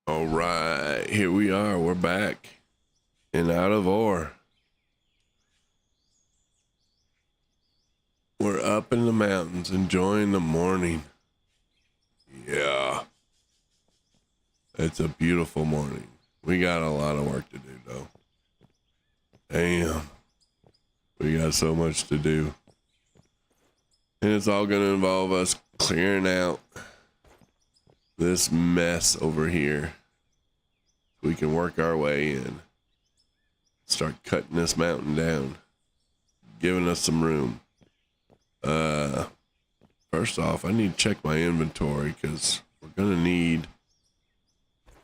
All right, here we are. We're back and out of ore. We're up in the mountains enjoying the morning. Yeah, it's a beautiful morning. We got a lot of work to do, though. Damn, we got so much to do. And it's all going to involve us clearing out this mess over here. We can work our way in. Start cutting this mountain down. Giving us some room. First off, I need to check my inventory because we're going to need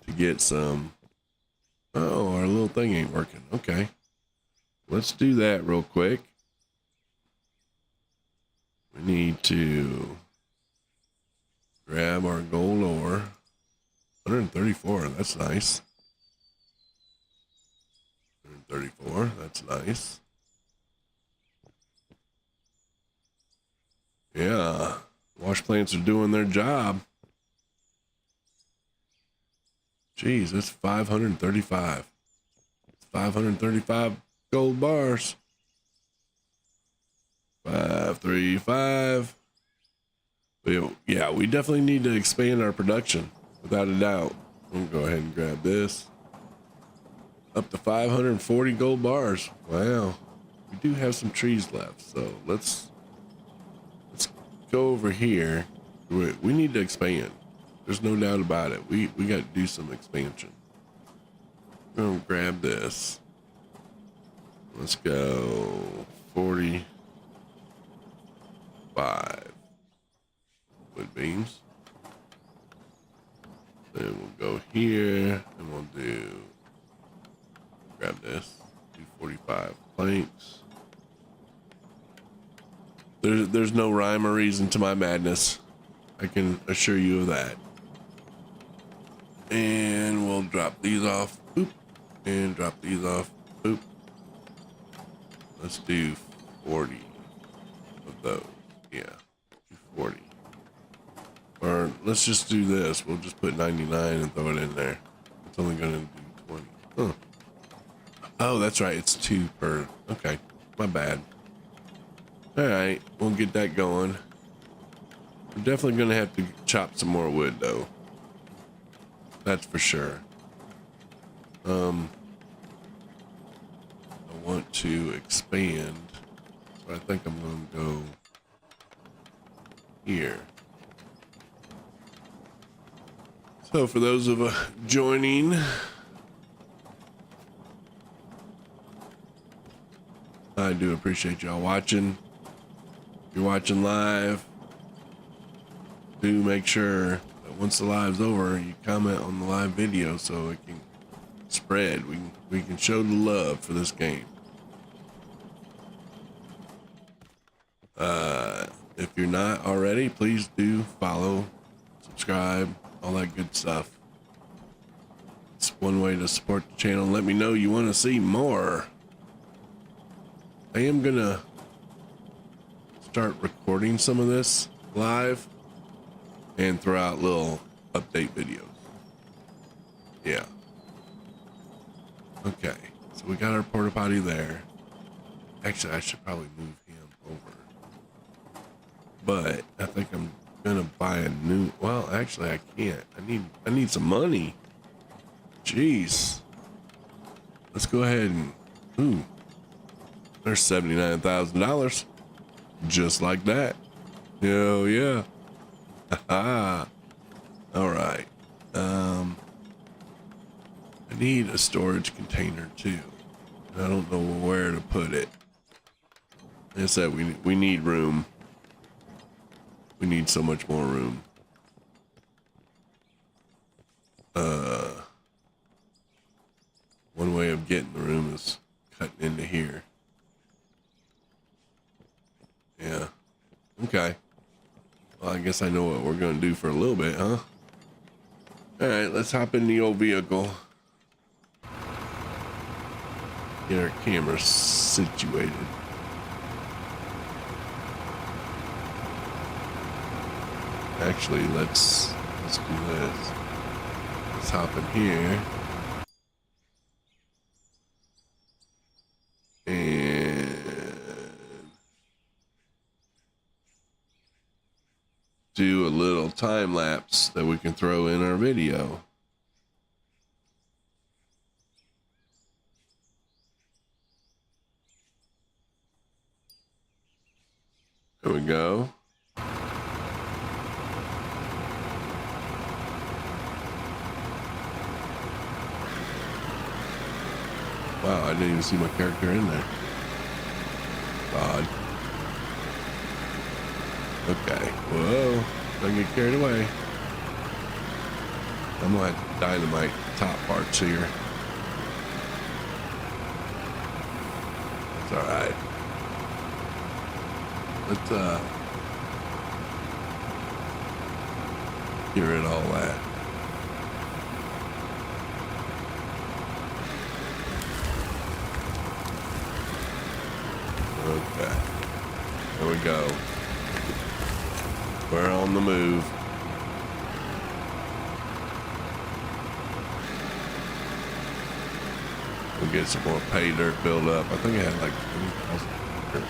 to get some. Oh, our little thing ain't working. Okay. Let's do that real quick. We need to grab our gold ore. 134, that's nice. 134, that's nice. Yeah, wash plants are doing their job. Jeez, that's 535. 535 gold bars. 535. But yeah, we definitely need to expand our production, without a doubt. We'll go ahead and grab this. Up to 540 gold bars. Wow. We do have some trees left, so let's go over here. We need to expand. There's no doubt about it. We got to do some expansion. I'm gonna grab this. Let's go 45 wood beams. Then we'll go here and we'll do, grab this, do 45 planks. There's no rhyme or reason to my madness. I can assure you of that. And we'll drop these off. Boop. And drop these off. Boop. Let's do 40 of those. Yeah. Do 40. Or let's just do this. We'll just put 99 and throw it in there. It's only going to do 20. Huh. Oh, that's right. It's 2 per. Okay. My bad. All right, we'll get that going. We're definitely going to have to chop some more wood, though. That's for sure. I want to expand, so I think I'm going to go here. So for those of joining, I do appreciate y'all watching. If you're watching live, do make sure that once the live's over, you comment on the live video so it can spread. We can show the love for this game. If you're not already, please do follow, subscribe, all that good stuff. It's one way to support the channel. Let me know you want to see more. I am gonna start recording some of this live and throw out little update videos. Yeah. Okay, so we got our porta potty there. Actually, I should probably move him over, but I think I'm gonna buy a new. Well, actually, I can't. I need some money. Jeez. Let's go ahead and. Ooh. There's $79,000. Just like that. Hell yeah. Haha. All right. I need a storage container too. I don't know where to put it. Like I said, we need room. We need so much more room. One way of getting the room is cutting into here. Yeah. Okay. Well, I guess I know what we're going to do for a little bit, huh? All right, let's hop in the old vehicle. Get our camera situated. Actually, let's do this. let's hop in here. And do a little time lapse that we can throw in our video. There we go. Wow, I didn't even see my character in there. Odd. Okay. Whoa. Don't get carried away. I'm gonna have to dynamite top parts here. That's alright. Let's get rid of all that. Okay. There we go. We're on the move. We'll get some more pay dirt build up. I think I had like 20,000 dirt.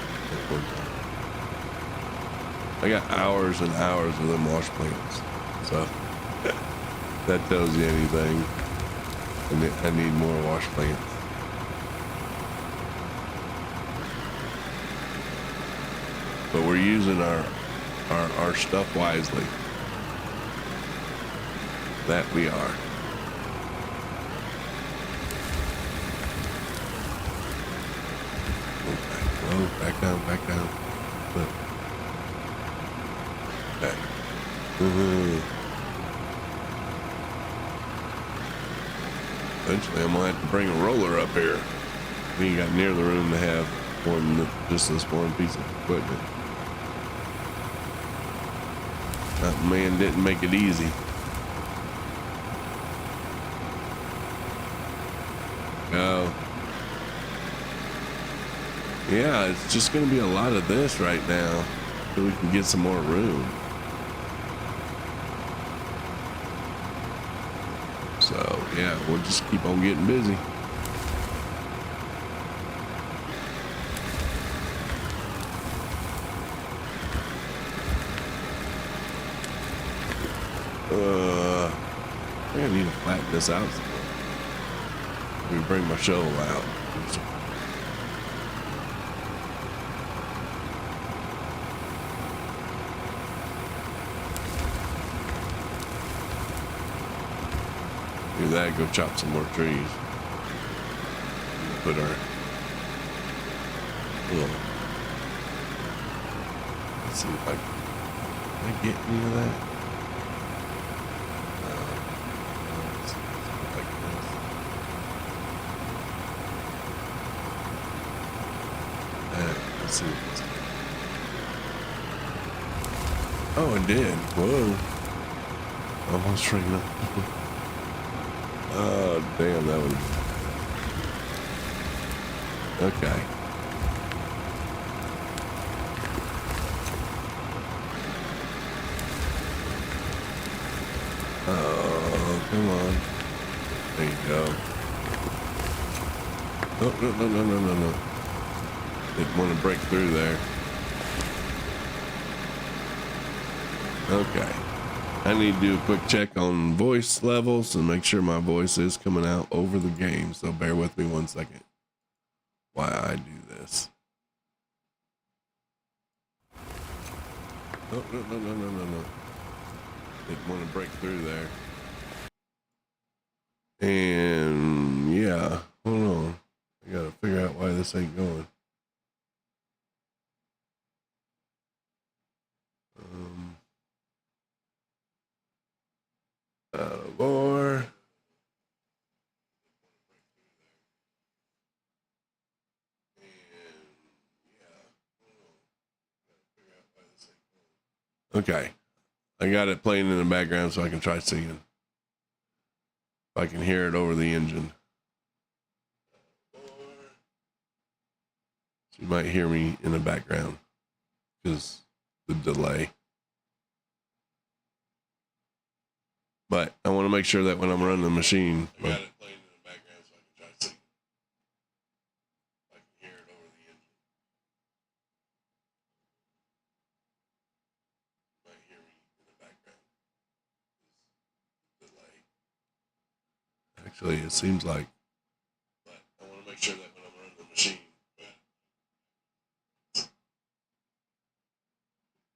I got hours and hours of them wash plants. So that tells you anything. I need more wash plants. But we're using our stuff wisely. That we are. Okay. Whoa, back down, back down. Look. Okay. Eventually I'm gonna have to bring a roller up here. We ain't got near the room to have just this one piece of equipment. That man didn't make it easy. Oh. Yeah, it's just gonna be a lot of this right now so we can get some more room. So yeah, we'll just keep on getting busy. I think I need to flatten this out. Let me bring my shovel out. Do that, go chop some more trees. Put our little, let's see if I can get any of that. Let's see what this does. Oh, it did. Whoa. Almost ran up. Oh, damn, that was... Okay. Oh, come on. There you go. Oh, no. Didn't want to break through there. Okay. I need to do a quick check on voice levels and make sure my voice is coming out over the game. So bear with me 1 second while I do this. Oh, no. Didn't want to break through there. And yeah, hold on. I gotta figure out why this ain't going. More. Okay. I got it playing in the background so I can try singing. If I can hear it over the engine. So you might hear me in the background because the delay. But I want to make sure that when I'm running the machine, I got it playing in the background so I can try to see. I can hear it over the engine. You might hear me in the background. Delay. Actually, it seems like. But I want to make sure that when I'm running the machine.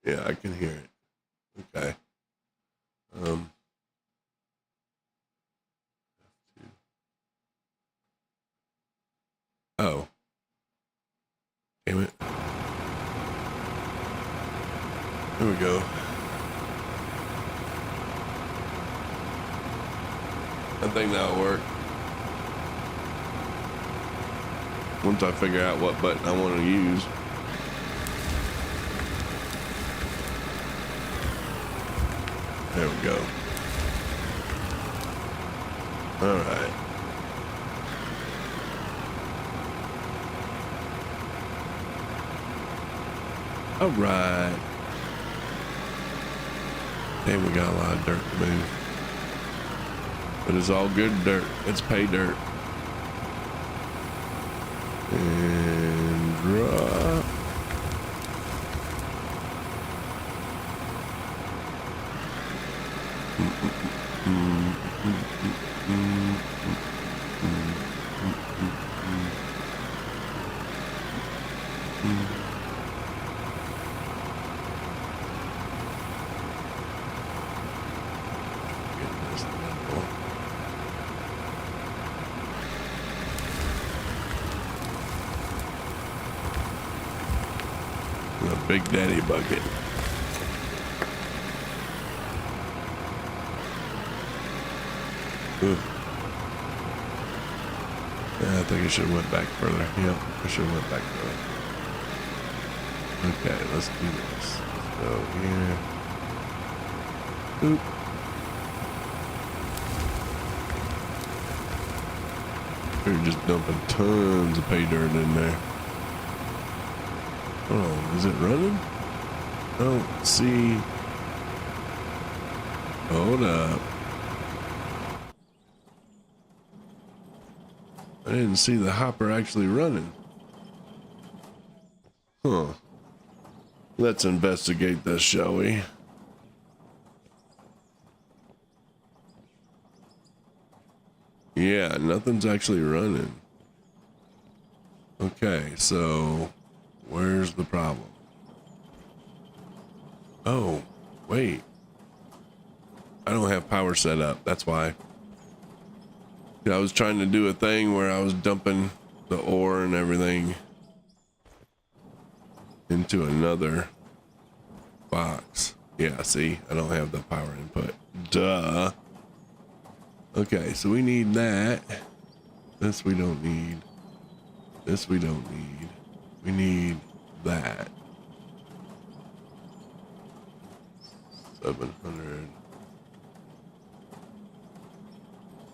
Yeah, I can hear it. Okay. Oh. Damn it. There we go. I think that'll work. Once I figure out what button I want to use. There we go. All right. All right. Damn, we got a lot of dirt to move. But it's all good dirt. It's pay dirt. And drop. The Big Daddy bucket. Ooh. Yeah, I think I should have went back further. Yep, I should have went back further. Okay, let's do this. Let's go here. Oop. We're just dumping tons of pay dirt in there. Oh, is it running? I don't see. Hold up. I didn't see the hopper actually running. Huh. Let's investigate this, shall we? Yeah, nothing's actually running. Okay, so where's the problem? Oh, wait. I don't have power set up. That's why. I was trying to do a thing where I was dumping the ore and everything into another box. Yeah, see, I don't have the power input. Duh. Okay, so we need that. This we don't need. This we don't need. We need that. 700.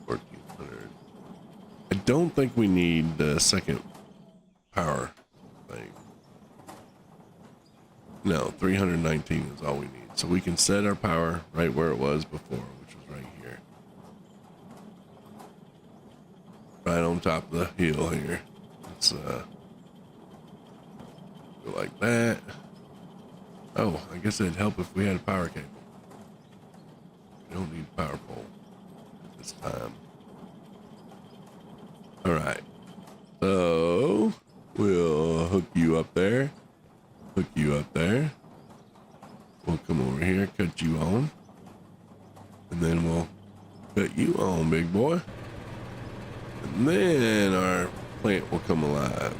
1400. I don't think we need the second power thing. No, 319 is all we need. So we can set our power right where it was before, which was right here. Right on top of the hill here. Let's go like that. Oh, I guess it'd help if we had a power cable. We don't need a power pole at this time. All right. So we'll hook you up there. Hook you up there. We'll come over here, cut you on. And then we'll cut you on, big boy. And then our plant will come alive.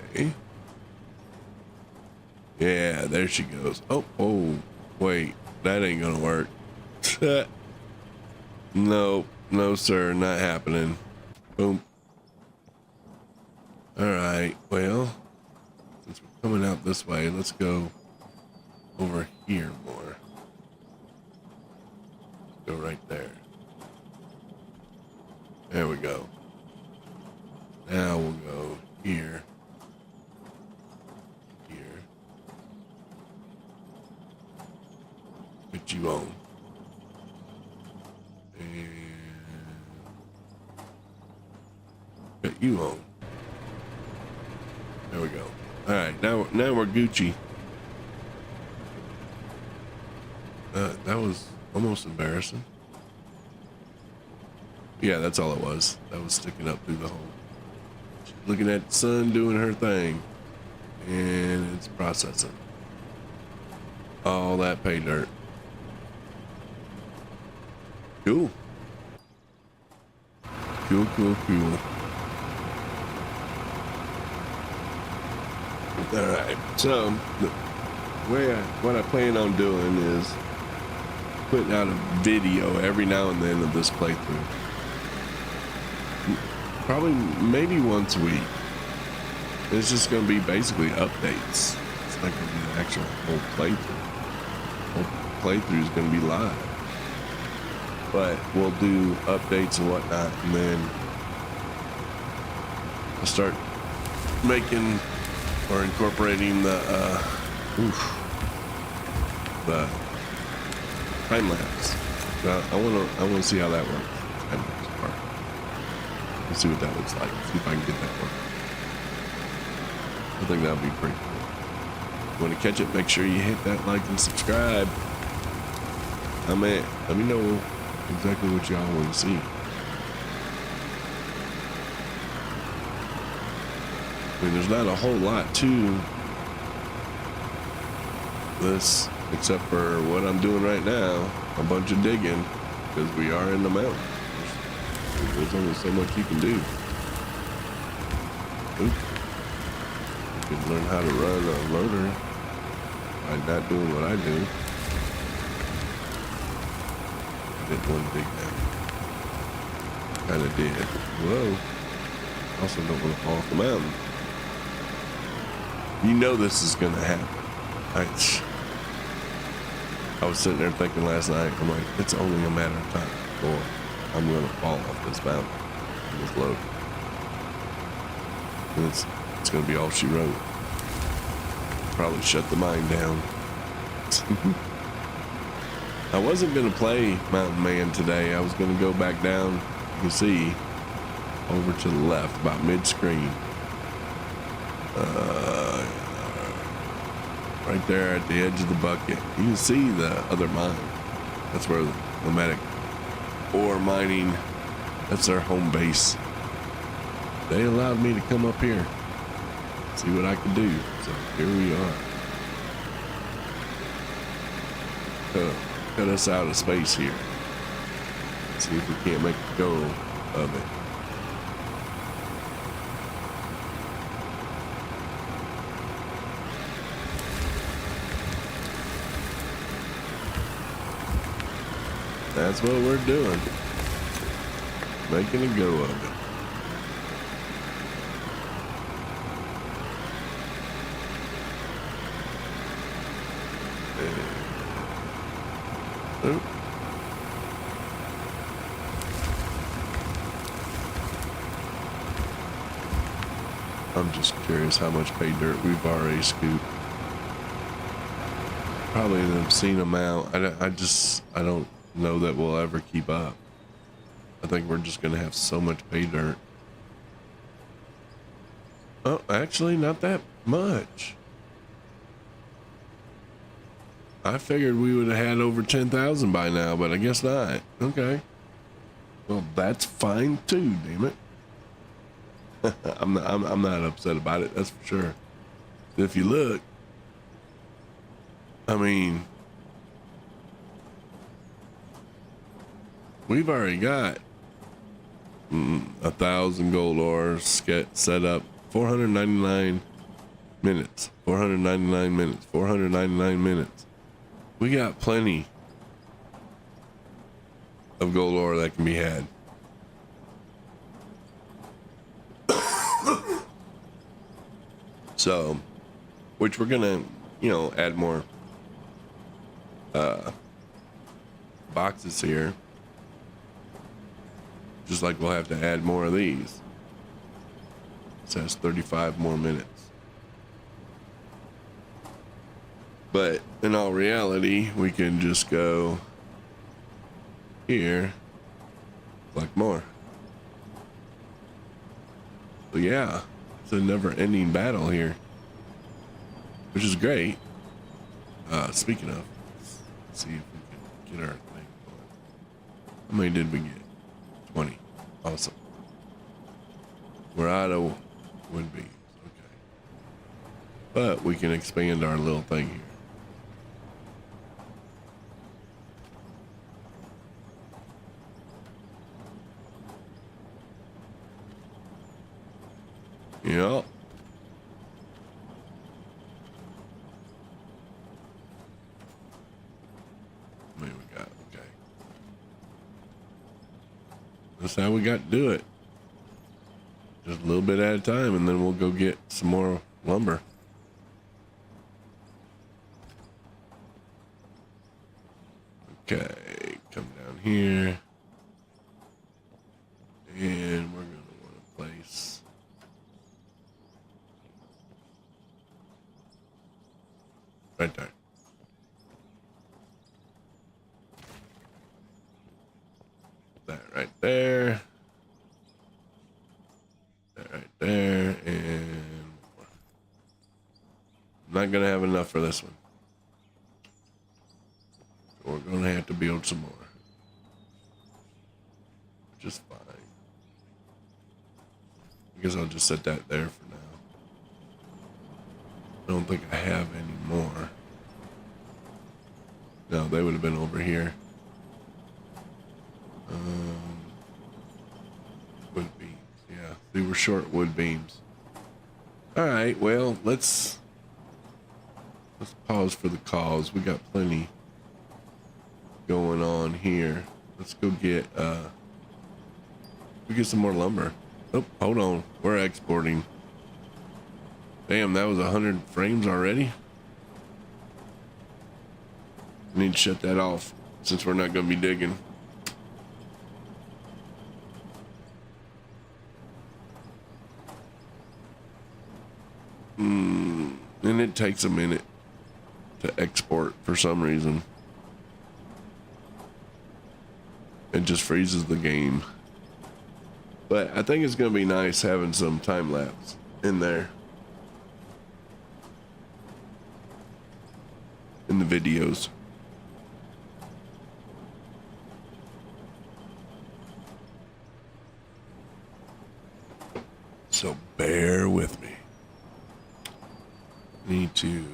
Okay. Yeah, there she goes. Oh, wait. That ain't gonna work. No, no, sir. Not happening. Boom. All right. Well, since we're coming out this way, let's go over here more. Go right there. There we go. Now we'll go here. Here. set you on. There we go. All right, now we're Gucci. That was almost embarrassing. Yeah, that's all it was. That was sticking up through the hole. She's looking at the sun doing her thing, and it's processing all that pay dirt. Cool. Cool, cool, cool. All right. So, what I plan on doing is putting out a video every now and then of this playthrough. Probably, maybe once a week. It's just going to be basically updates. It's not going to be the actual whole playthrough. Whole playthrough is going to be live. But we'll do updates and whatnot, and then I'll start making or incorporating the time lapse. I want to see how that works. Time lapse part. Let's see what that looks like. See if I can get that working. I think that would be pretty cool. Want to catch it? Make sure you hit that like and subscribe. Let me know exactly what y'all want to see. I mean, there's not a whole lot to this except for what I'm doing right now, a bunch of digging, because we are in the mountains. There's only so much you can do. Oop. You can learn how to run a loader by not doing what I do. Didn't want to dig that. Kind of did. Whoa. Also don't want to fall off the mountain. You know this is going to happen. I was sitting there thinking last night, I'm like, it's only a matter of time before I'm going to fall off this mountain in this load. And it's going to be all she wrote. Probably shut the mine down. I wasn't going to play Mountain Man today. I was going to go back down, you can see, over to the left, about mid-screen. Right there at the edge of the bucket. You can see the other mine. That's where the nomadic ore mining, that's their home base. They allowed me to come up here, see what I could do. So here we are. Cut us out of space here. See if we can't make a go of it. That's what we're doing. Making a go of it. Oop. I'm just curious how much pay dirt we've already scooped. Probably an obscene amount. I don't know that we'll ever keep up. I think we're just gonna have so much pay dirt. Oh, actually not that much. I figured we would have had over 10,000 by now, but I guess not. Okay. Well, that's fine too, damn it. I'm not upset about it, that's for sure. If you look, I mean, we've already got 1,000 gold ores set up. 499 minutes. 499 minutes. 499 minutes. We got plenty of gold ore that can be had. So, which we're gonna, add more boxes here. Just like we'll have to add more of these. It says 35 more minutes. But in all reality, we can just go here, collect more. So yeah, it's a never-ending battle here, which is great. Speaking of, let's see if we can get our thing going. How many did we get? 20. Awesome. We're out of wood beams. Okay. But we can expand our little thing here. Yep. What we got? Okay. That's how we got to do it. Just a little bit at a time, and then we'll go get some more lumber. Okay, come down here. And we're going to want to place right there. That right there. That right there. And more. I'm not going to have enough for this one. So we're going to have to build some more. Which is fine. I guess I'll just set that there for now. I don't think I have any more. No, they would have been over here. Wood beams, yeah. They were short wood beams. All right, well, let's pause for the cause. We got plenty going on here. Let's go get we get some more lumber. Oh, hold on. We're exporting. Damn, that was 100 frames already. I need to shut that off since we're not going to be digging. And it takes a minute to export for some reason. It just freezes the game. But I think it's going to be nice having some time lapse in there. In the videos. So bear with me. Need to.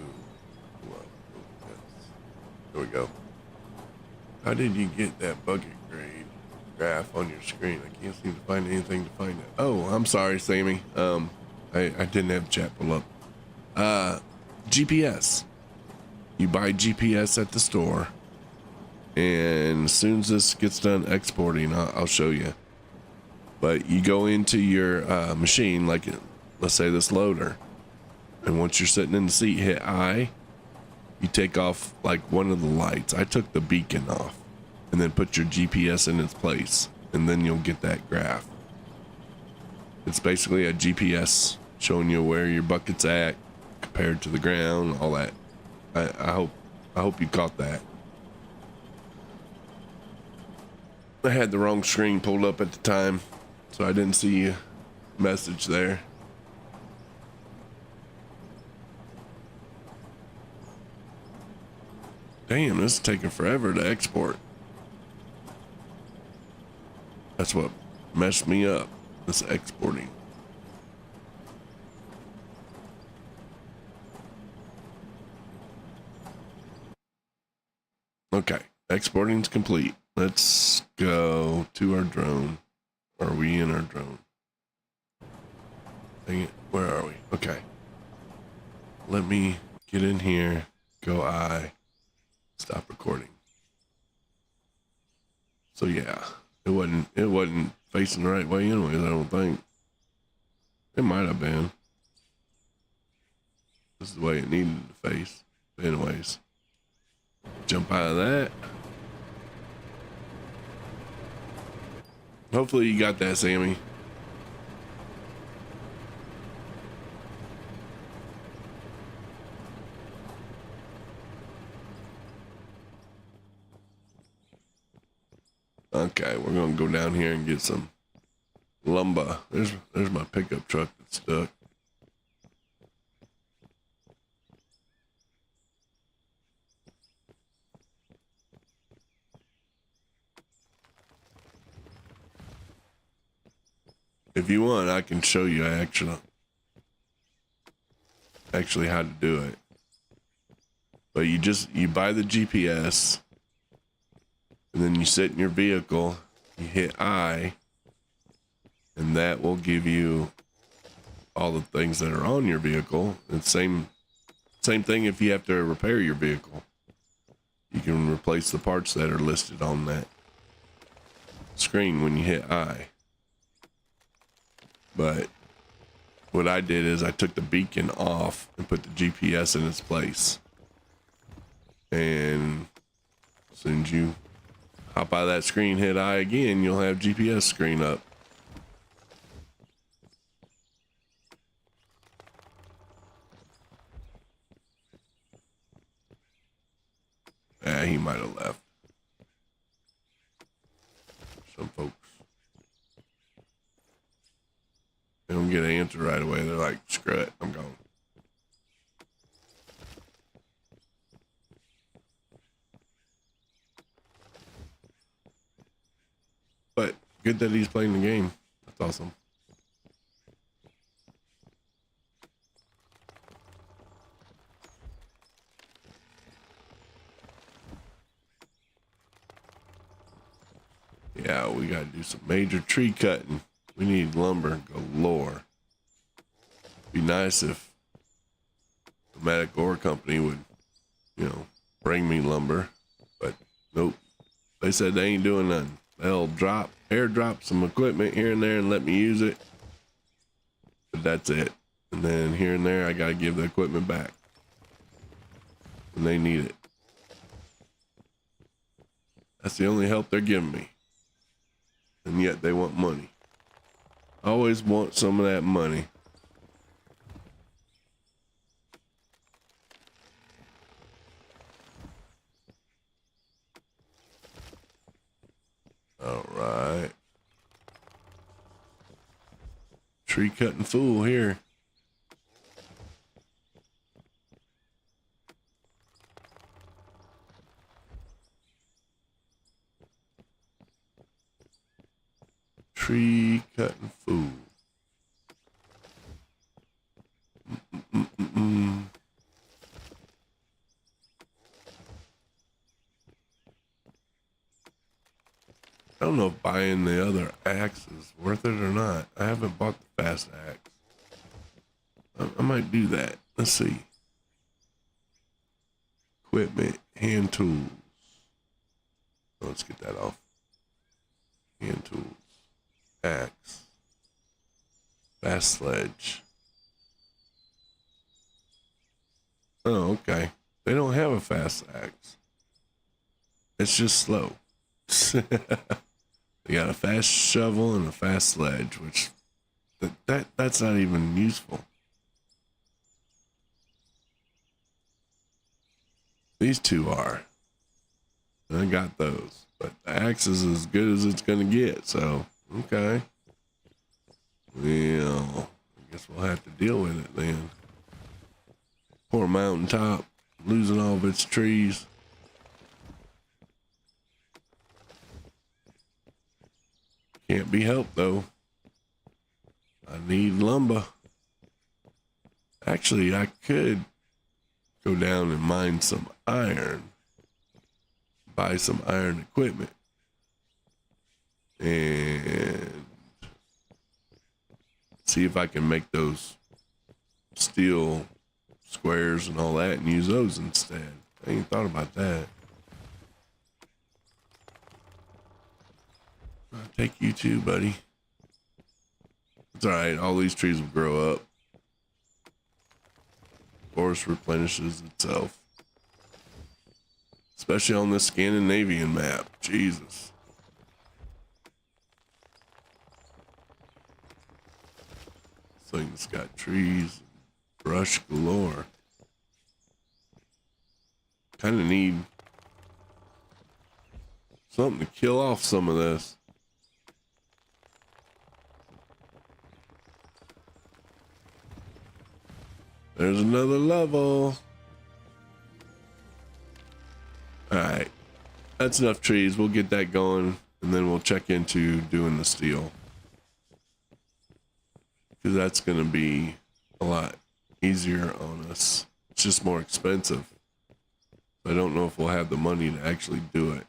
There we go. How did you get that bucket grade graph on your screen? I can't seem to find anything to find it. Oh, I'm sorry, Sammy. I didn't have chat pull up. GPS. You buy GPS at the store, and as soon as this gets done exporting, I'll show you. But you go into your machine, like let's say this loader, and once you're sitting in the seat, hit I. You take off like one of the lights. I took the beacon off, and then put your GPS in its place, and then you'll get that graph. It's basically a GPS showing you where your bucket's at compared to the ground, all that. I hope you caught that. I had the wrong screen pulled up at the time, so I didn't see a message there. Damn, this is taking forever to export. That's what messed me up, this exporting. Okay, exporting's complete. Let's go to our drone. Are we in our drone? Dang it, where are we? Okay. Let me get in here, go I, stop recording. So yeah, it wasn't facing the right way anyways, I don't think. It might have been. This is the way it needed to face. But anyways. Jump out of that. Hopefully you got that, Sammy. Okay, we're gonna go down here and get some lumber. There's my pickup truck that's stuck. If you want, I can show you actually how to do it. But you buy the GPS, and then you sit in your vehicle, you hit I, and that will give you all the things that are on your vehicle. And same thing if you have to repair your vehicle. You can replace the parts that are listed on that screen when you hit I. But what I did is I took the beacon off and put the GPS in its place. And as soon as you hop out of that screen, hit I again, you'll have GPS screen up. He might have left. Some folks. They don't get an answer right away. They're like, screw it, I'm gone. But good that he's playing the game. That's awesome. Yeah, we gotta do some major tree cutting. We need lumber galore. Be nice if the Matic Ore Company would, bring me lumber, but nope. They said they ain't doing nothing. They'll airdrop some equipment here and there and let me use it, but that's it. And then here and there, I gotta give the equipment back when they need it. That's the only help they're giving me. And yet they want money. I always want some of that money. All right. Tree cutting fool here. Tree cutting fool. I don't know if buying the other axe is worth it or not. I haven't bought the fast axe. I might do that. Let's see. Equipment, hand tools. Let's get that off. Hand tools. Axe. Fast sledge. Oh, okay. They don't have a fast axe. It's just slow. They got a fast shovel and a fast sledge, which that's not even useful. These two are. I got those, but the axe is as good as it's gonna get. So okay. Well, I guess we'll have to deal with it then. Poor mountaintop losing all of its trees. Can't be helped though. I need lumber. Actually, I could go down and mine some iron. Buy some iron equipment. And see if I can make those steel squares and all that and use those instead. I ain't thought about that. I'll take you too, buddy. It's alright, all these trees will grow up. Forest replenishes itself. Especially on this Scandinavian map. Jesus. This thing's got trees and brush galore. Kind of need something to kill off some of this. There's another level. All right. That's enough trees. We'll get that going, and then we'll check into doing the steel. Because that's going to be a lot easier on us. It's just more expensive. I don't know if we'll have the money to actually do it.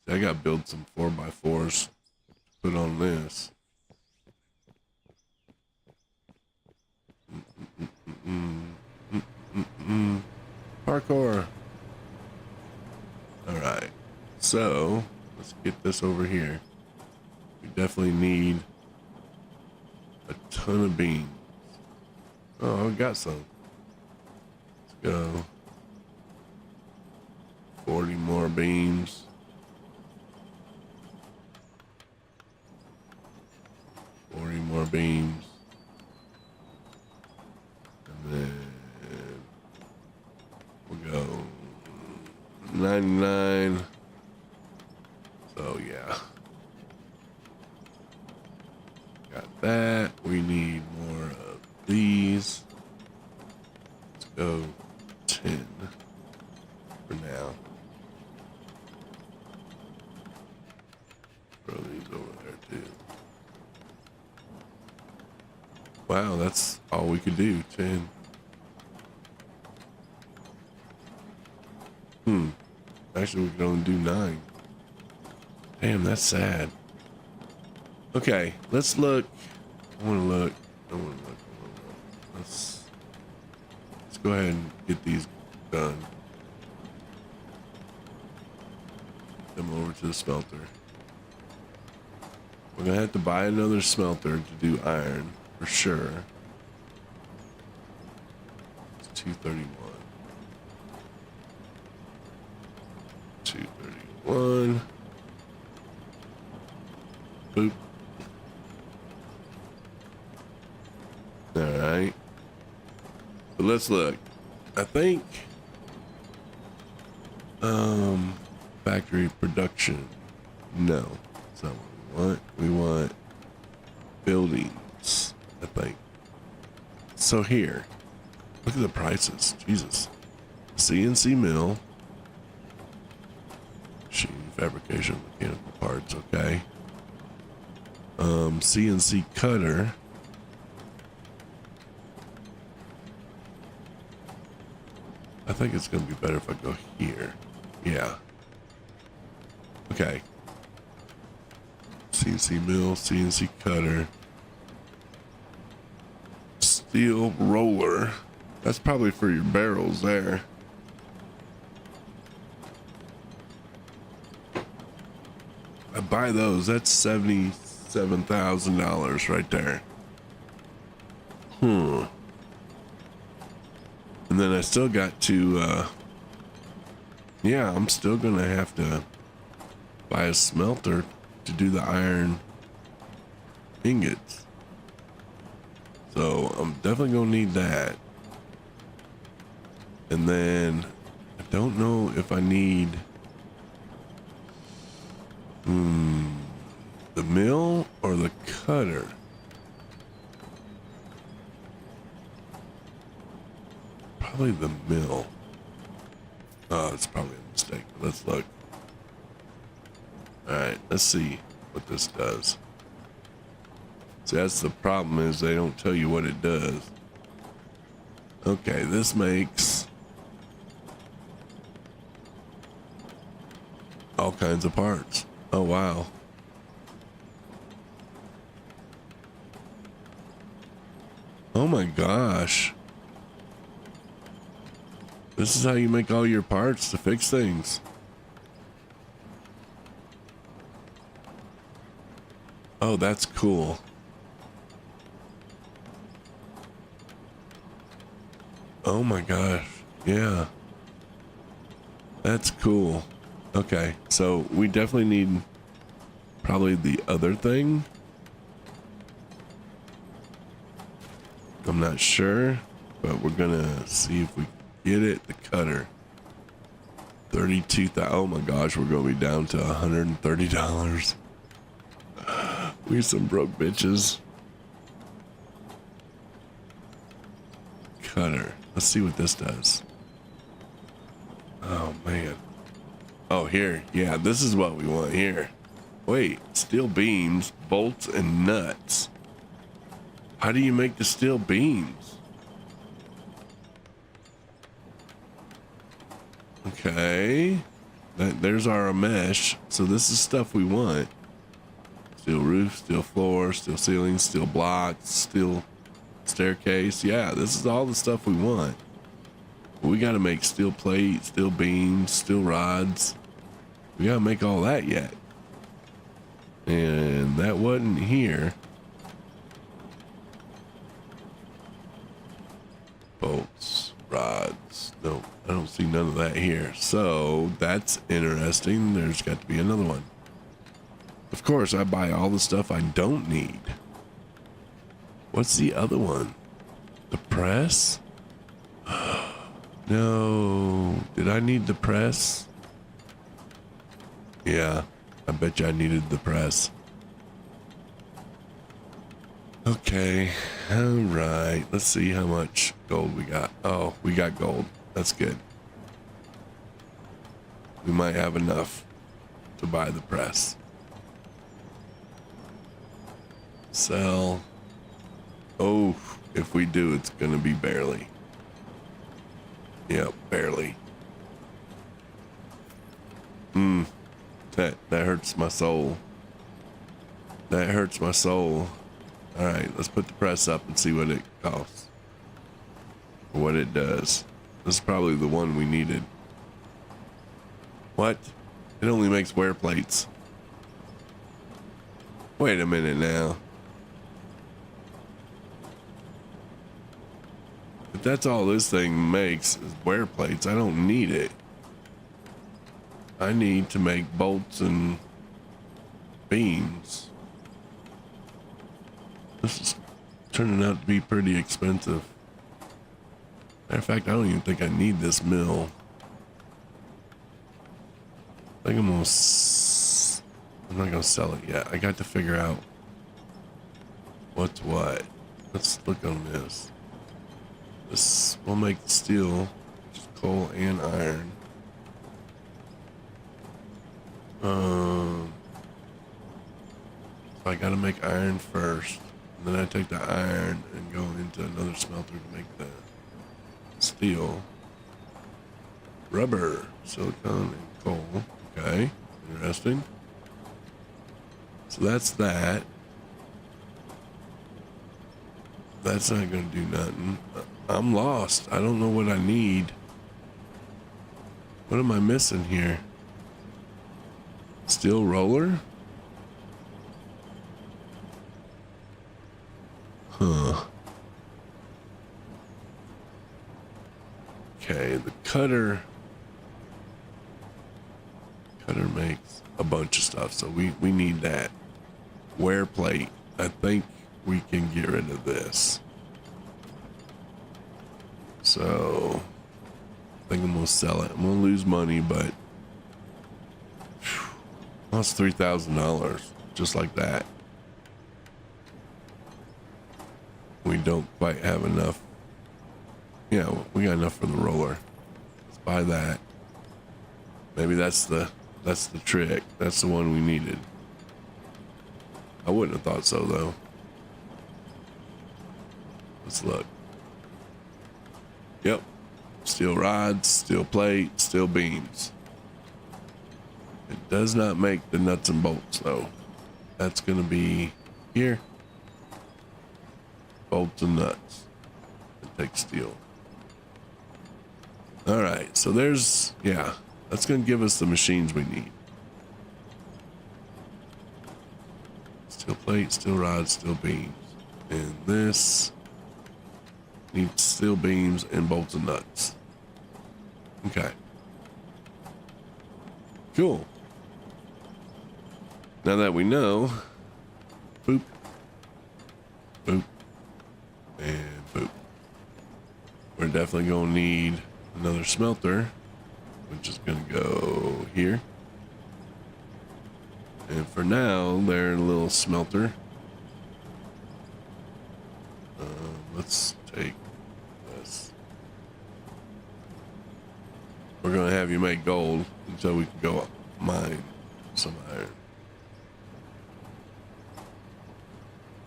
I got to build some 4x4s to put on this. Parkour. All right. So let's get this over here. We definitely need a ton of beans. Oh, I got some. Let's go. 40 more beans. 40 more beans. And then we'll go 99. So yeah. Got that. We need more of these. Let's go 10 for now. Throw these over there too. Wow, that's all we could do. 10. Actually, we could only do 9. Damn, that's sad. Okay, let's look. I want to look. Let's go ahead and get these done. Get them over to the smelter. We're gonna have to buy another smelter to do iron for sure. It's 231. 231. Boop. All right. But let's look. I think factory production. No, that's not what we want. We want buildings, I think. So here, look at the prices. Jesus. CNC mill. Machine fabrication, mechanical parts, okay. CNC cutter. I think it's gonna be better if I go here. Yeah. Okay. CNC mill, CNC cutter. Steel roller. That's probably for your barrels there. I buy those. That's $77,000 right there. And then I still got to, yeah, I'm still going to have to buy a smelter to do the iron ingots. So I'm definitely going to need that. And then I don't know if I need the mill or the cutter. Probably the mill. Oh, it's probably a mistake. Let's look. All right, let's see what this does. See, that's the problem, is they don't tell you what it does. Okay, this makes all kinds of parts. Oh, wow. Oh my gosh. This is how you make all your parts to fix things. Oh, that's cool. Oh my gosh. Yeah. That's cool. Okay, so we definitely need probably the other thing. I'm not sure, but we're gonna see if we get it. The cutter. 32,000. Oh my gosh, we're gonna be down to $130. We some broke bitches. cutter. Let's see what this does. Oh, man. Oh, here. Yeah, this is what we want here. Wait, steel beams, bolts, and nuts. How do you make the steel beams? Okay. There's our mesh. So this is stuff we want. Steel roof, steel floor, steel ceiling, steel blocks, steel staircase. Yeah, this is all the stuff we want. We got to make steel plate, steel beams, steel rods. We got to make all that yet. And that wasn't here. Bolts, rods. No, I don't see none of that here. So that's interesting. There's got to be another one. Of course, I buy all the stuff I don't need. What's the other one? The press? No. Did I need the press? Yeah, I bet you I needed the press. Okay, all right. Let's see how much gold we got. Oh, we got gold. That's good. We might have enough to buy the press. Sell. Oh, if we do, it's gonna be barely. Yep, barely. That hurts my soul. That hurts my soul. All right, let's put the press up and see what it costs. Or what it does. This is probably the one we needed. What? It only makes wear plates. Wait a minute now. If that's all this thing makes is wear plates, I don't need it. I need to make bolts and beams. This is turning out to be pretty expensive. Matter of fact, I don't even think I need this mill. I think I'm not gonna sell it yet. I got to figure out what's what. Let's look on this. This will make steel, coal, and iron. So I gotta make iron first. And then I take the iron and go into another smelter to make the steel. Rubber, silicon, and coal. Okay, interesting. So that's that. That's not gonna do nothing. I'm lost. I don't know what I need. What am I missing here? Steel roller? Huh. Okay, the cutter makes a bunch of stuff, so we need that. Wear plate. I think we can get rid of this. So I think I'm gonna sell it. I'm gonna lose money, but that's $3,000 just like that. We don't quite have enough. Yeah, we got enough for the roller. Let's buy that. Maybe that's the trick. That's the one we needed. I wouldn't have thought so though. Let's look. Yep. Steel rods, steel plate, steel beams. It does not make the nuts and bolts though. That's gonna be here. Bolts and nuts. It takes steel. All right, so there's, yeah, that's gonna give us the machines we need. Steel plate, steel rods, steel beams. And this needs steel beams and bolts and nuts. Okay. Cool. Now that we know, boop, boop, and boop. We're definitely gonna need another smelter, which is gonna go here. And for now, they're a little smelter. Let's take this. we're gonna have you make gold until we can go mine some iron.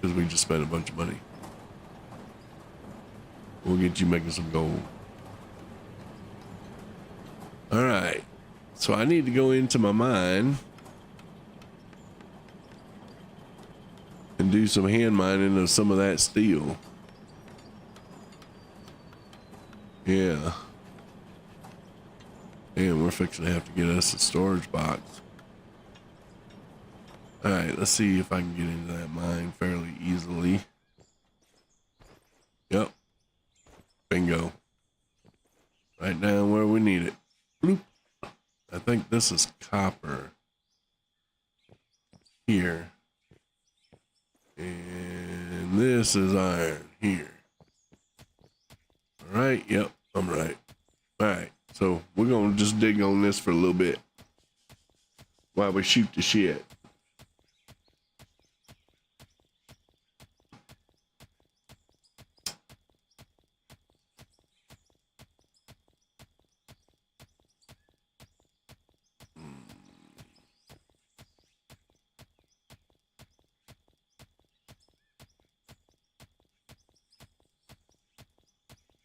Because we just spent a bunch of money. We'll get you making some gold. All right. So I need to go into my mine and do some hand mining of some of that steel. Yeah. And we're fixing to have to get us a storage box. All right, let's see if I can get into that mine fairly easily. Yep. Bingo. Right down where we need it. Bloop. I think this is copper here. And this is iron here. All right. Yep, I'm right. All right. So we're going to just dig on this for a little bit while we shoot the shit.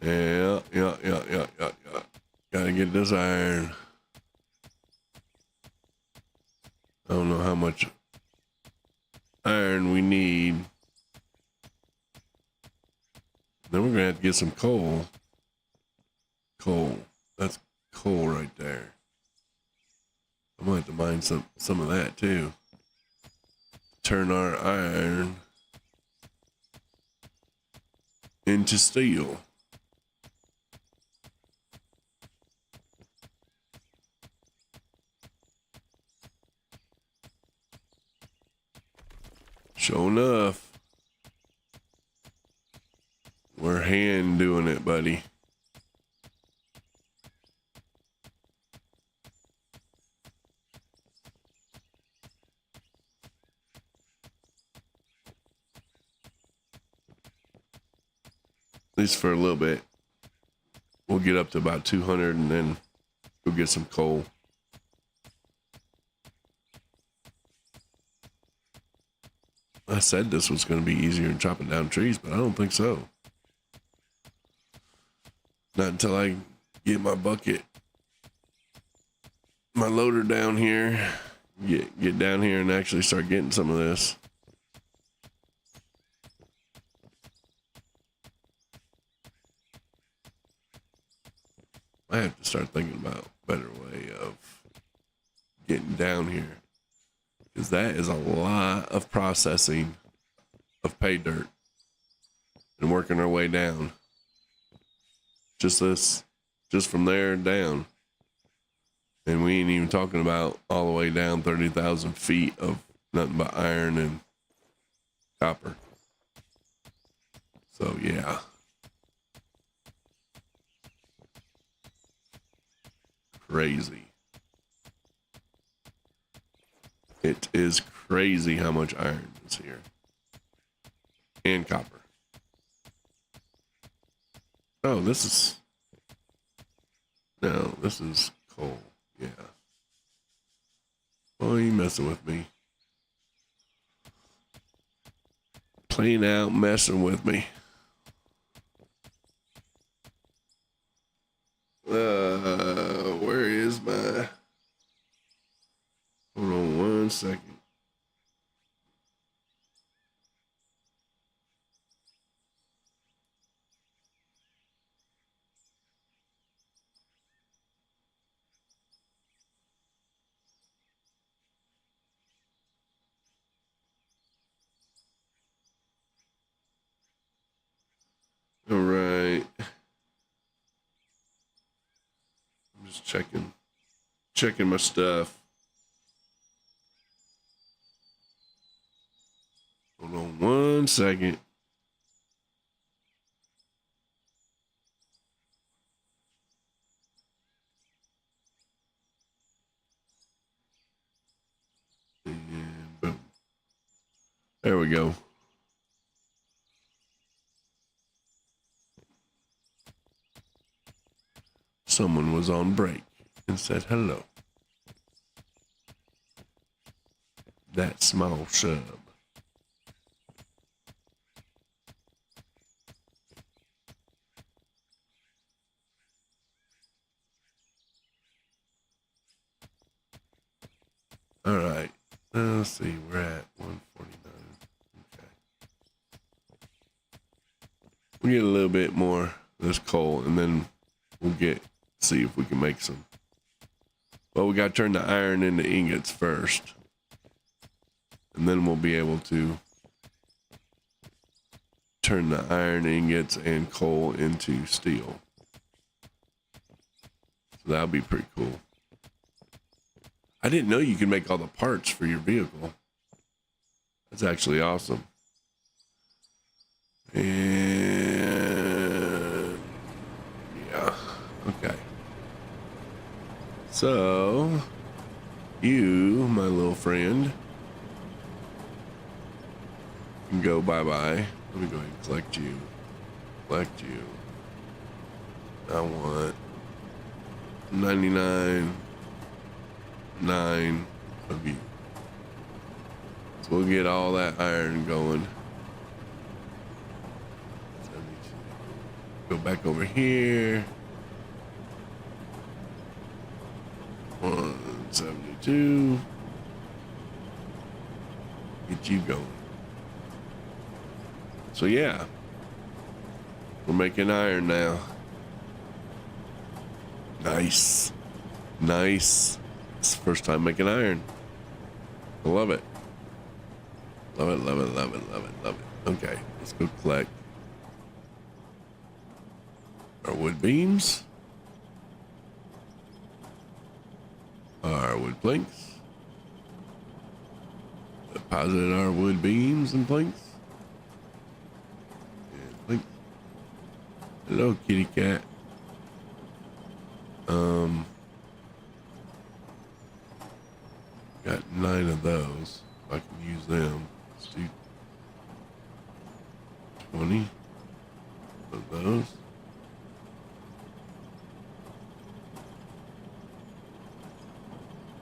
Yeah. Gotta get this iron. I don't know how much iron we need. Then we're gonna have to get some coal. Coal. That's coal right there. I might have to mine some of that too. Turn our iron into steel. Sure enough, we're hand doing it, buddy. At least for a little bit. We'll get up to about 200 and then go get some coal. I said this was going to be easier than chopping down trees, but I don't think so. Not until I get my bucket, my loader down here, get down here and actually start getting some of this. I have to start thinking about a better way of getting down here, because that is a lot of processing of pay dirt and working our way down. Just from there down. And we ain't even talking about all the way down 30,000 feet of nothing but iron and copper. So yeah. Crazy. It is crazy how much iron is here. And copper. Oh, this is coal. Yeah. Oh, you messing with me. Plain out messing with me. Where is my... Hold on 1 second. All right. I'm just checking my stuff. Hold on 1 second. And boom. There we go. Someone was on break. and said hello. That small sub. All right. Let's see. We're at 149. Okay. We'll get a little bit more of this coal, and then we'll see if we can make some. Well, we got to turn the iron into ingots first, and then we'll be able to turn the iron ingots and coal into steel. So that'll be pretty cool. I didn't know you could make all the parts for your vehicle. That's actually awesome. And yeah, okay. So you, my little friend, can go bye-bye. Let me go ahead and collect you. Collect you. I want 99.9 of you. So we'll get all that iron going. 72. Go back over here. 172. Get you going. So yeah, we're making iron now. Nice. Nice. It's the first time making iron. I love it. Love it, love it, love it, love it, love it. Okay, let's go collect our wood beams. Our wood planks. Deposit our wood beams and planks. And planks. Hello, kitty cat. Got 9 of those. I can use them. Let's do 20 of those.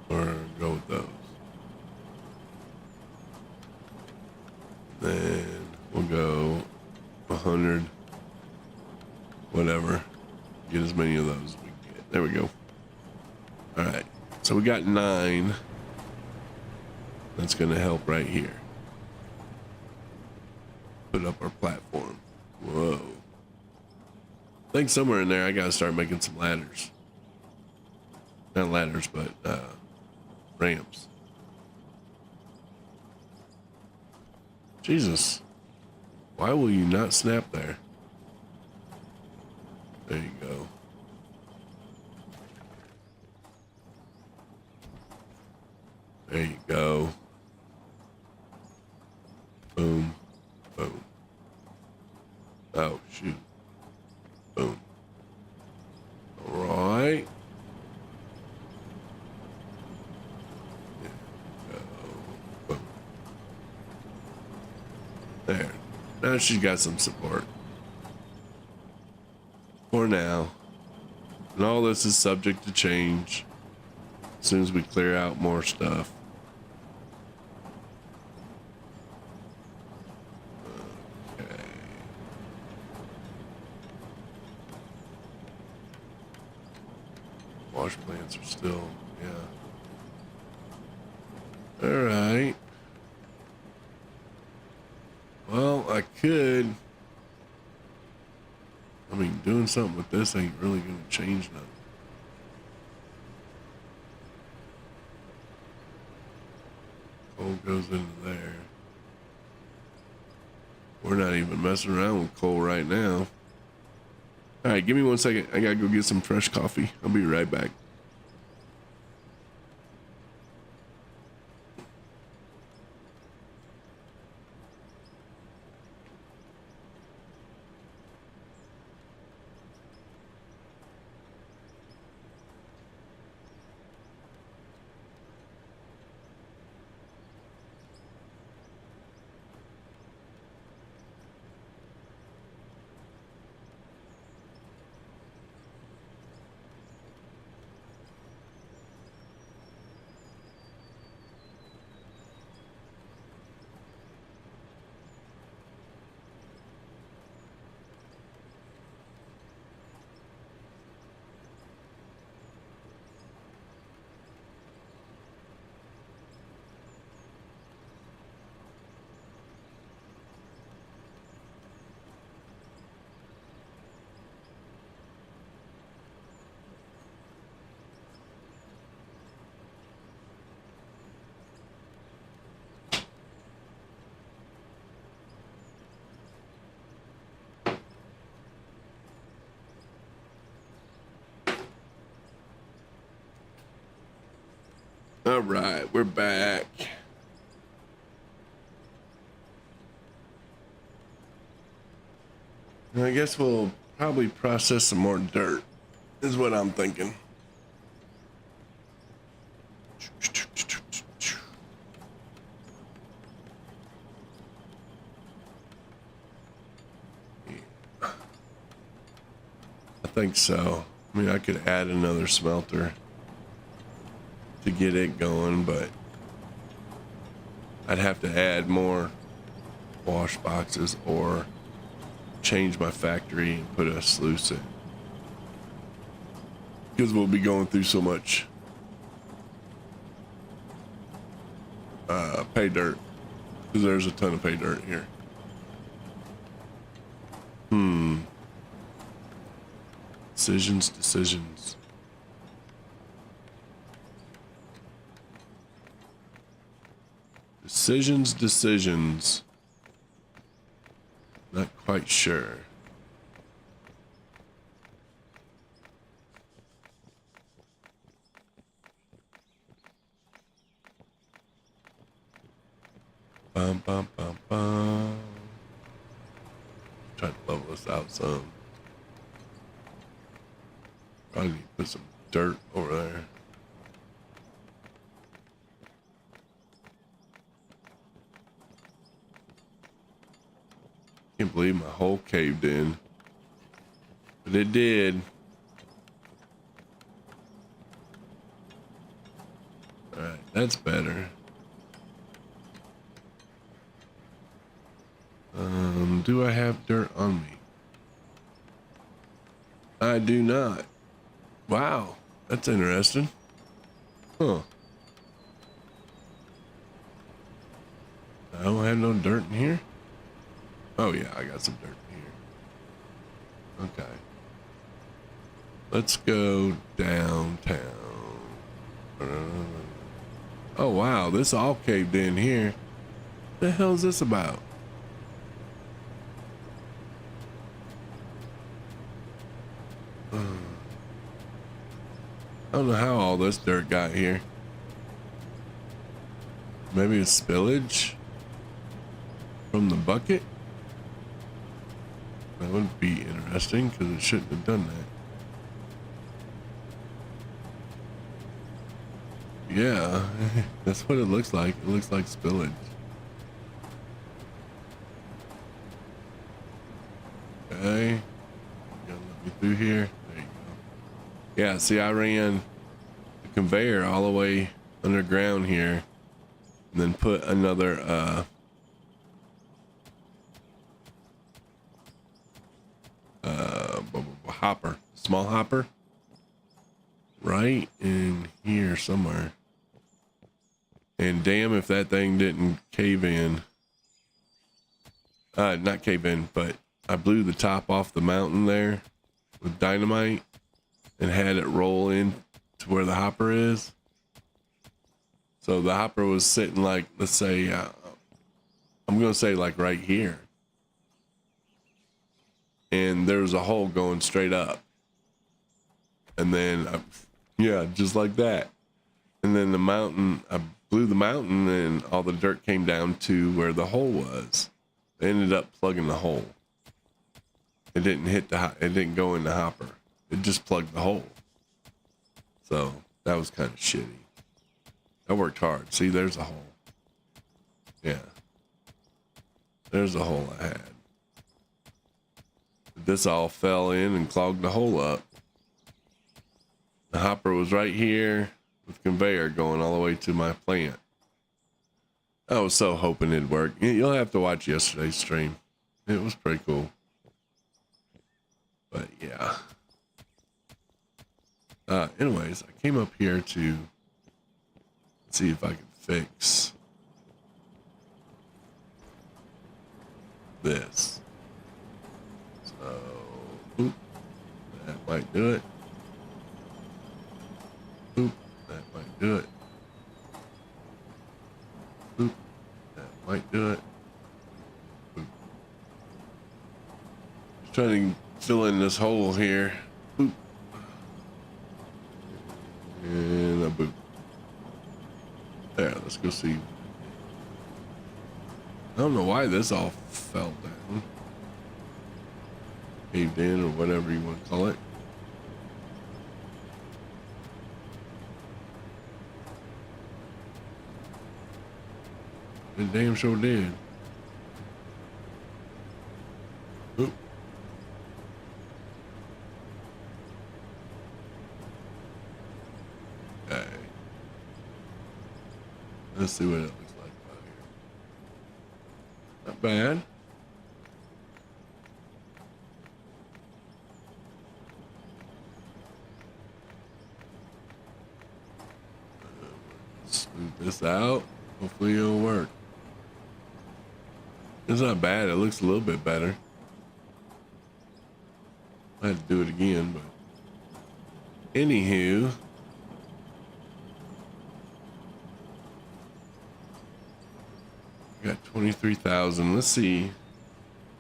Or go with those. Then we'll go 100. Whatever. Get as many of those as we can get. There we go. All right. So we got 9. That's going to help right here. Put up our platform. Whoa. I think somewhere in there I got to start making some ladders. Not ladders, but ramps. Jesus. Why will you not snap there? There you go. There you go. Boom. Boom. Oh, shoot. Boom. All right. Boom. There. Now she's got some support. For now. And all this is subject to change as soon as we clear out more stuff. Okay. Wash plants are still, yeah. All right. Well, I could. I mean, doing something with this ain't really going to change nothing. Coal goes into there. We're not even messing around with coal right now. All right, give me 1 second. I got to go get some fresh coffee. I'll be right back. All right, we're back. I guess we'll probably process some more dirt, is what I'm thinking. I think so. I mean, I could add another smelter to get it going, but I'd have to add more wash boxes or change my factory and put a sluice in, because we'll be going through so much pay dirt, because there's a ton of pay dirt here. Decisions. Decisions. Not quite sure. Bum, bum, bum, bum. Try to level this out some. Probably need to put some dirt over there. Can't believe my hole caved in, but it did. All right, that's better. Do I have dirt on me? I do not. Wow, that's interesting. Huh. I don't have no dirt in here. Oh yeah, I got some dirt in here. Okay. Let's go downtown. Oh wow, this all caved in here. What the hell is this about? I don't know how all this dirt got here. Maybe it's spillage from the bucket? That would be interesting, because it shouldn't have done that. Yeah, that's what it looks like. It looks like spillage. Okay. You gotta let me through here. There you go. Yeah, see, I ran the conveyor all the way underground here, and then put another hopper, small hopper, right in here somewhere. And damn if that thing didn't cave in. Not cave in, but I blew the top off the mountain there with dynamite and had it roll in to where the hopper is. So the hopper was sitting like, let's say, I'm gonna say like right here. And there's a hole going straight up. And then, yeah, just like that. And then the mountain, I blew the mountain and all the dirt came down to where the hole was. I ended up plugging the hole. It didn't hit it didn't go in the hopper. It just plugged the hole. So that was kind of shitty. I worked hard. See, there's a hole. Yeah. There's a hole I had. This all fell in and clogged the hole up. The hopper was right here with conveyor going all the way to my plant. I was so hoping it'd work. You'll have to watch yesterday's stream. It was pretty cool. But yeah. Anyways, I came up here to see if I can fix this. So, oop, that might do it. Oop, that might do it. Oop, that might do it. Oop. Just trying to fill in this hole here. Boop. And a boop. Let's go see. I don't know why this all fell down. Caved in or whatever you want to call it. It damn sure did. Oop. Okay. Let's see what it looks like out here. Not bad. Smooth this out. Hopefully it'll work. It's not bad. It looks a little bit better. I had to do it again, but anywho, got 23,000. Let's see.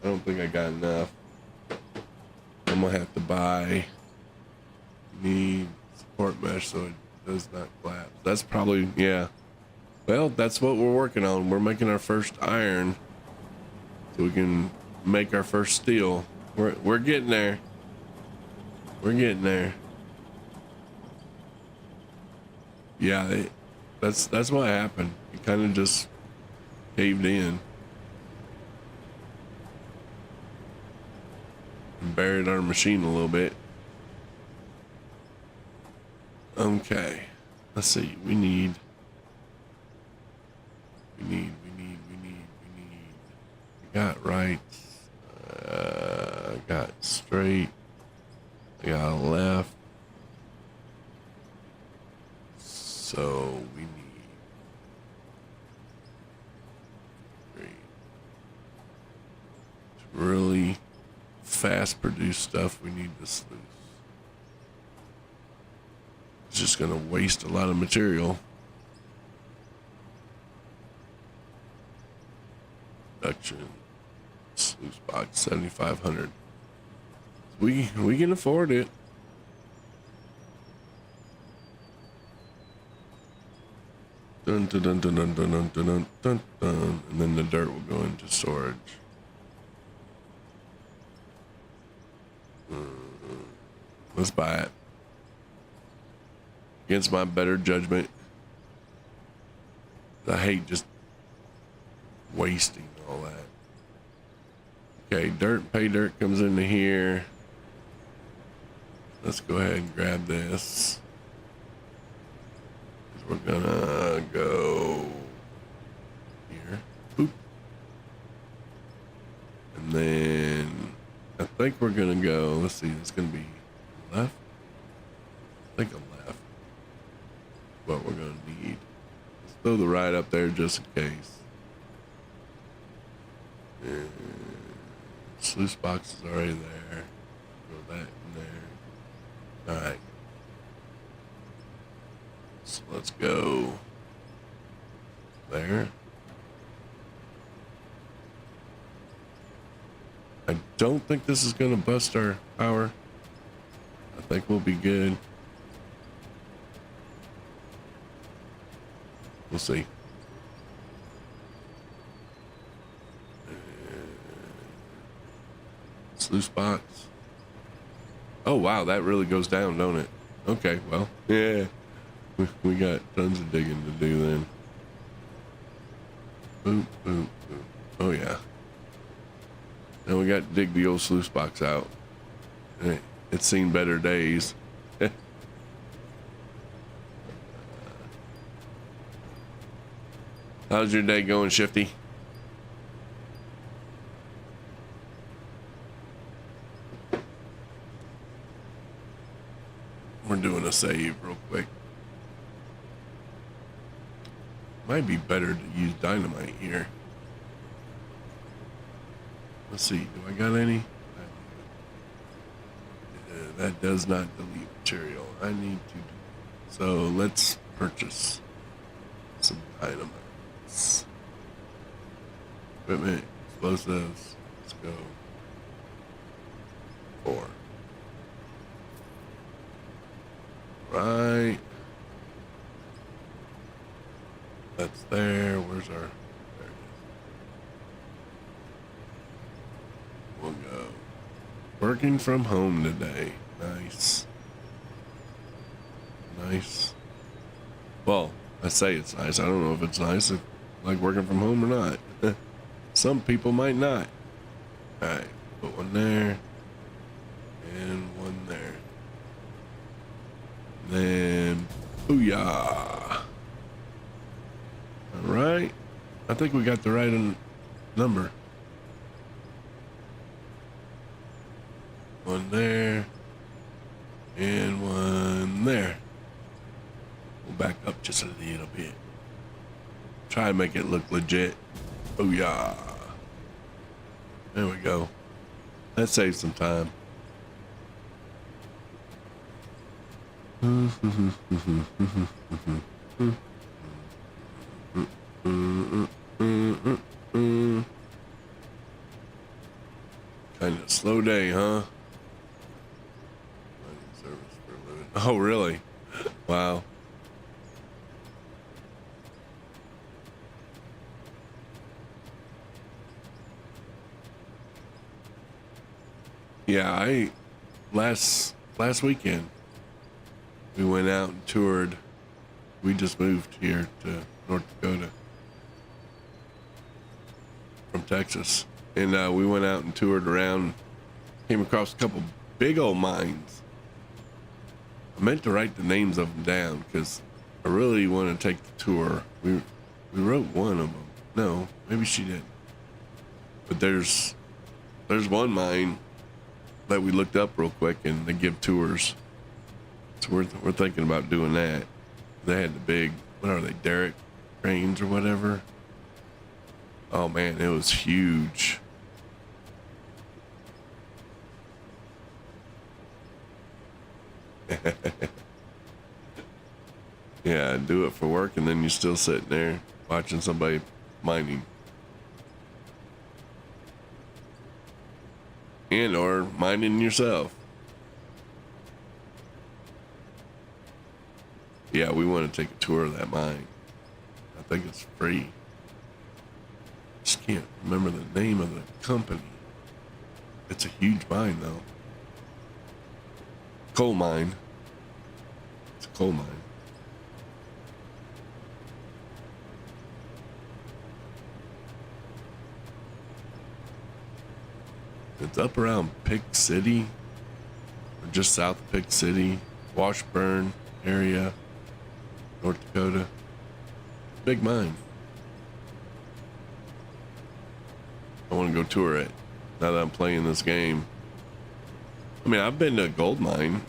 I don't think I got enough. I'm gonna have to buy. Need support mesh so it does not collapse. That's probably, yeah. Well, that's what we're working on. We're making our first iron so we can make our first steel. We're getting there. We're getting there. Yeah, that's what happened. It kind of just caved in and buried our machine a little bit. Okay, let's see. We got right. Got straight. I got left. So we need to really fast produce stuff. We need this loose. It's just gonna waste a lot of material. Production. Sluice box 7,500. We can afford it. Dun dun dun dun dun dun dun dun dun dun, and then the dirt will go into storage. Let's buy it. Against my better judgment. I hate just wasting all that. Okay, dirt, pay dirt comes into here. Let's go ahead and grab this. We're gonna go here. Boop. And then I think we're gonna go, let's see, it's gonna be left. I think a left. What we're gonna need. Let's throw the right up there just in case. And sluice box is already there. Throw that in there. Alright. So let's go there. I don't think this is gonna bust our power. I think we'll be good. We'll see. Sluice box. Oh wow, that really goes down, don't it? Okay, well, yeah. We got tons of digging to do then. Boop, boop, boop. Oh yeah. And we got to dig the old sluice box out. It's seen better days. How's your day going, Shifty? We're doing a save real quick. Might be better to use dynamite here. Let's see, do I got any? That does not delete material. I need to do. So let's purchase some dynamites. Equipment, explosives. Let's go. 4. Right. That's there. Where's our? There it is. We'll go. Working from home today. Nice. Nice. Well, I say it's nice. I don't know if it's nice if like working from home or not. Some people might not. All right, put one there and one there. Then, booyah. All right. I think we got the right number. One there and one there. We'll back up just a little bit. Try and make it look legit. Booyah. There we go. That saves some time. Kind of slow day, huh? Oh, really? Wow. Yeah, last weekend we went out and toured. We just moved here to North Dakota from Texas, and we went out and toured around. Came across a couple big old mines. I meant to write the names of them down because I really want to take the tour. We wrote one of them. No, maybe she did. But there's one mine that we looked up real quick, and they give tours. So we're thinking about doing that. They had the big, what are they, derrick cranes or whatever. Oh man, it was huge. Yeah, do it for work, and then you're still sitting there watching somebody mining. And or mining yourself. Yeah, we want to take a tour of that mine. I think it's free. Just can't remember the name of the company. It's a huge mine though. Coal mine. It's a coal mine. It's up around Pick City, or just south of Pick City, Washburn area, North Dakota. Big mine. I want to go tour it now that I'm playing this game. I mean, I've been to a gold mine,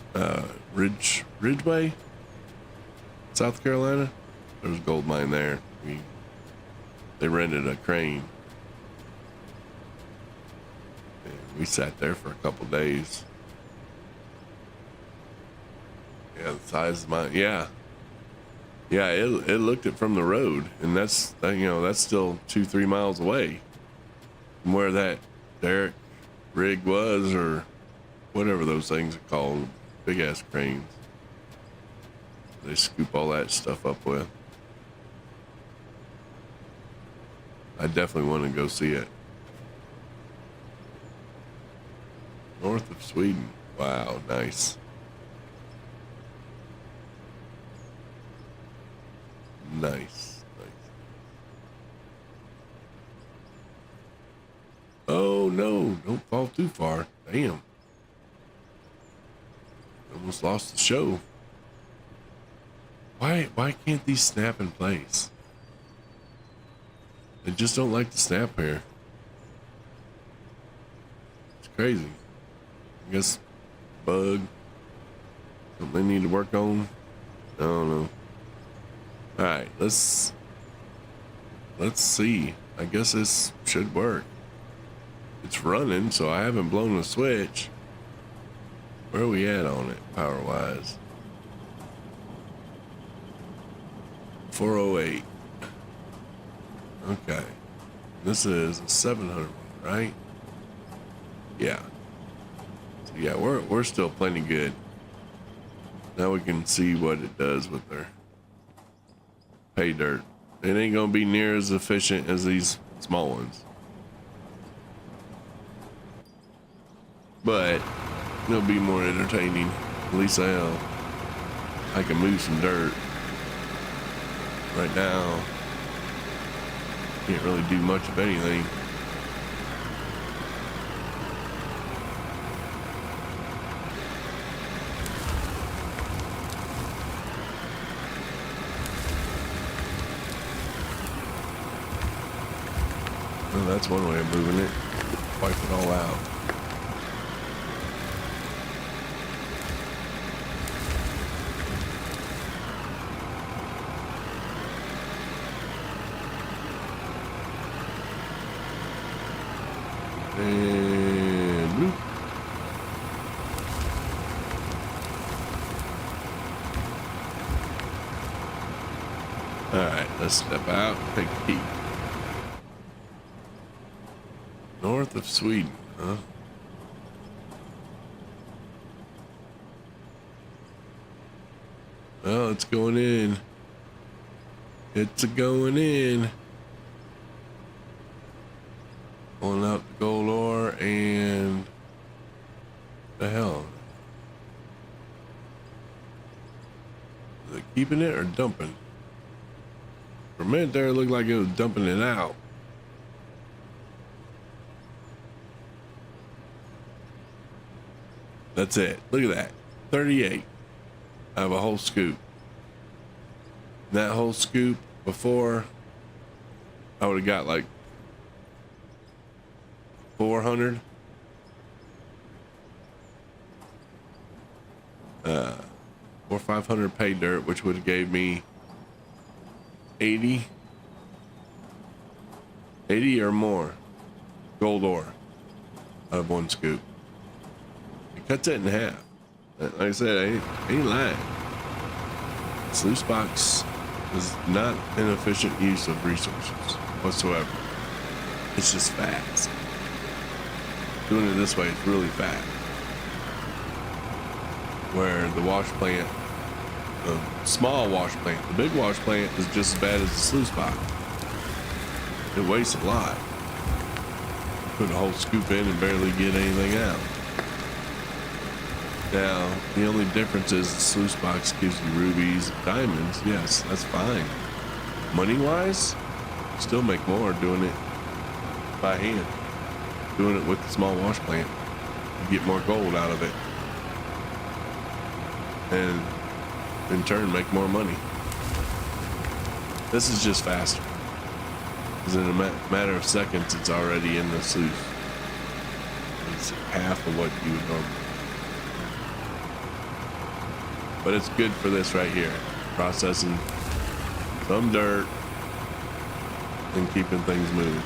Ridgeway, South Carolina. There's a gold mine there. They rented a crane. We sat there for a couple days. Yeah, the size of mine. Yeah, it looked it from the road, and that's still 2-3 miles away from where that derrick rig was, or whatever those things are called, big ass cranes. They scoop all that stuff up with. I definitely want to go see it. North of Sweden. Wow, nice. Nice. Oh no, don't fall too far. Damn. Almost lost the show. Why can't these snap in place? They just don't like to snap here. It's crazy. I guess bug. Something they need to work on. I don't know. Alright, let's see. I guess this should work. It's running, so I haven't blown the switch. Where are we at on it, power wise? 408. Okay. This is a 700, right? Yeah. So yeah, we're still plenty good. Now we can see what it does with their pay dirt. It ain't gonna be near as efficient as these small ones, but it'll be more entertaining. At least I can move some dirt. Right now, can't really do much of anything. Well, that's one way of moving it. Wipe it all out. And bloop. All right, let's step out, take a peek. North of Sweden, huh? Well, it's going in. It's a going in. Pulling out the gold ore and the hell. Is it keeping it or dumping? For a minute there, it looked like it was dumping it out. That's it. Look at that. 38 out of a whole scoop. That whole scoop before, I would have got like 400. Or 500 pay dirt, which would have gave me 80 or more gold ore out of one scoop. It cuts it in half. Like I said, I ain't lying. Sluice box is not an efficient use of resources whatsoever. It's just fast. Doing it this way is really fast. Where the wash plant, the small wash plant, the big wash plant is just as bad as the sluice box. It wastes a lot. Put a whole scoop in and barely get anything out. Now, the only difference is the sluice box gives you rubies, diamonds. Yes, that's fine. Money-wise, still make more doing it by hand. Doing it with the small wash plant. You get more gold out of it. And in turn, make more money. This is just faster. Because in a matter of seconds, it's already in the sluice. It's half of what you would normally. But it's good for this right here. Processing some dirt and keeping things moving.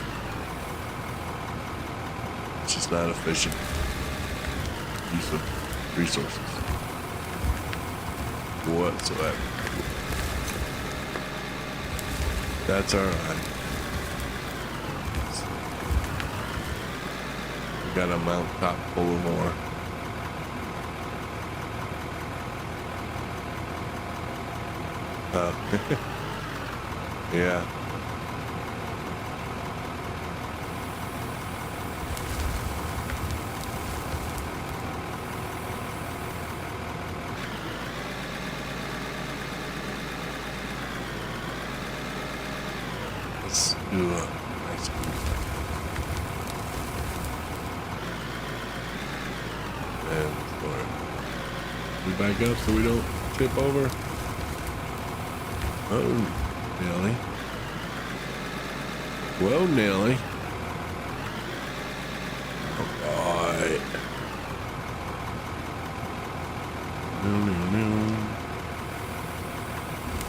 It's just not efficient use of resources whatsoever. That's all right. We got a mountaintop full of ore. Yeah. Let's do a nice move. And we back up so we don't tip over. Oh, Nelly. Well, Nelly. Alright.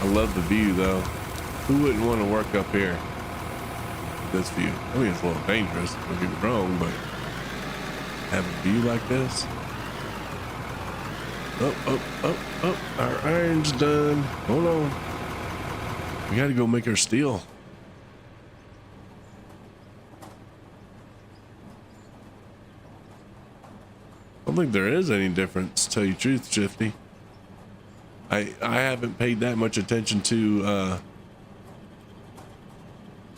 I love the view, though. Who wouldn't want to work up here? This view. I mean, it's a little dangerous, don't get me wrong, but have a view like this. Oh, our iron's done. Hold on. We gotta go make our steel. I don't think there is any difference, to tell you the truth, Shifty. I haven't paid that much attention to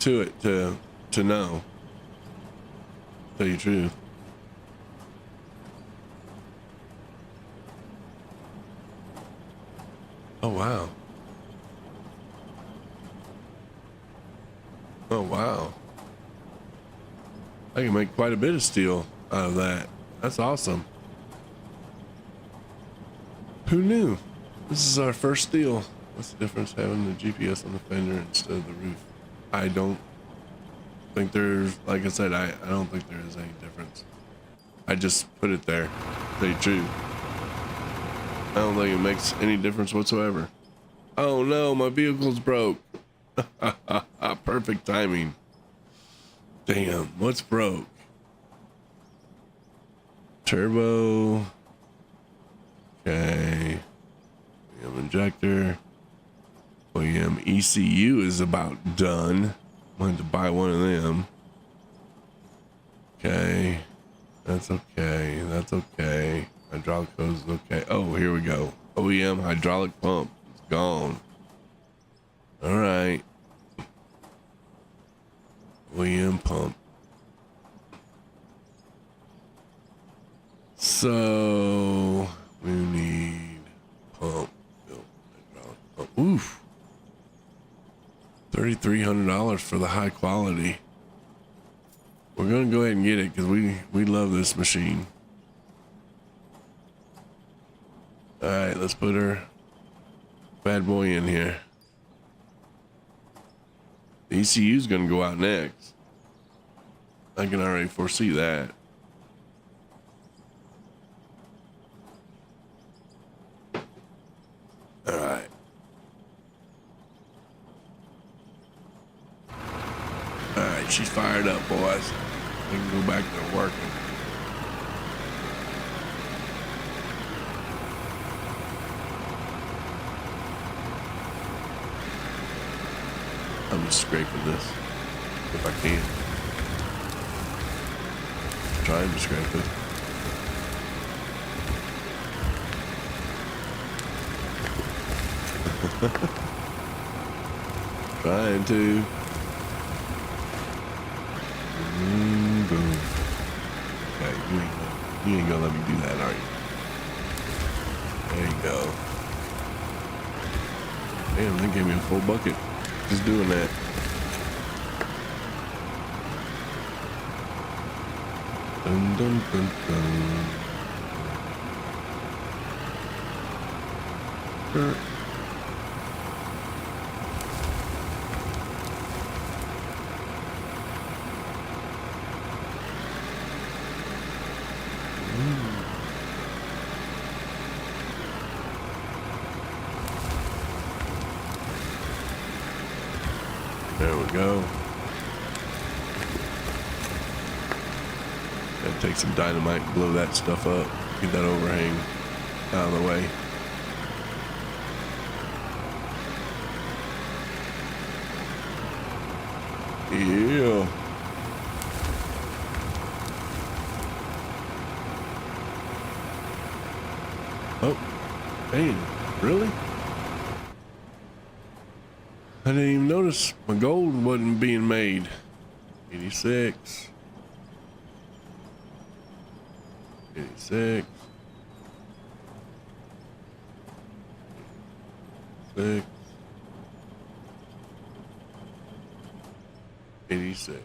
to it to know. Tell you the truth. Oh wow. Oh wow. I can make quite a bit of steel out of that. That's awesome. Who knew? This is our first steel. What's the difference having the GPS on the fender instead of the roof? I don't think there's, like I said, I don't think there is any difference. I just put it there. Tell you the truth. I don't think it makes any difference whatsoever. Oh no, my vehicle's broke. Perfect timing. Damn, what's broke? Turbo. Okay. OEM injector. OEM ECU is about done. I'm going to buy one of them. Okay. That's okay. That's okay. Hydraulic hose is okay. Oh, here we go. OEM hydraulic pump is gone. All right. OEM pump. So we need pump. Hydraulic pump. Oof. $3,300 for the high quality. We're gonna go ahead and get it because we love this machine. All right, let's put her bad boy in here. The ECU is gonna go out next. I can already foresee that. All right. All right, she's fired up, boys. We can go back to working. I'm just scraping this if I can. Trying to scrape it. Trying to. Boom. Okay, you ain't gonna let me do that, are you? There you go. Damn, they gave me a full bucket. Just doing that. Dun, dun, dun, dun. Sure. There we go. Gotta take some dynamite and blow that stuff up. Get that overhang out of the way. Yeah. Oh, damn, really? I didn't even notice my gold wasn't being made. 86. 86. 6. 86.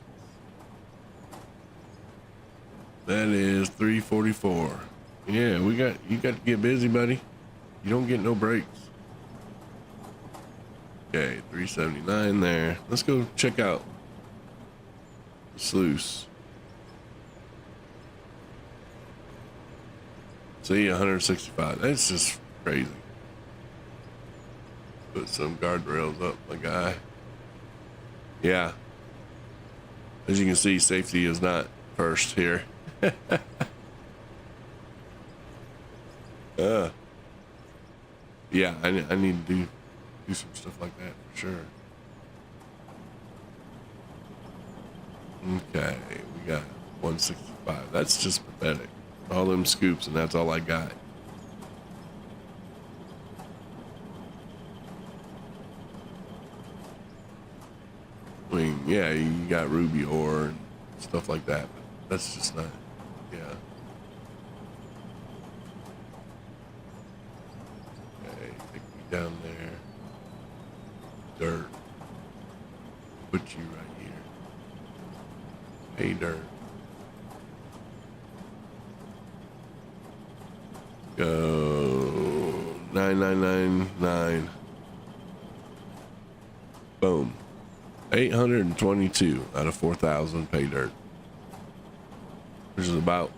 That is 344. Yeah, you got to get busy, buddy. You don't get no breaks. Okay, 379 there. Let's go check out the sluice. See, 165. That's just crazy. Put some guardrails up, my guy. Yeah. As you can see, safety is not first here. Yeah, I need to do some stuff like that for sure. Okay, we got 165. That's just pathetic. All them scoops, and that's all I got. Wing yeah, you got ruby ore and stuff like that. But that's just not, yeah. Okay, take me down there. Dirt. Put you right here. Hey, dirt. Go 9999. Boom. 822 out of 4,000 pay dirt. Which is about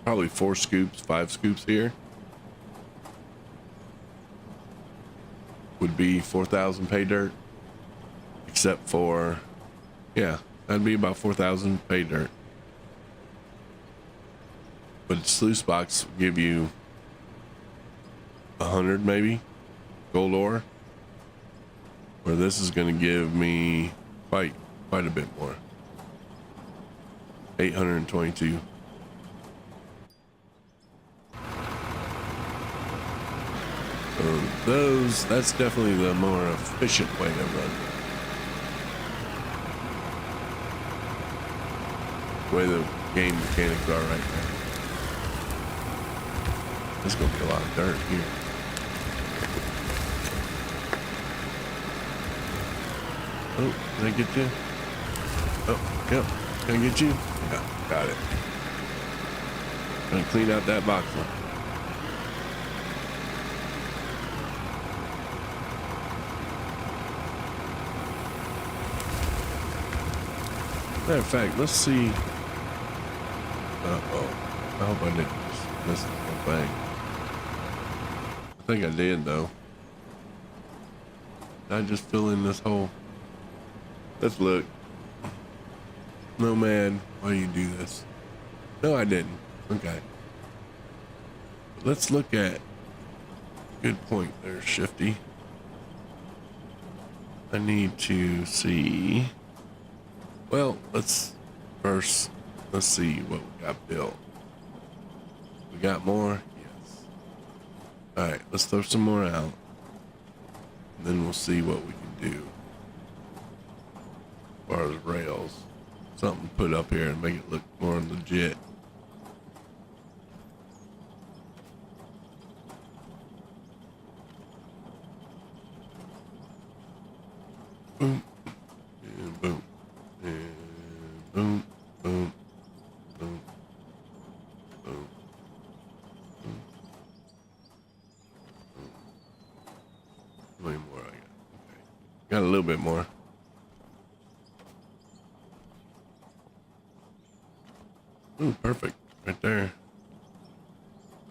probably 4 scoops, 5 scoops here. Would be 4,000 pay dirt. Except for, yeah, that'd be about 4,000 pay dirt. But sluice box will give you 100 maybe gold ore. Where this is going to give me quite a bit more. 822. So that's definitely the more efficient way of running. The way the game mechanics are right now. There's gonna be a lot of dirt here. Oh, did I get you? Oh, yep. Can I get you? Yeah, got it. Gonna clean out that box one. Matter of fact, let's see. Uh-oh. I hope I didn't just miss the whole thing. I think I did, though. Did I just fill in this hole? Let's look. Nomad, why do you do this? No, I didn't. Okay. Let's look at. Good point there, Shifty. I need to see. Well, let's see what we got built. We got more? Yes. Alright, let's throw some more out. And then we'll see what we can do. As far as rails. Something to put up here and make it look more legit. Boom. And boom. And boom. Boom. Boom. Boom. Boom. How many more I got? Okay. Got a little bit more. Ooh, perfect. Right there.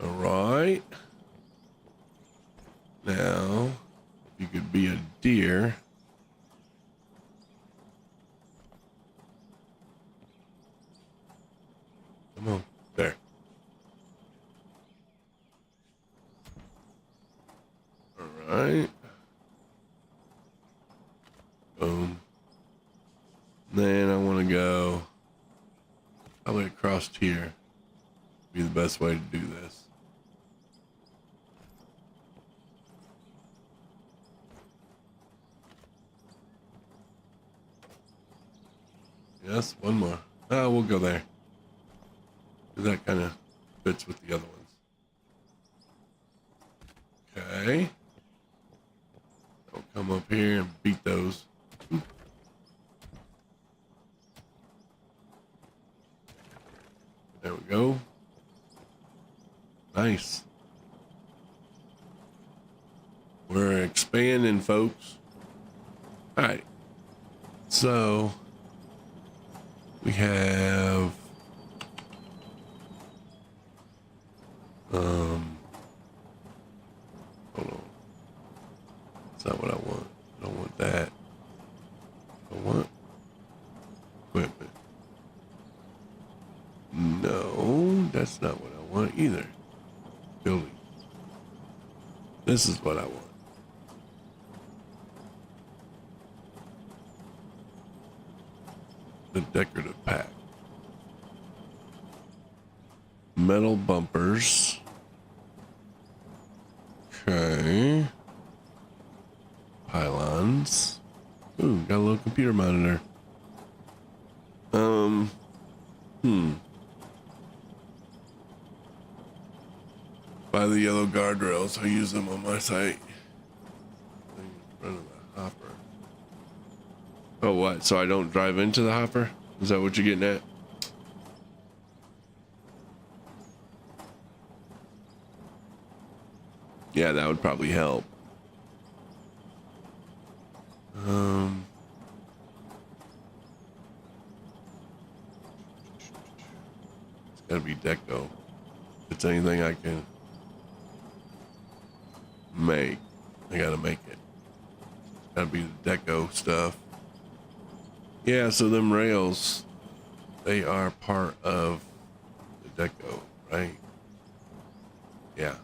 All right. Now, if you could be a deer. Come on. There. All right. Boom. Then I want to go probably across here. Be the best way to do this. Yes, one more. Oh, we'll go there. That kind of fits with the other ones. Okay. I'll come up here and beat those. Oop. There we go. Nice. We're expanding, folks. All right. So we have hold on. That's not what I want. I don't want that. I want equipment. No, that's not what I want either. Building. This is what I want. The decorative pack. Metal bumpers. Okay. Pylons. Ooh, got a little computer monitor. By the yellow guardrails, I use them on my site. In front of the hopper. Oh, what? So I don't drive into the hopper? Is that what you're getting at? Yeah, that would probably help. It's gotta be deco. If it's anything I can make, I gotta make it. Gotta be the deco stuff. Yeah, so them rails, they are part of the deco, right? Yeah.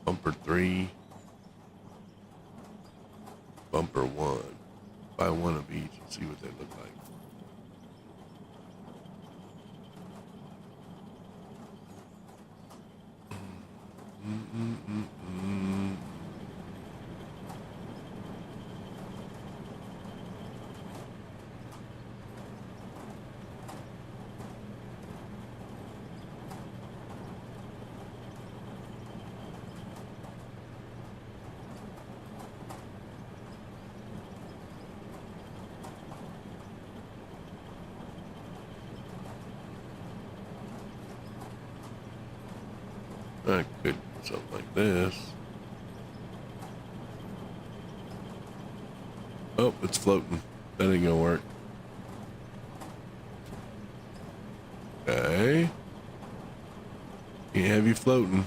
Bumper 3, bumper 1. Buy one of each and see what they look like. I could do something like this. Oh, it's floating. That ain't gonna work. Okay. Can't have you floating.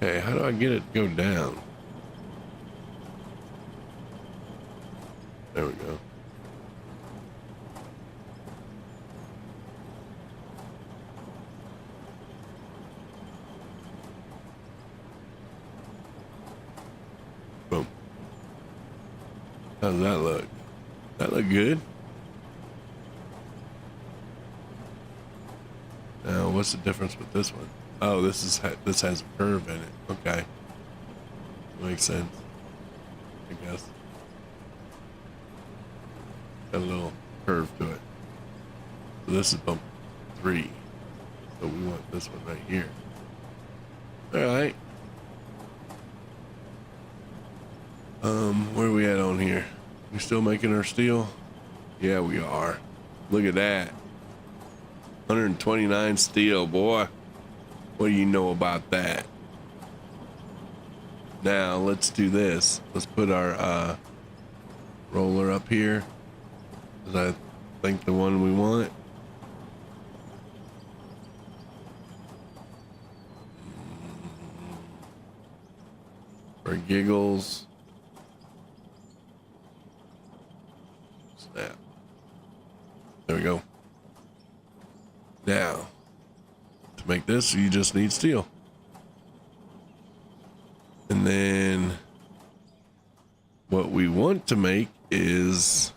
Okay, how do I get it to go down? There we go. Boom. How does that look? That look good? Now, what's the difference with this one? Oh, this has a curve in it. Okay. Makes sense, I guess. Got a little curve to it. So this is bump 3. So we want this one right here. Alright. Where are we at on here? We still making our steel? Yeah, we are. Look at that. 129 steel, boy. What do you know about that? Now, let's do this. Let's put our roller up here. Is I think the one we want. For giggles. Snap. There we go. Now, to make this, you just need steel. And then what we want to make is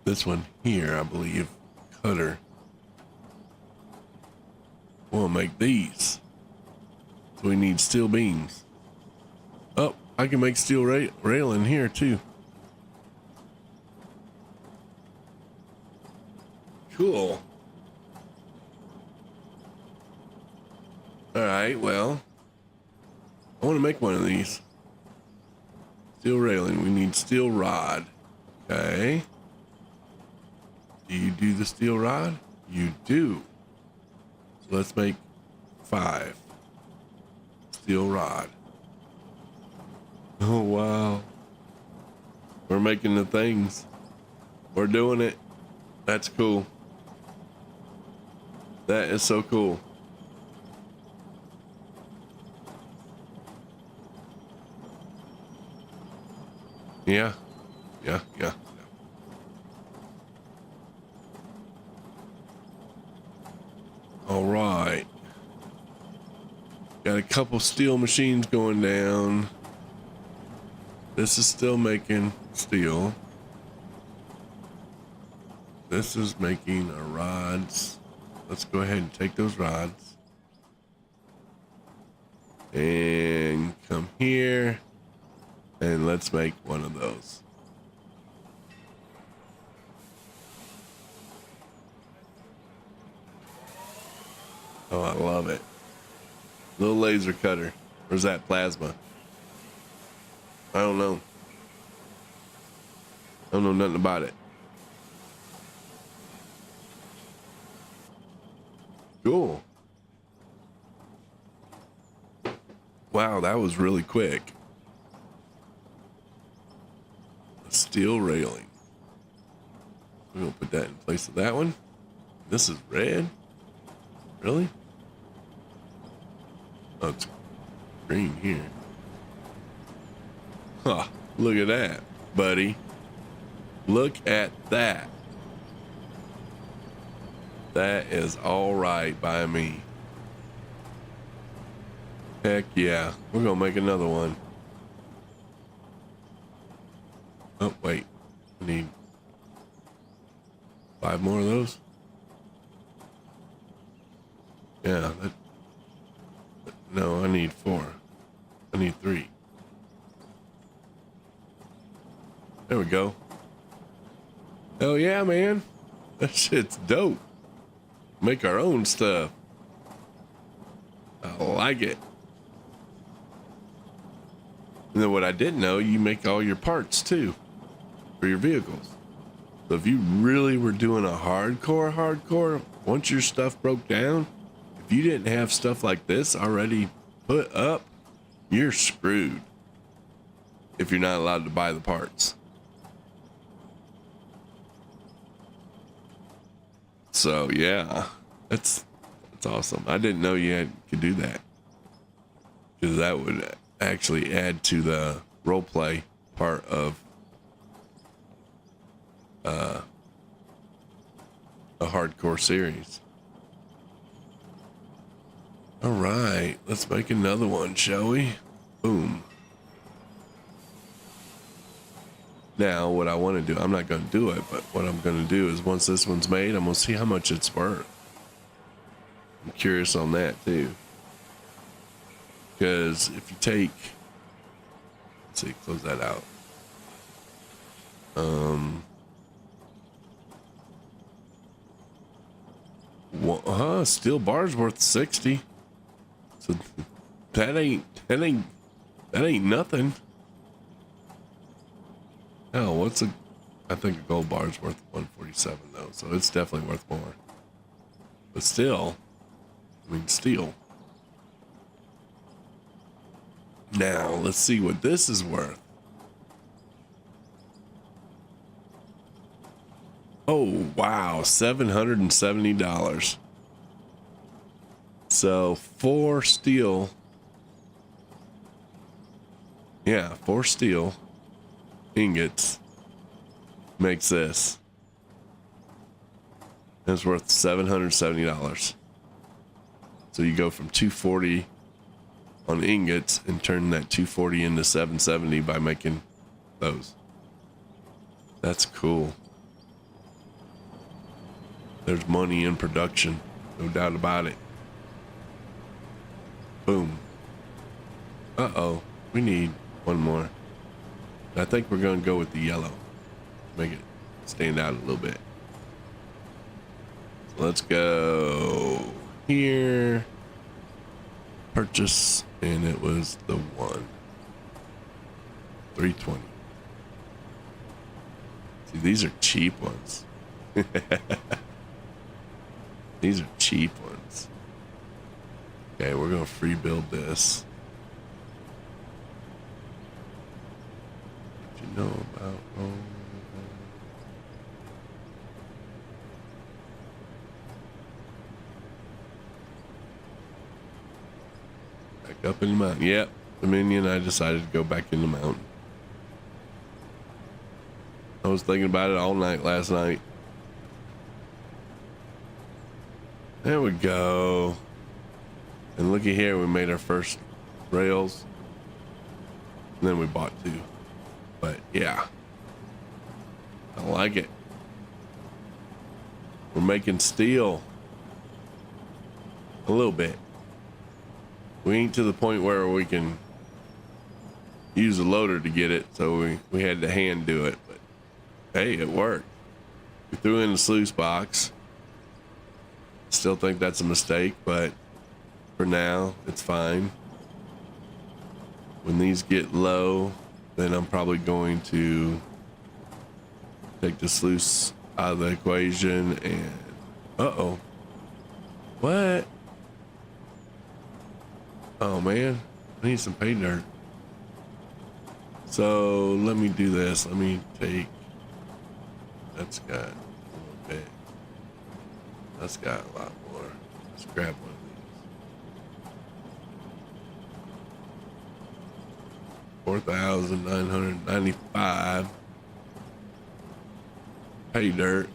this one here, I believe. Cutter. We'll make these. So we need steel beams. Oh, I can make steel rail in here too. Cool. All right, well, I want to make one of these. Steel railing. We need steel rod. Okay. Do you do the steel rod? You do. So let's make 5. Steel rod. Oh, wow. We're making the things. We're doing it. That's cool. That is so cool. Yeah. Yeah. All right. Got a couple steel machines going down. This is still making steel. This is making our rods. Let's go ahead and take those rods. And come here. And let's make one of those. Oh, I love it. Little laser cutter. Where's that plasma? I don't know. I don't know nothing about it. Cool. Wow, that was really quick. A steel railing. We're gonna put that in place of that one. This is red. Really? Oh, it's green here. Huh, look at that, buddy. Look at that. That is all right by me. Heck yeah. We're gonna make another one. Oh, wait. I need 5 more of those. Yeah, no, I need 4. I need 3. There we go. Hell yeah, man. That shit's dope. Make our own stuff. I like it. And then what I didn't know, you make all your parts too for your vehicles. So if you really were doing a hardcore, once your stuff broke down, if you didn't have stuff like this already put up, you're screwed if you're not allowed to buy the parts. So yeah, that's awesome. I didn't know you could do that, because that would actually add to the role play part of a hardcore series. All right, let's make another one, shall we? Boom. Now, what I want to do, I'm not going to do it, but what I'm going to do is once this one's made, I'm going to see how much it's worth. I'm curious on that too. Because if you take, let's see, close that out. Steel bar's worth 60. So that ain't nothing. Hell, I think a gold bar's worth 147 though, so it's definitely worth more. But still, I mean, steel. Now, let's see what this is worth. Oh, wow, $770. So 4 steel. Yeah, 4 steel ingots makes this. It's worth $770. So you go from 240 on ingots and turn that 240 into 770 by making those. That's cool. There's money in production, no doubt about it. Boom. Uh-oh, we need one more. I think we're gonna go with the yellow. Make it stand out a little bit. So let's go here. Purchase, and it was the one. 320. See, these are cheap ones. These are cheap ones. Okay, we're gonna free build this. What you know about back up in the mountain? Yep, Dominion. I decided to go back in the mountain. I was thinking about it all night last night. There we go. And looky here, we made our first rails. And then we bought 2. But yeah, I like it. We're making steel. A little bit. We ain't to the point where we can use a loader to get it, so we had to hand do it. But hey, it worked. We threw in the sluice box. Still think that's a mistake, but for now, it's fine. When these get low, then I'm probably going to take the sluice out of the equation and... Uh-oh. What? Oh, man. I need some pay dirt. So, let me do this. Let me take... That's got a little bit. That's got a lot more. Let's grab one of these. 4,995. Pay dirt.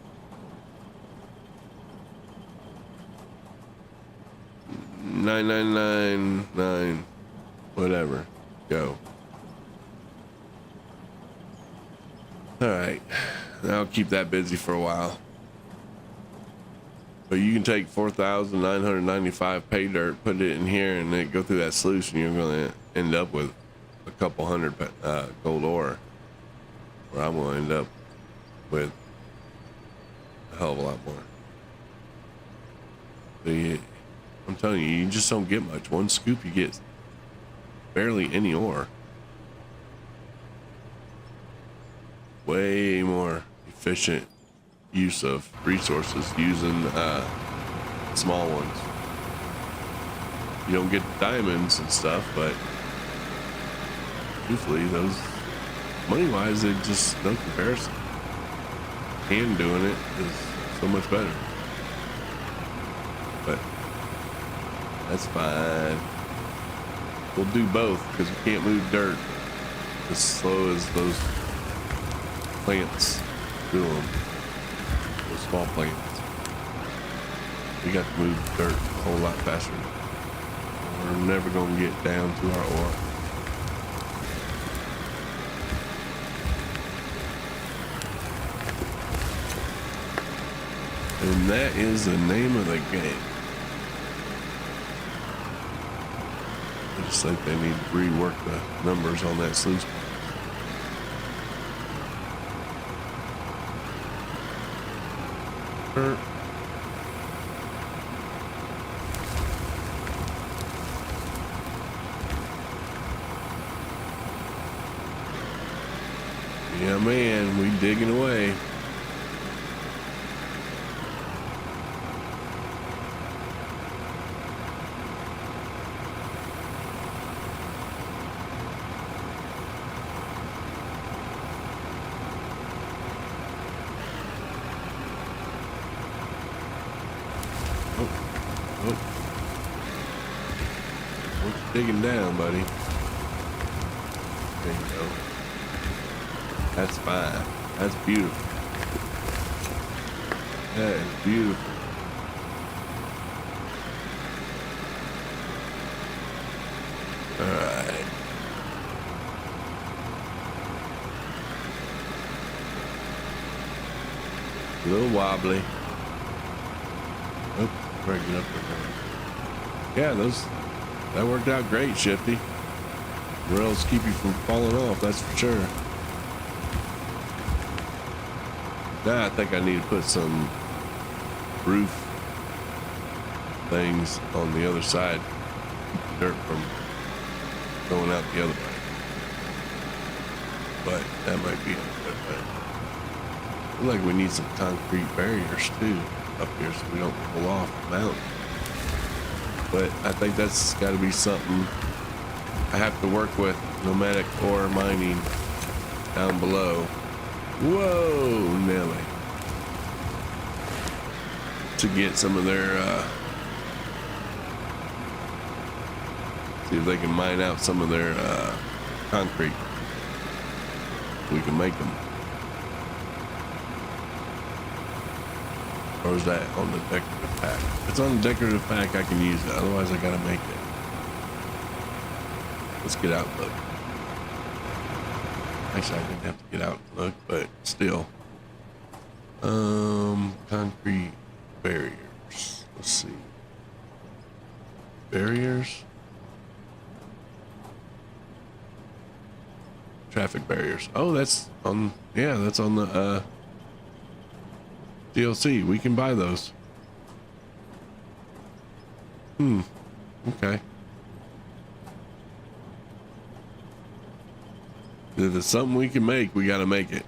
9,999. Whatever. Go. All right. I'll keep that busy for a while. But you can take 4,995 pay dirt, put it in here, and then go through that sluice, and you're going to end up with a couple hundred gold ore. Or I'm going to end up with a hell of a lot more. So I'm telling you, you just don't get much. One scoop, you get barely any ore. Way more efficient use of resources using small ones. You don't get diamonds and stuff, but usually those, money-wise, they just no comparison. Hand doing it is so much better. But that's fine. We'll do both because we can't move dirt as slow as those plants do them. Those small plants. We got to move dirt a whole lot faster. We're never going to get down to our ore. And that is the name of the game. I just think they need to rework the numbers on that sluice. Yeah, man, we digging away. Digging down, buddy. There you go. That's fine. That's beautiful. That is beautiful. Alright. A little wobbly. Oh, break it up there. Yeah, that worked out great, Shifty. Rails keep you from falling off, that's for sure. Now I think I need to put some roof things on the other side. Dirt from going out the other way. But that might be a good thing. Looks like we need some concrete barriers too up here so we don't pull off the mountain. But I think that's got to be something I have to work with nomadic ore mining down below. Whoa, Nelly. To get some of their, see if they can mine out some of their concrete. We can make them. Or is that on the decorative pack? If it's on the decorative pack, I can use it. Otherwise, I gotta make it. Let's get out and look. Actually, I didn't have to get out and look, but still. Concrete barriers. Let's see. Barriers. Traffic barriers. Oh, that's on, yeah, that's on the DLC. We can buy those. Okay. If it's something we can make, we got to make it.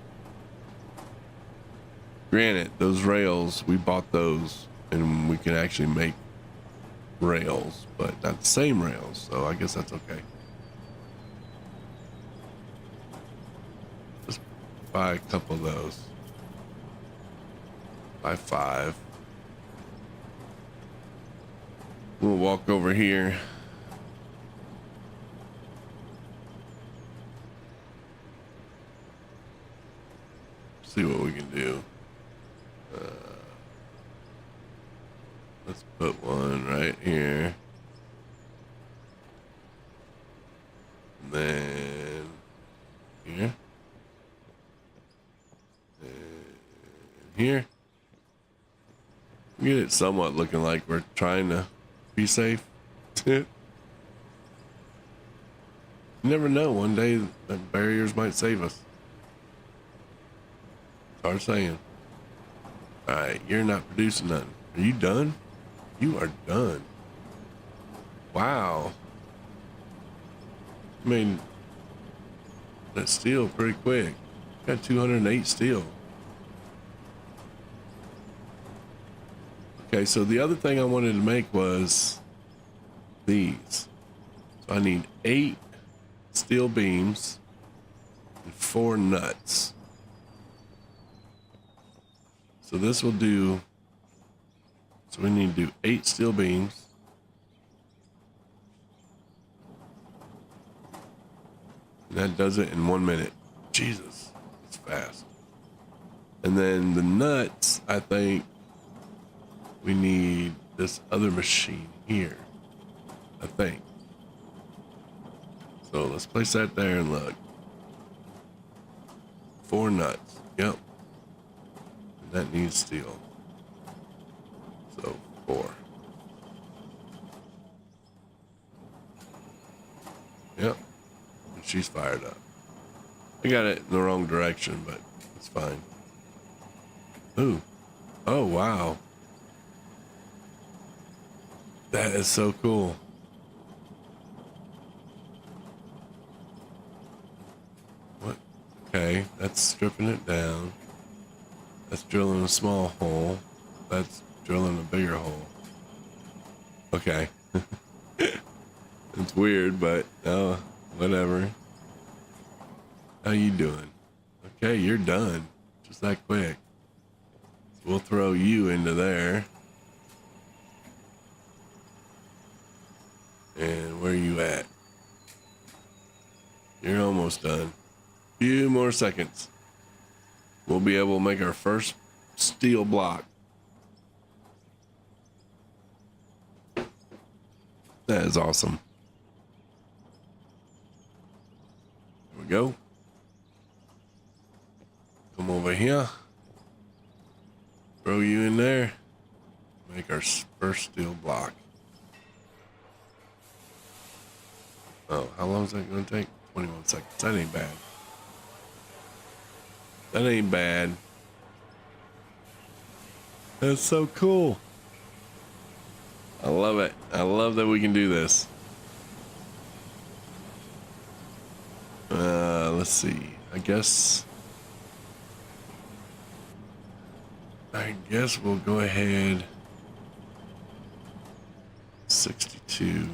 Granted, those rails, we bought those and we can actually make rails, but not the same rails, so I guess that's okay. Let's buy a couple of those. Buy 5. We'll walk over here. See what we can do. Let's put one right here. And then here. And here. Get it somewhat looking like we're trying to be safe. You never know. One day the barriers might save us. Start saying. Alright, you're not producing nothing. Are you done? You are done. Wow. I mean, that's steel pretty quick. Got 208 steel. Okay, so the other thing I wanted to make was these. So I need 8 steel beams and 4 nuts. So this will do, so we need to do 8 steel beams. And that does it in 1 minute. Jesus, it's fast. And then the nuts, I think we need this other machine here, I think. So let's place that there and look. 4 nuts, yep. That needs steel. So 4. Yep. And she's fired up. I got it in the wrong direction, but it's fine. Ooh. Oh, wow. That is so cool. What? Okay, that's stripping it down. That's drilling a small hole. That's drilling a bigger hole. Okay. It's weird, but whatever. How you doing? Okay, you're done. Just that quick. So we'll throw you into there. And where are you at? You're almost done. Few more seconds. We'll be able to make our first steel block. That is awesome. Here we go. Come over here. Throw you in there. Make our first steel block. Oh, how long is that going to take? 21 seconds. That ain't bad. That ain't bad. That's so cool. I love it. I love that we can do this. Let's see. I guess we'll go ahead. 62.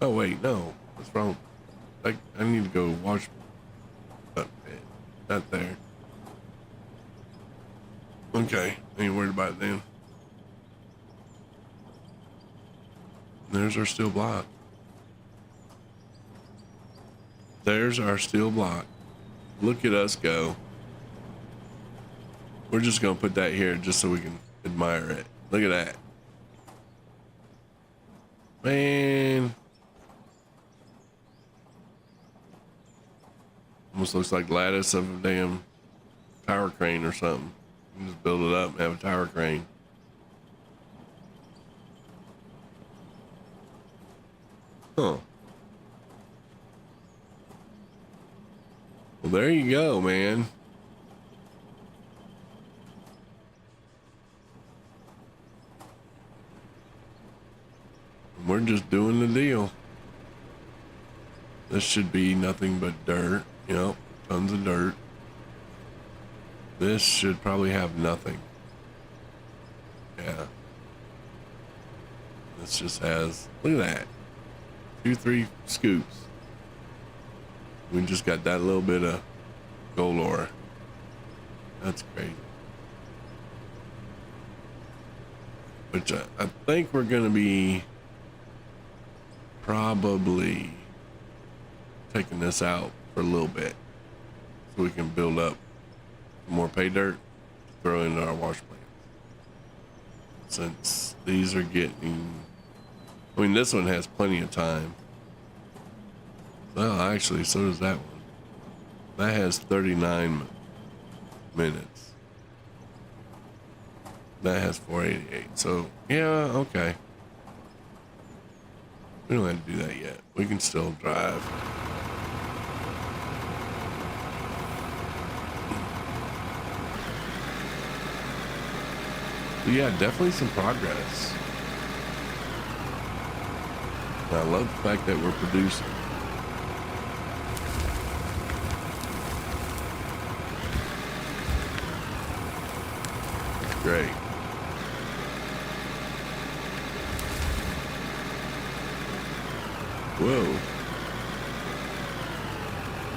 Oh wait, no. What's wrong? I need to go wash. Not there. Okay, ain't worried about it then. There's our steel block. There's our steel block. Look at us go. We're just gonna put that here just so we can admire it. Look at that. Man. Almost looks like lattice of a damn tower crane or something. You can just build it up and have a tower crane. Huh. Well, there you go, man. We're just doing the deal. This should be nothing but dirt. You know, tons of dirt. This should probably have nothing. Yeah. This just has, look at that. 2-3 scoops. We just got that little bit of gold ore. That's crazy. Which I think we're gonna be probably taking this out for a little bit so we can build up some more pay dirt to throw into our wash plants. Since these are getting, I mean, this one has plenty of time. Well, actually, so does that one. That has 39 minutes. That has 488. So, yeah, okay. We don't have to do that yet. We can still drive. But yeah, definitely some progress. And I love the fact that we're producing. It's great. Whoa.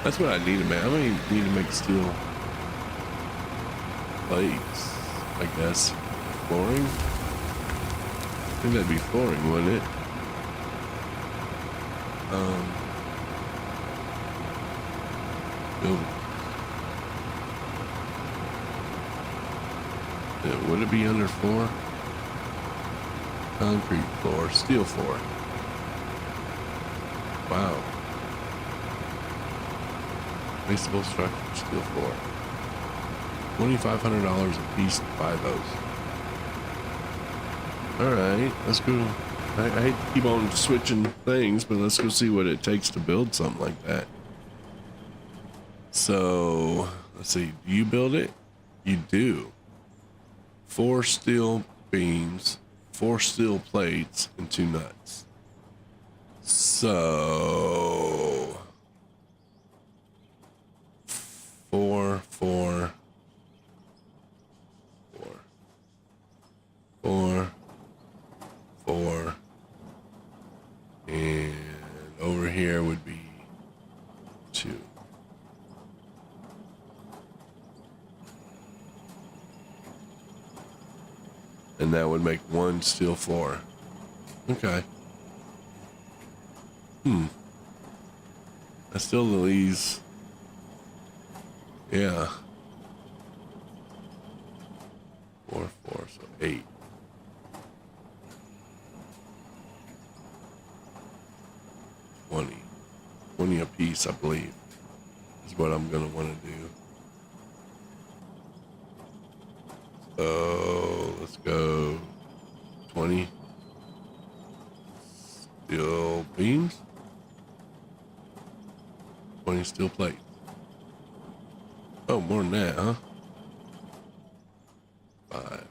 That's what I need to make. I may need to make steel plates, I guess. Flooring? I think that'd be flooring, wouldn't it? Building. Yeah, would it be under floor? Concrete floor, steel floor. Wow. Baseable structure, steel floor. $2,500 a piece to buy those. Alright, let's go. I hate to keep on switching things, but let's go see what it takes to build something like that. So, let's see. Do you build it? You do. 4 steel beams, 4 steel plates, and 2 nuts. So 4, 4, 4, 4, 4, and over here would be 2. And that would make 1 steel floor. Okay. I still these. Yeah. 4, 4, so 8. 20 a piece, I believe, is what I'm gonna want to do. So let's go 20 steel beams, 20 steel plates. Oh, more than that, huh? 5.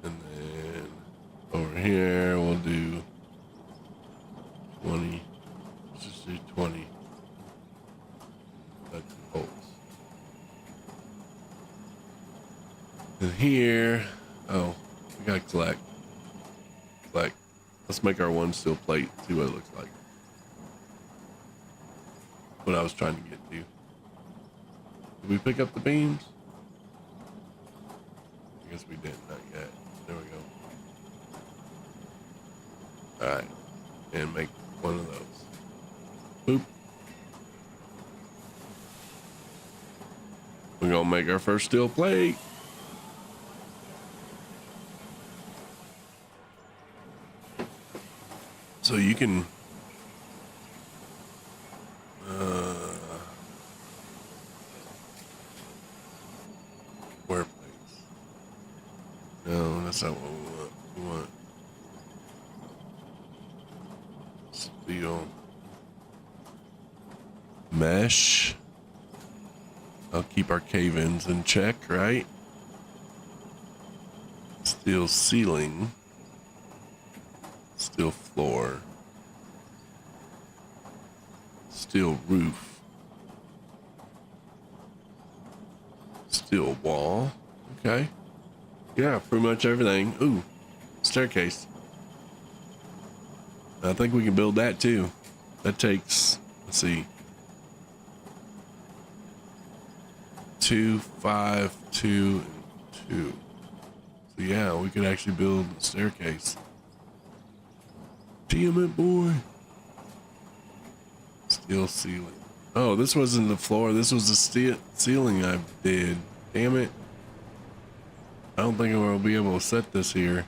And then over here we'll do 20. Let's just do 20. That's the bolts. And here, oh, we gotta collect. Let's make our 1 steel plate, see what it looks like. What I was trying to get to. Did we pick up the beams? I guess we didn't, not yet. There we go. All right, and make one of those. Boop. We're gonna make our first steel plate. So you can wear plates. No, that's not what we want. We want steel mesh. I'll keep our cave-ins in check, right? Steel ceiling. Steel floor. Steel roof. Steel wall. Okay. Yeah, pretty much everything. Ooh, staircase. I think we can build that too. That takes, let's see, 2, 5, 2, and 2. So yeah, we could actually build a staircase. Damn it, boy. Steel ceiling. Oh, this wasn't the floor. This was the steel ceiling I did. Damn it. I don't think we'll be able to set this here.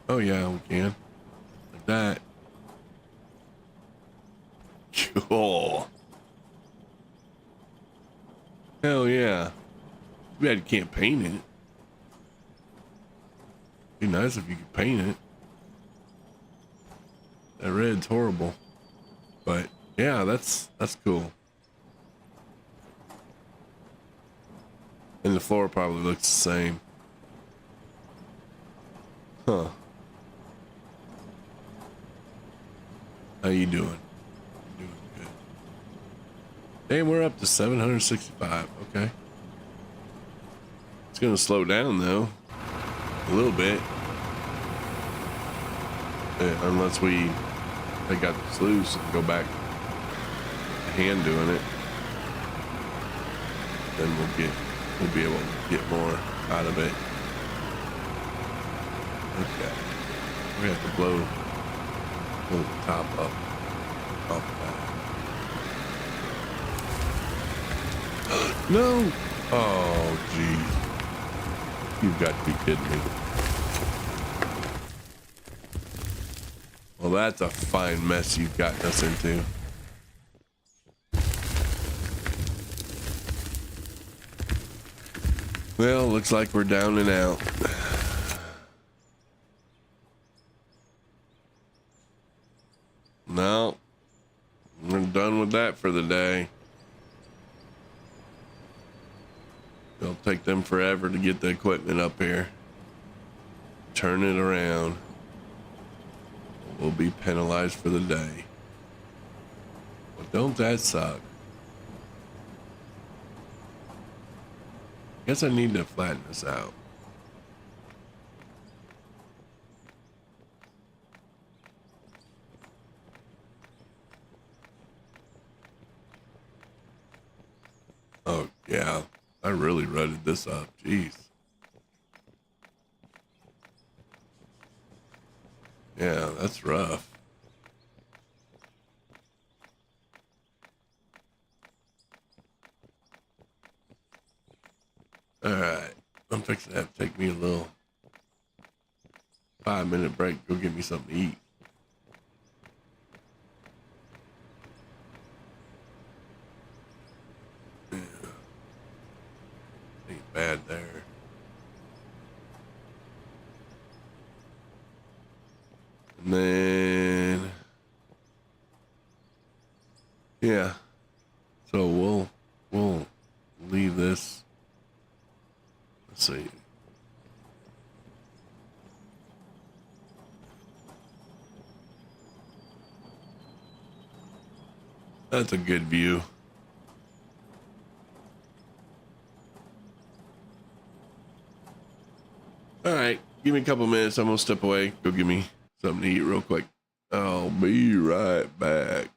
Oh yeah, we can. Like that. Cool. Hell yeah. Too bad you can't paint it. Be nice if you could paint it. That red's horrible. But yeah, that's cool. And the floor probably looks the same. Huh. How you doing? Doing good. Damn, we're up to 765. Okay. It's gonna slow down though. A little bit. Unless we take out the sluice and go back to hand doing it. Then we'll be able to get more out of it. Okay. We have to blow the top up off that. No! Oh, geez. You've got to be kidding me. Well, that's a fine mess you've gotten us into. Well, looks like we're down and out. No, we're done with that for the day. It'll take them forever to get the equipment up here. Turn it around. We'll be penalized for the day. Well, don't that suck? Guess I need to flatten this out. Oh, yeah. I really rutted this up. Jeez. Yeah, that's rough. All right. I'm fixing to have to take me a little 5-minute break. Go get me something to eat. Yeah. Ain't bad there. And then, yeah. So we'll leave this. Let's see. That's a good view. All right, give me a couple minutes. I'm gonna step away. Go give me something to eat real quick. I'll be right back.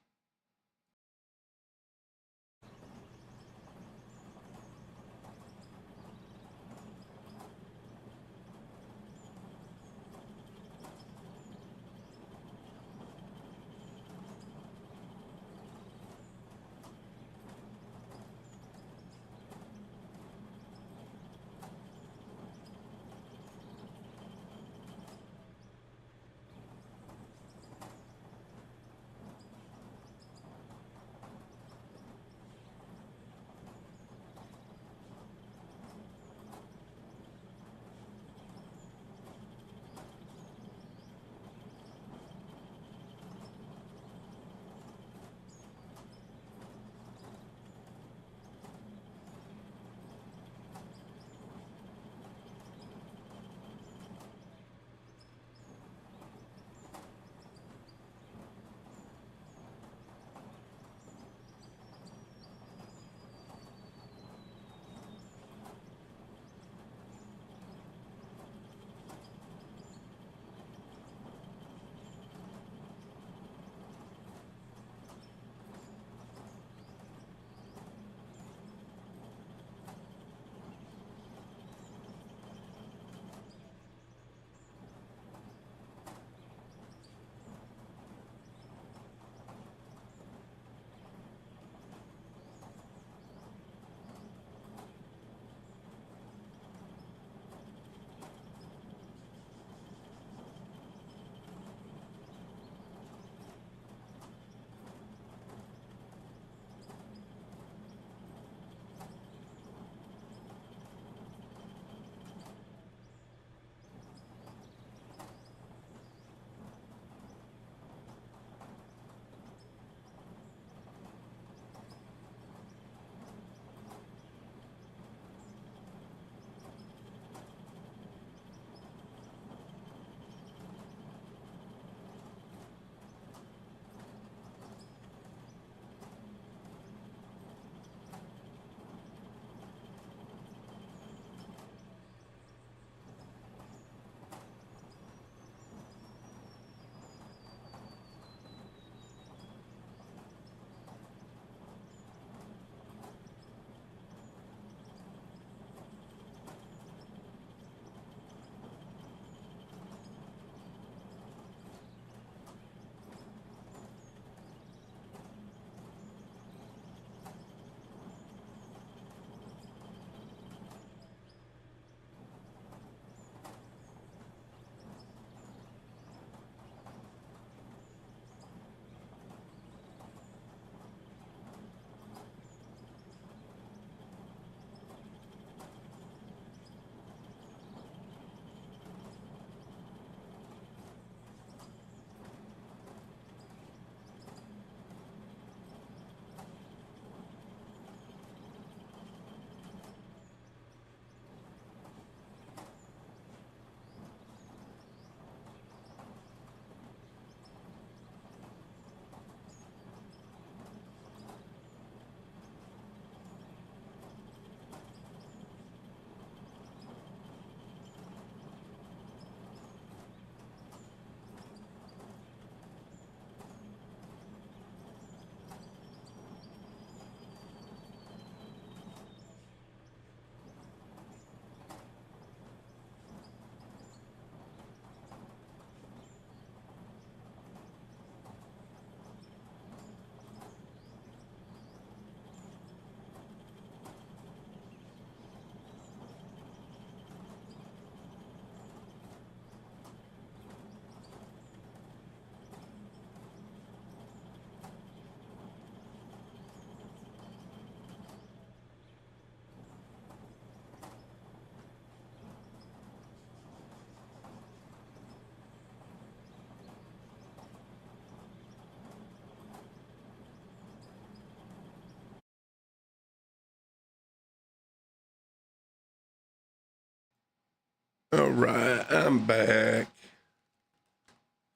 All right, I'm back.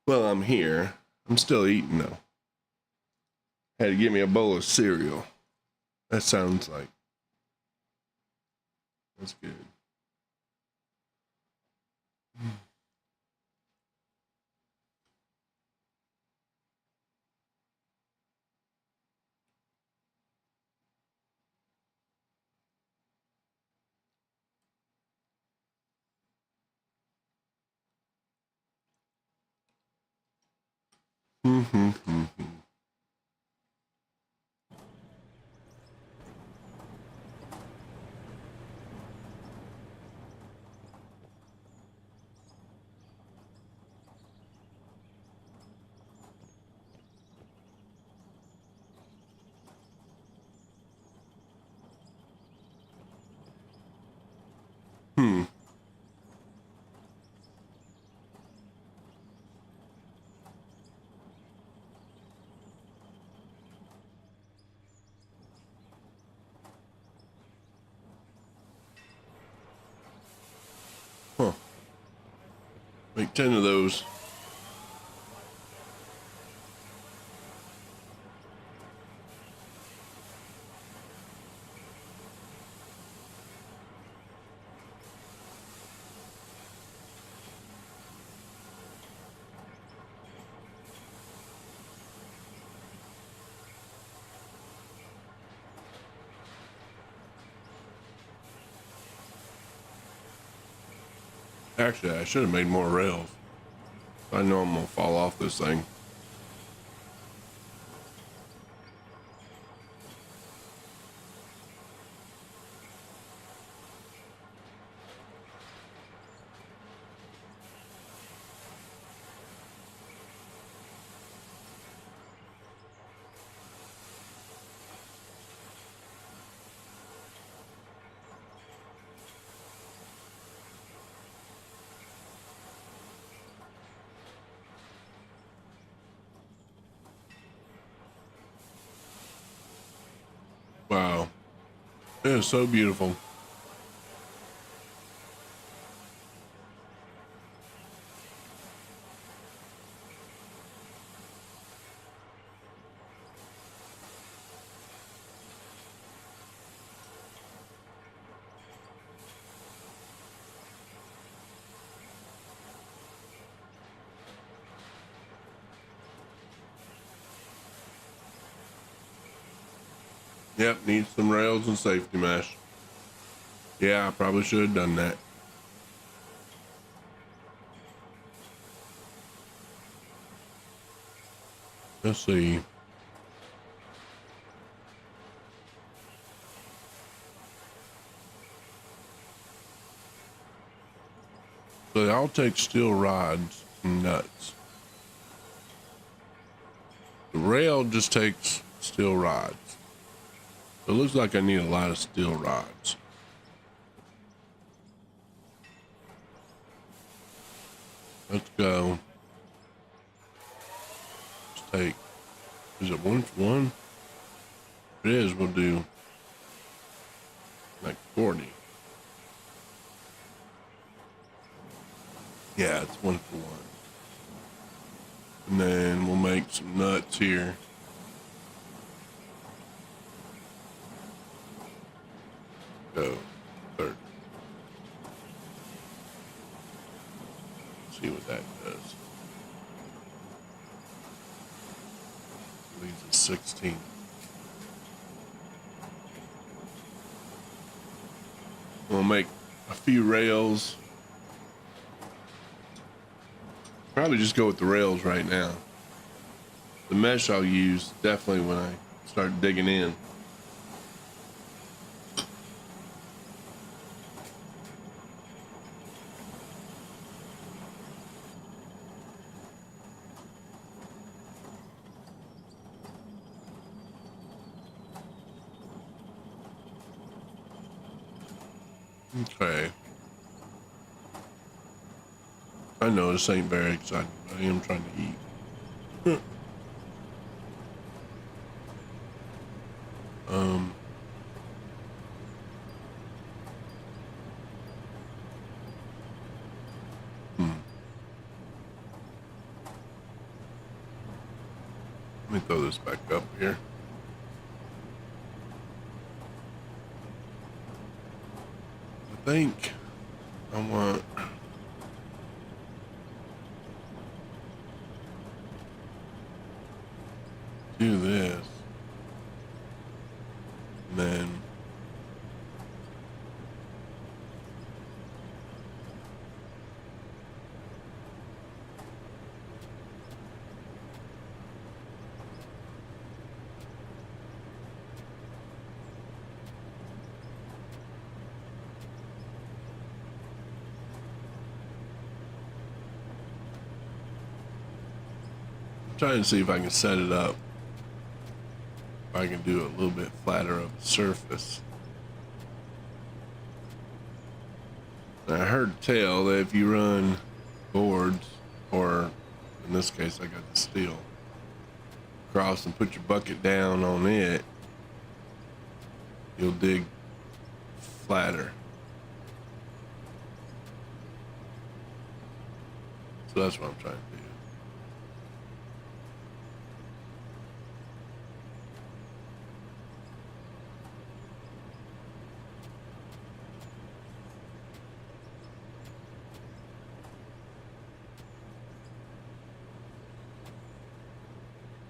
Well, I'm here. I'm still eating though. Had to give me a bowl of cereal. That sounds like that's good. Huh. Make 10 of those. Actually, I should have made more rails. I know I'm gonna fall off this thing. Wow. It is so beautiful. Yep, needs some rails and safety mesh. Yeah, I probably should have done that. Let's see. So I'll take steel rods and nuts. The rail just takes steel rods. It looks like I need a lot of steel rods. Let's go. Let's take, is it 1 for 1? If it is, we'll do like 40. Yeah, it's 1 for 1. And then we'll make some nuts here. Go 30. See what that does. Leaves us 16. We'll make a few rails. Probably just go with the rails right now. The mesh I'll use definitely when I start digging in. Okay. I know this ain't very exciting, but I am trying to eat. Let me throw this back up here. I think I want do this, and then trying to see if I can set it up. If I can do a little bit flatter of a surface. And I heard tell that if you run boards, or in this case I got the steel, across and put your bucket down on it, you'll dig flatter. So that's what I'm trying to do.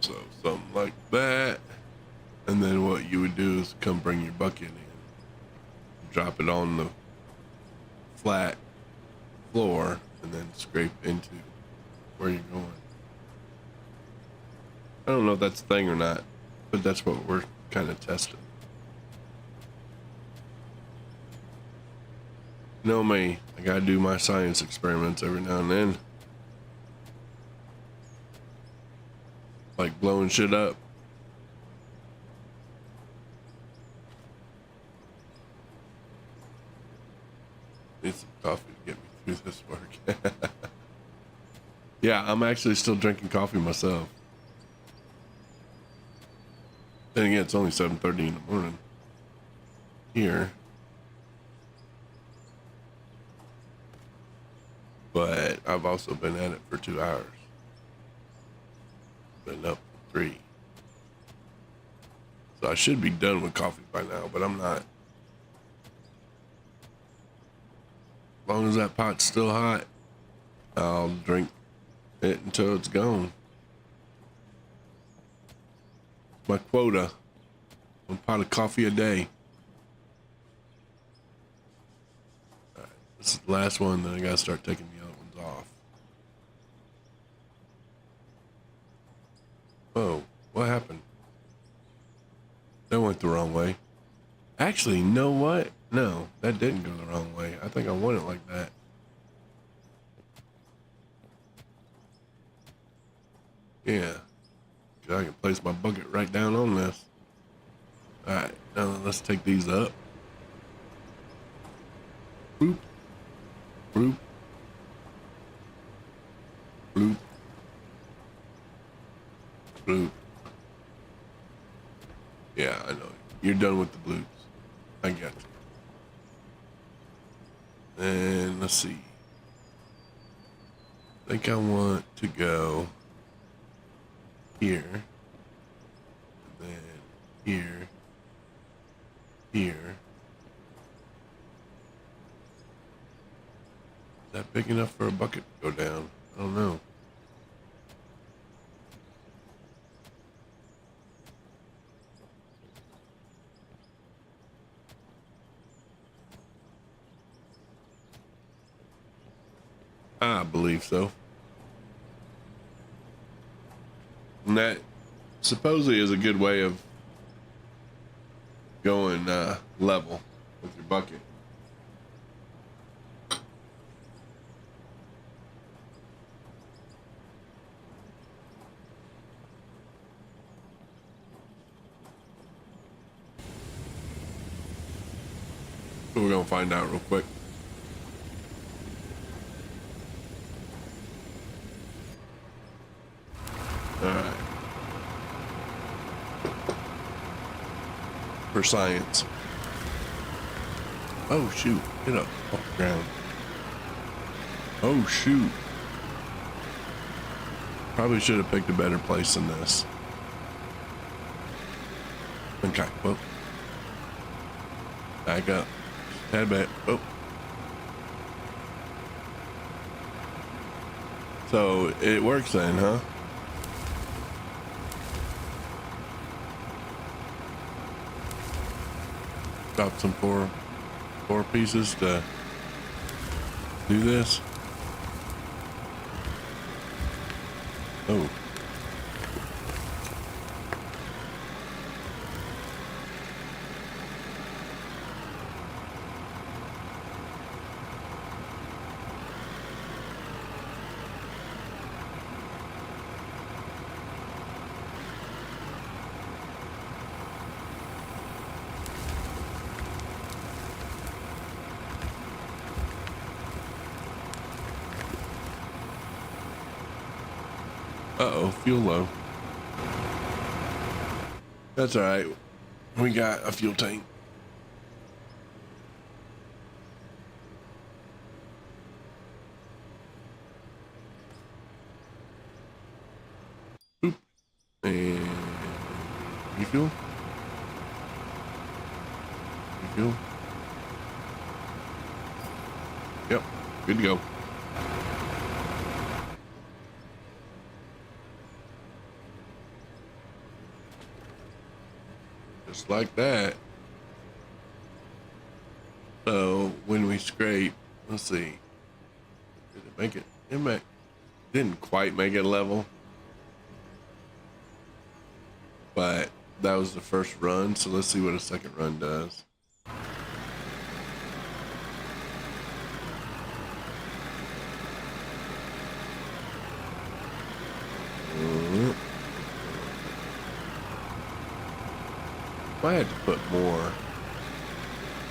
So something like that. And then what you would do is come bring your bucket in, drop it on the flat floor, and then scrape into where you're going. I don't know if that's a thing or not, but that's what we're kind of testing. You know me, I gotta do my science experiments every now and then. Like blowing shit up. Need some coffee to get me through this work. Yeah, I'm actually still drinking coffee myself. Then again, it's only 7:30 in the morning here. But I've also been at it for 2 hours. Been up for 3. So I should be done with coffee by now, but I'm not. As long as that pot's still hot, I'll drink it until it's gone. My quota, 1 pot of coffee a day. All right, this is the last one, then I gotta start taking the other ones off. Oh, what happened? That went the wrong way. Actually, you know what? No, that didn't go the wrong way. I think I want it like that. Yeah. I can place my bucket right down on this. Alright, now let's take these up. Boop. Boop. Bloop. Bloop. Yeah, I know. You're done with the bloops. I got you. And let's see. I think I want to go here. And then here. Here. Is that big enough for a bucket to go down? I don't know. I believe so. And that supposedly is a good way of going level with your bucket. So we're gonna find out real quick. Alright. For science. Oh shoot, get up off the ground. Oh shoot. Probably should have picked a better place than this. Okay, well, back up. Head back. Oh. So it works then, huh? Drop some four pieces to do this. Oh. Uh-oh, fuel low. That's all right. We got a fuel tank. Oop. And refuel. Refuel. Yep, good to go. Just like that. So when we scrape, let's see, did it make it? Didn't quite make it level, but that was the first run. So let's see what a second run does. I had to put more.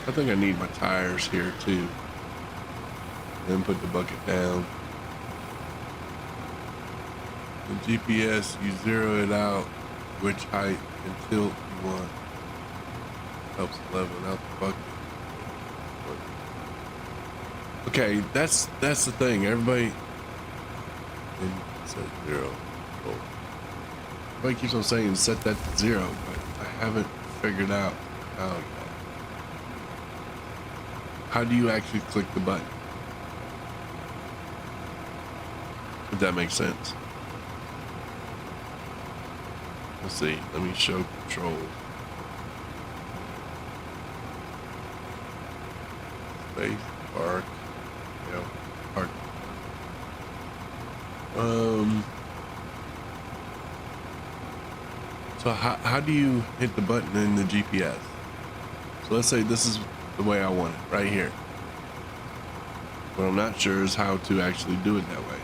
I think I need my tires here too. Then put the bucket down. The GPS, you zero it out which height and tilt you want. Helps level out the bucket. Okay, that's the thing. Everybody set 0. Oh. Everybody keeps on saying set that to 0, but I haven't figured out how yet. How do you actually click the button? If that makes sense. Let's see. Let me show control. Space, park. Yeah, park. So how do you hit the button in the GPS? So let's say this is the way I want it, right here. What I'm not sure is how to actually do it that way.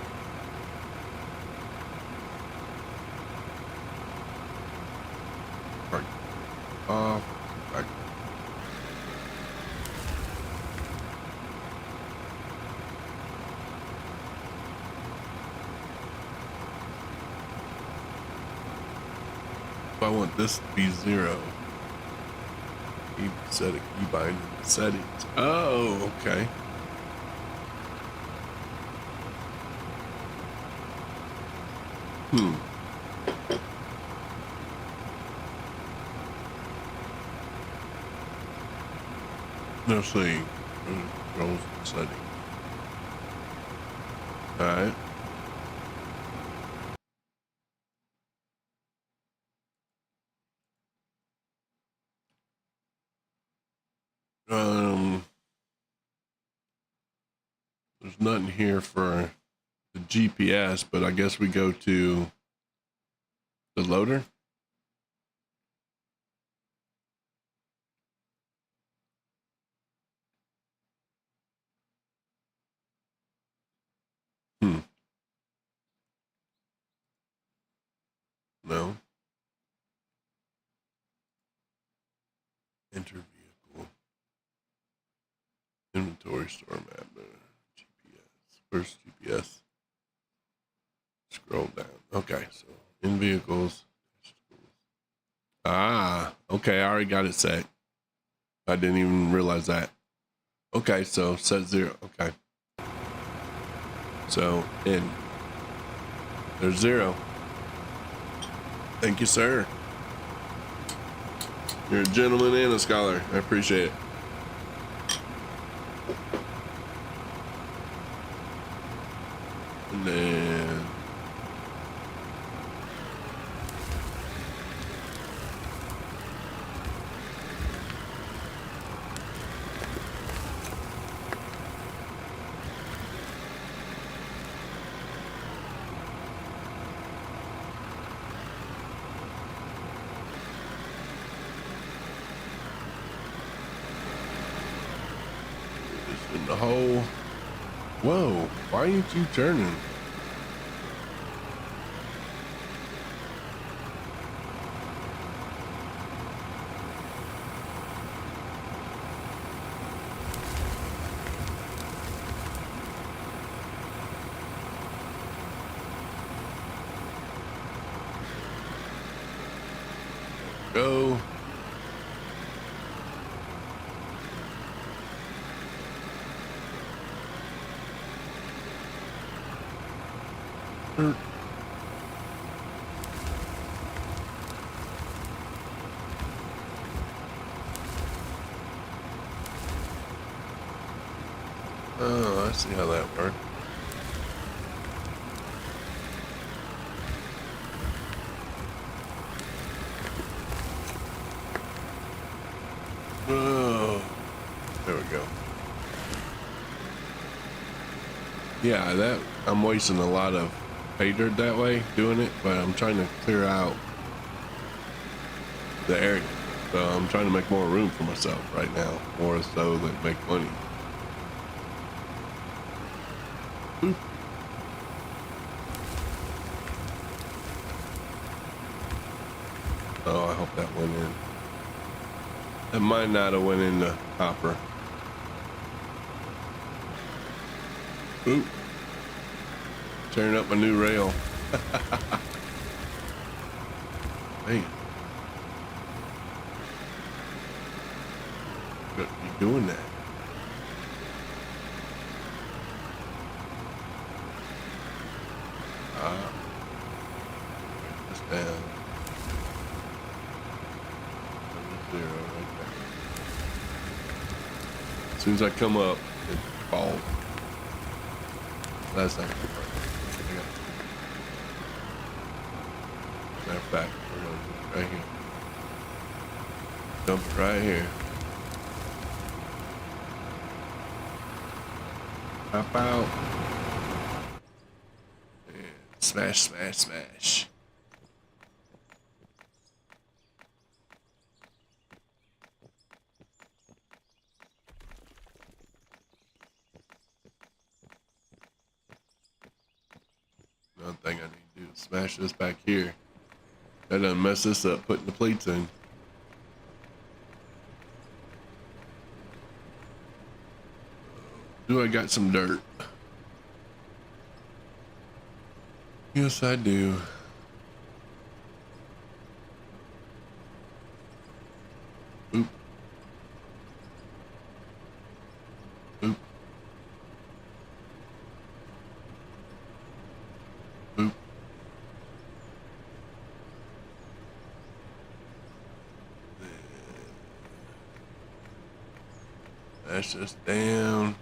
Park off, back. If I want this to be 0, you set a keybind in the settings. Oh, okay. Let's see. Controls and settings. All right. There's nothing here for the GPS, but I guess we go to the loader. No. Enter vehicle. Inventory store map. GPS. Where's GPS? Scroll down. Okay, so in vehicles. Ah, okay. I already got it set. I didn't even realize that. Okay, so set 0. Okay. So in. There's 0. Thank you, sir. You're a gentleman and a scholar. I appreciate it. And then just in the hole. Whoa, why ain't you turning? Go. Oh, I see how that works. Oh, there we go. Yeah, that I'm wasting a lot of pay dirt that way doing it, but I'm trying to clear out the area. So I'm trying to make more room for myself right now, more so than make money. Oop. Oh, I hope that went in. That might not have went in the hopper. Oop. Tearing up my new rail. Man. Could be doing that. Break this down. 0 right there. As soon as I come up, it falls. That's not gonna work. Matter of fact, we're gonna do it right here. Dump it right here. Pop out. And smash, smash, smash. Another thing I need to do is smash this back here. That doesn't mess this up, putting the plates in. Do I got some dirt? Yes, I do. Oop. Oop. Oop. That's just down.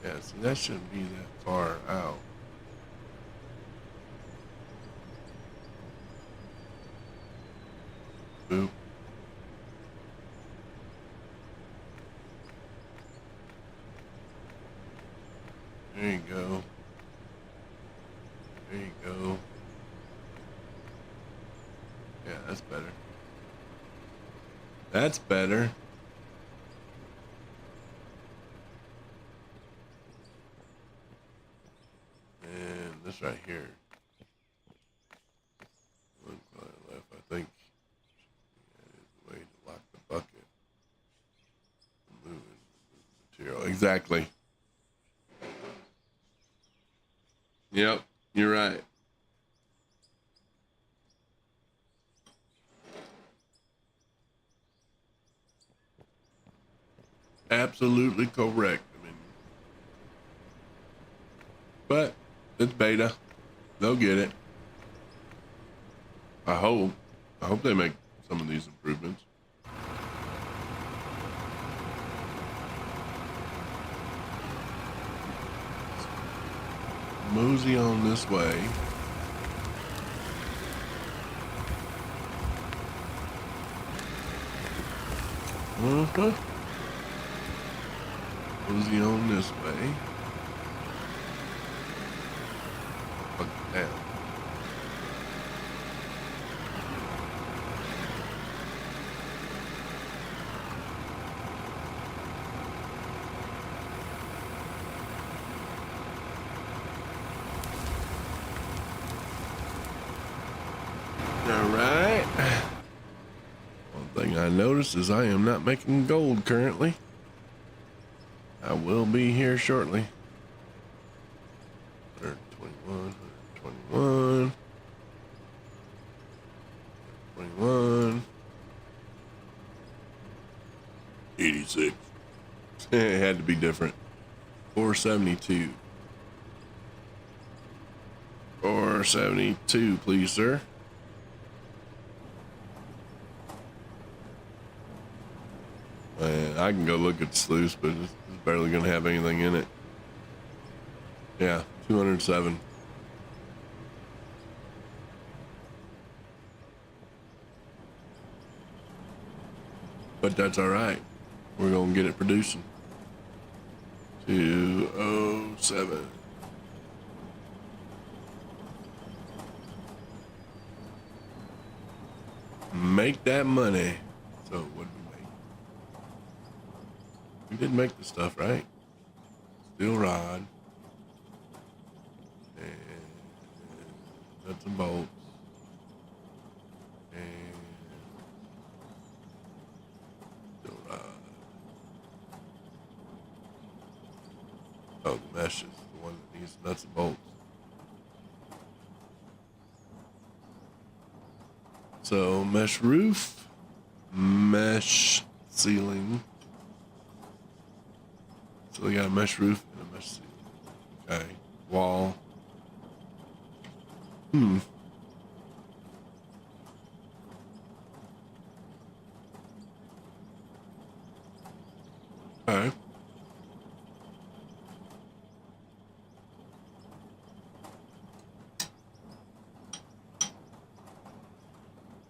Yeah, see, that shouldn't be that far out. Oop. There you go. There you go. Yeah, that's better. That's better. And this right here. One client left, I think. That is the way to lock the bucket. Moving material. Exactly. Yep, you're right. Absolutely correct. I mean, But it's beta. They'll get it. I hope. I hope they make some of these improvements. Mosey on this way. Mosey on this way. Fuck it down. Alright. One thing I noticed is I am not making gold currently. I will be here shortly. 121, 121, 21, 86. It had to be different. 472. 472, please, sir. I can go look at the sluice, but it's barely going to have anything in it. Yeah, 207. But that's all right. We're going to get it producing. 207. Make that money. So what do we make? We did make the stuff, right? Steel rod. And nuts and bolts. And steel rod. Oh, the mesh is the one that needs nuts and bolts. So mesh roof, mesh ceiling. So we got a mesh roof and a mesh ceiling. Okay, wall. Okay.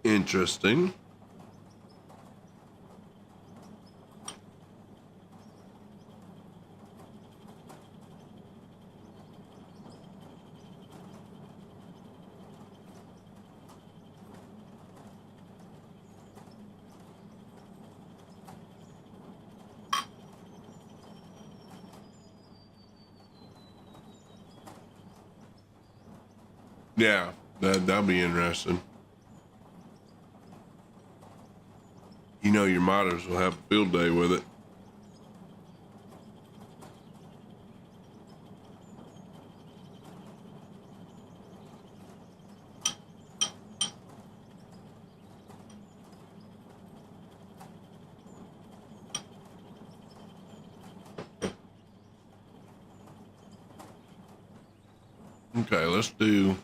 Interesting. Yeah, that'll be interesting. You know, your modders will have a field day with it. Okay, let's do.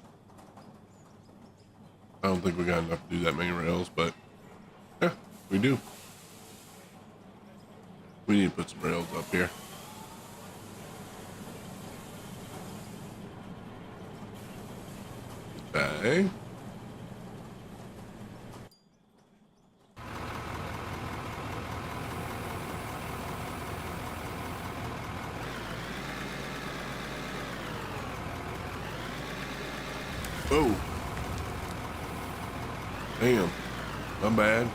I don't think we got enough to do that many rails, but yeah, we do. We need to put some rails up here. Okay. Oh. Damn. My bad.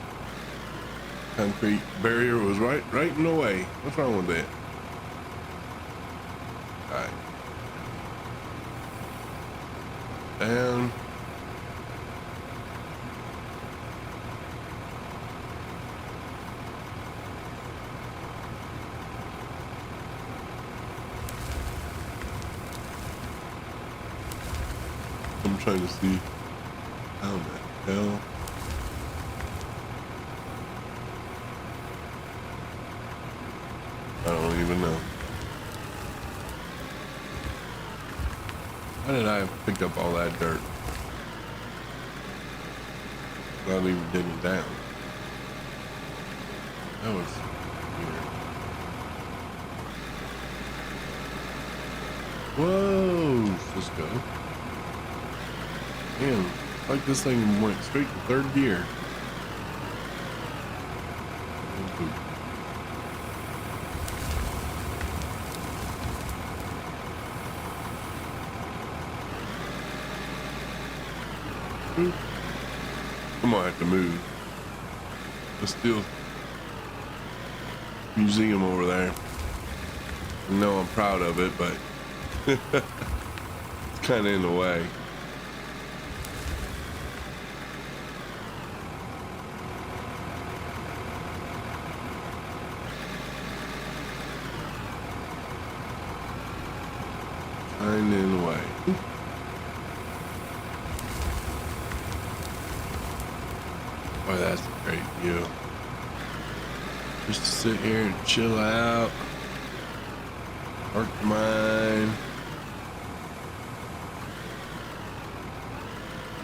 Concrete barrier was right in the way. What's wrong with that? Alright. Down. I'm trying to see how the hell. I don't even know. How did I pick up all that dirt? Not even digging down. That was weird. Whoa, Cisco. Man, like this thing went straight to third gear. I'm gonna have to move. There's still museum over there. I know I'm proud of it, but it's kind of in the way. Kind of in the way. Boy, that's a great view. Just to sit here and chill out. Park the mine.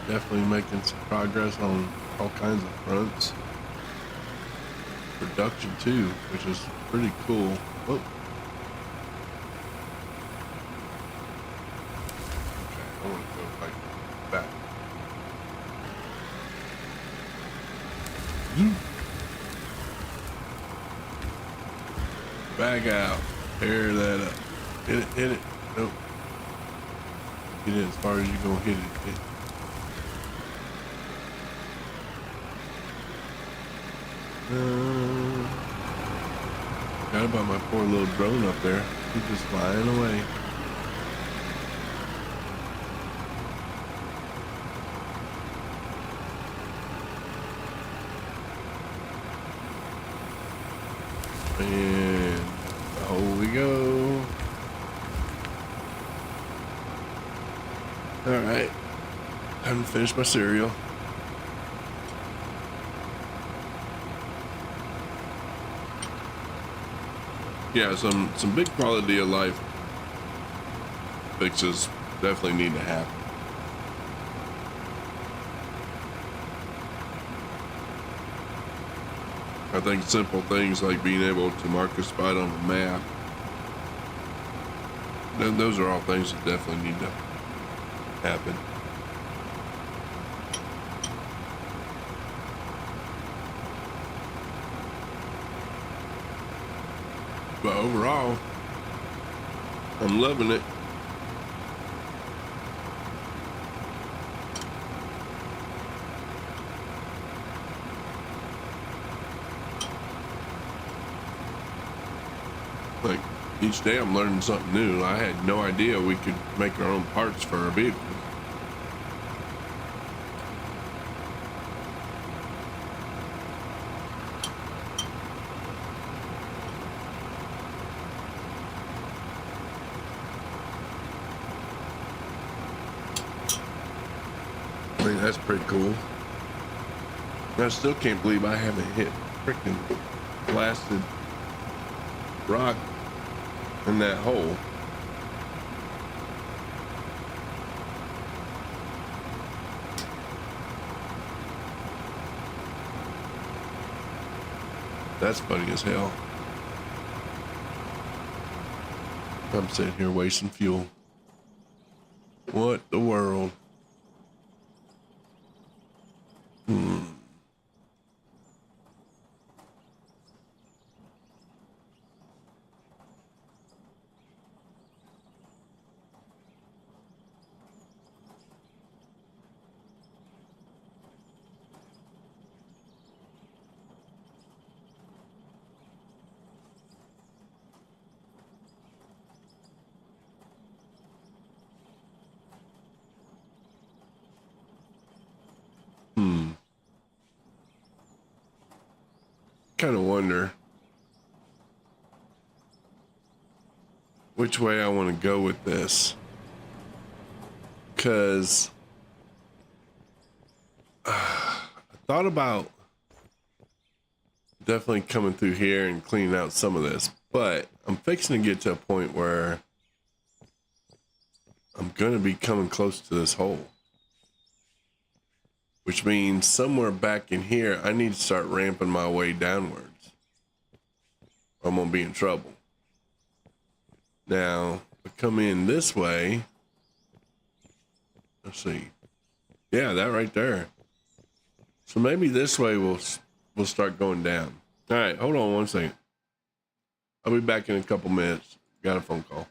Definitely making some progress on all kinds of fronts. Production too, which is pretty cool. Oh. Okay, I want to go like back. Back out. Tear that up. Hit it, hit it. Nope. Get it as far as you're gonna hit it. Forgot about my poor little drone up there. He's just flying away. And home we go. All right, time to finish my cereal. Yeah, some big quality of life fixes definitely need to happen. I think simple things like being able to mark a spot on the map, those are all things that definitely need to happen. But overall, I'm loving it. Like, each day I'm learning something new. I had no idea we could make our own parts for our vehicles. I think that's pretty cool. I still can't believe I haven't hit freaking blasted rock in that hole. That's funny as hell. I'm sitting here wasting fuel. What the world? Kind of wonder which way I want to go with this, because I thought about definitely coming through here and cleaning out some of this, but I'm fixing to get to a point where I'm going to be coming close to this hole. Which means somewhere back in here, I need to start ramping my way downwards. Or I'm going to be in trouble. Now, if I come in this way. Let's see. Yeah, that right there. So maybe this way we'll start going down. All right, hold on one second. I'll be back in a couple minutes. Got a phone call.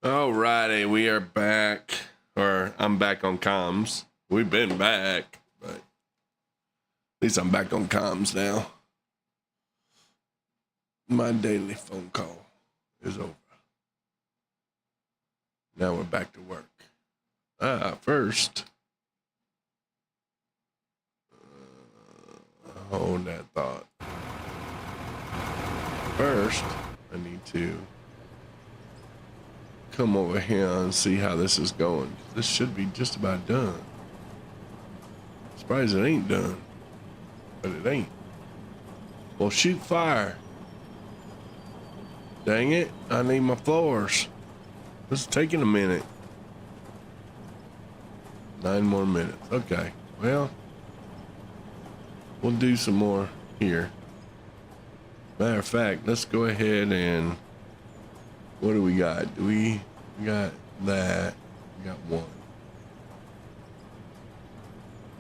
Alrighty, we are back. Or I'm back on comms. We've been back, but at least I'm back on comms now. My daily phone call is over. Now we're back to work. First, hold that thought. First, I need to come over here and see how this is going. This should be just about done. Surprised it ain't done, but it ain't. Well, shoot fire. Dang it, I need my floors. This is taking a minute. 9 more minutes. Okay, well, we'll do some more here. Matter of fact, let's go ahead and, what do we got? We got that. We got one.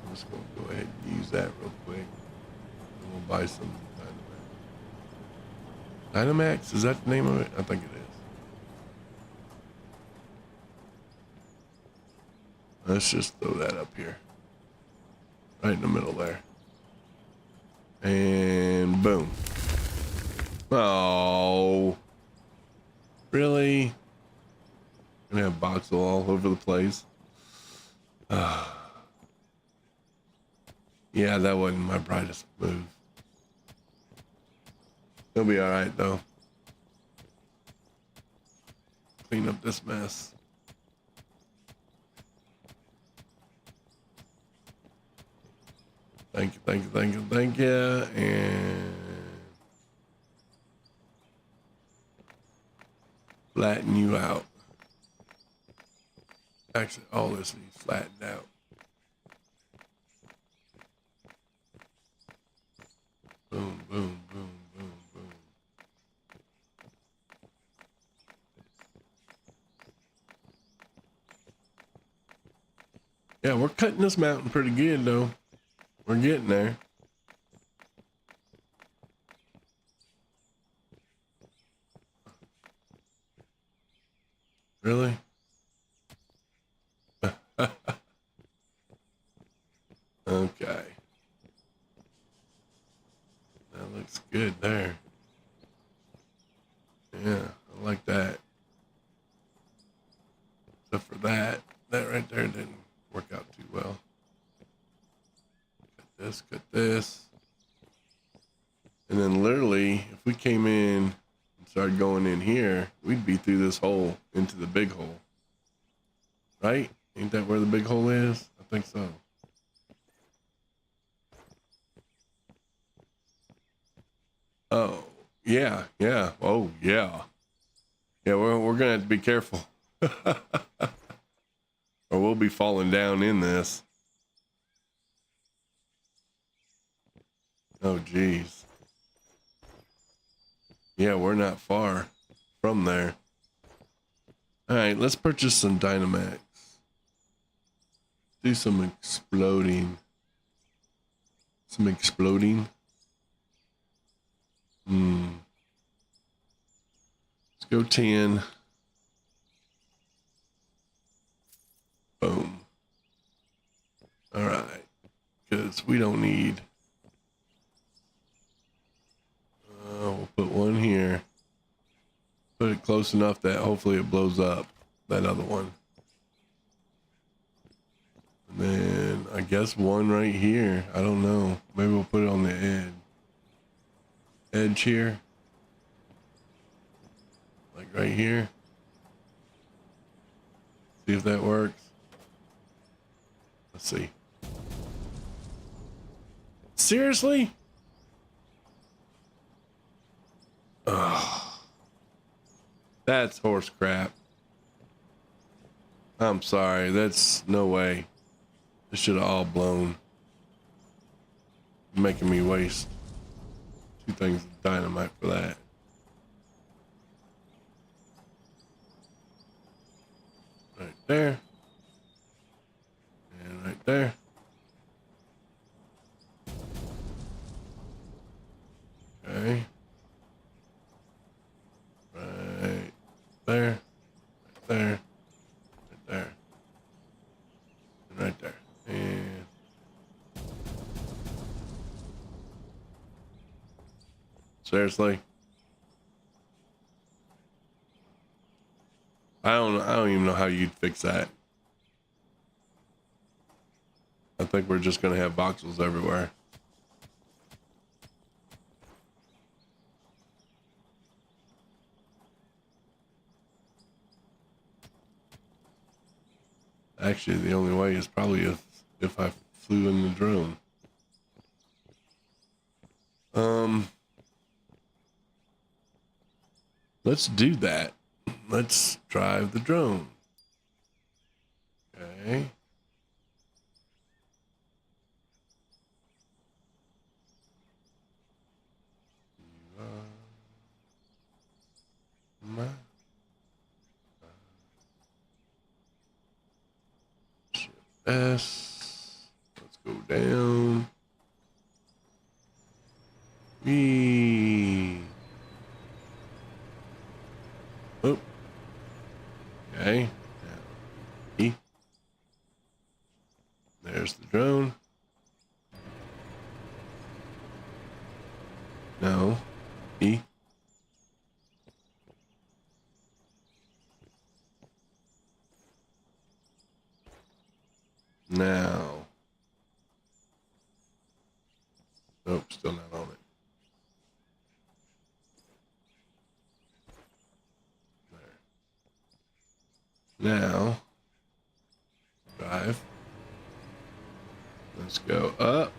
I'm just gonna go ahead and use that real quick. And we'll buy some Dynamax. Dynamax, is that the name of it? I think it is. Let's just throw that up here. Right in the middle there. And boom. Oh. Really? Gonna have boxel all over the place. Yeah, that wasn't my brightest move. It'll be alright though. Clean up this mess. Thank you, thank you, thank you, thank you. And flatten you out. Actually, all this needs flattened out. Boom, boom, boom, boom, boom. Yeah, we're cutting this mountain pretty good though. We're getting there. Really? Okay. That looks good there. Yeah, I like that. Except for that. That right there didn't work out too well. Cut this. And then literally, if we came in and started going in here, we'd be through this hole into the big hole. Right? Ain't that where the big hole is? I think so. Oh, yeah, yeah. Oh, yeah. Yeah, we're gonna have to be careful. Or we'll be falling down in this. Oh, geez. Yeah, we're not far from there. All right, let's purchase some Dynamax. Do some exploding. Some exploding. Let's go 10. Boom. All right, because we don't need. We'll put one here. Put it close enough that hopefully it blows up that other one. And then I guess one right here. I don't know. Maybe we'll put it on the edge here. Like right here. See if that works. Let's see. Seriously? Ugh. That's horse crap. I'm sorry. That's no way. This should have all blown. You're making me waste 2 things of dynamite for that. Right there. And right there. Okay. Right there. Right there. Seriously? I don't even know how you'd fix that. I think we're just gonna have voxels everywhere. Actually, the only way is probably if I flew in the drone. Let's do that. Let's drive the drone. Okay. S. Let's go down. E. Oh. Okay. Now, E. There's the drone. No. E. Now. Nope, still not on it. There. Now. Drive. Let's go up.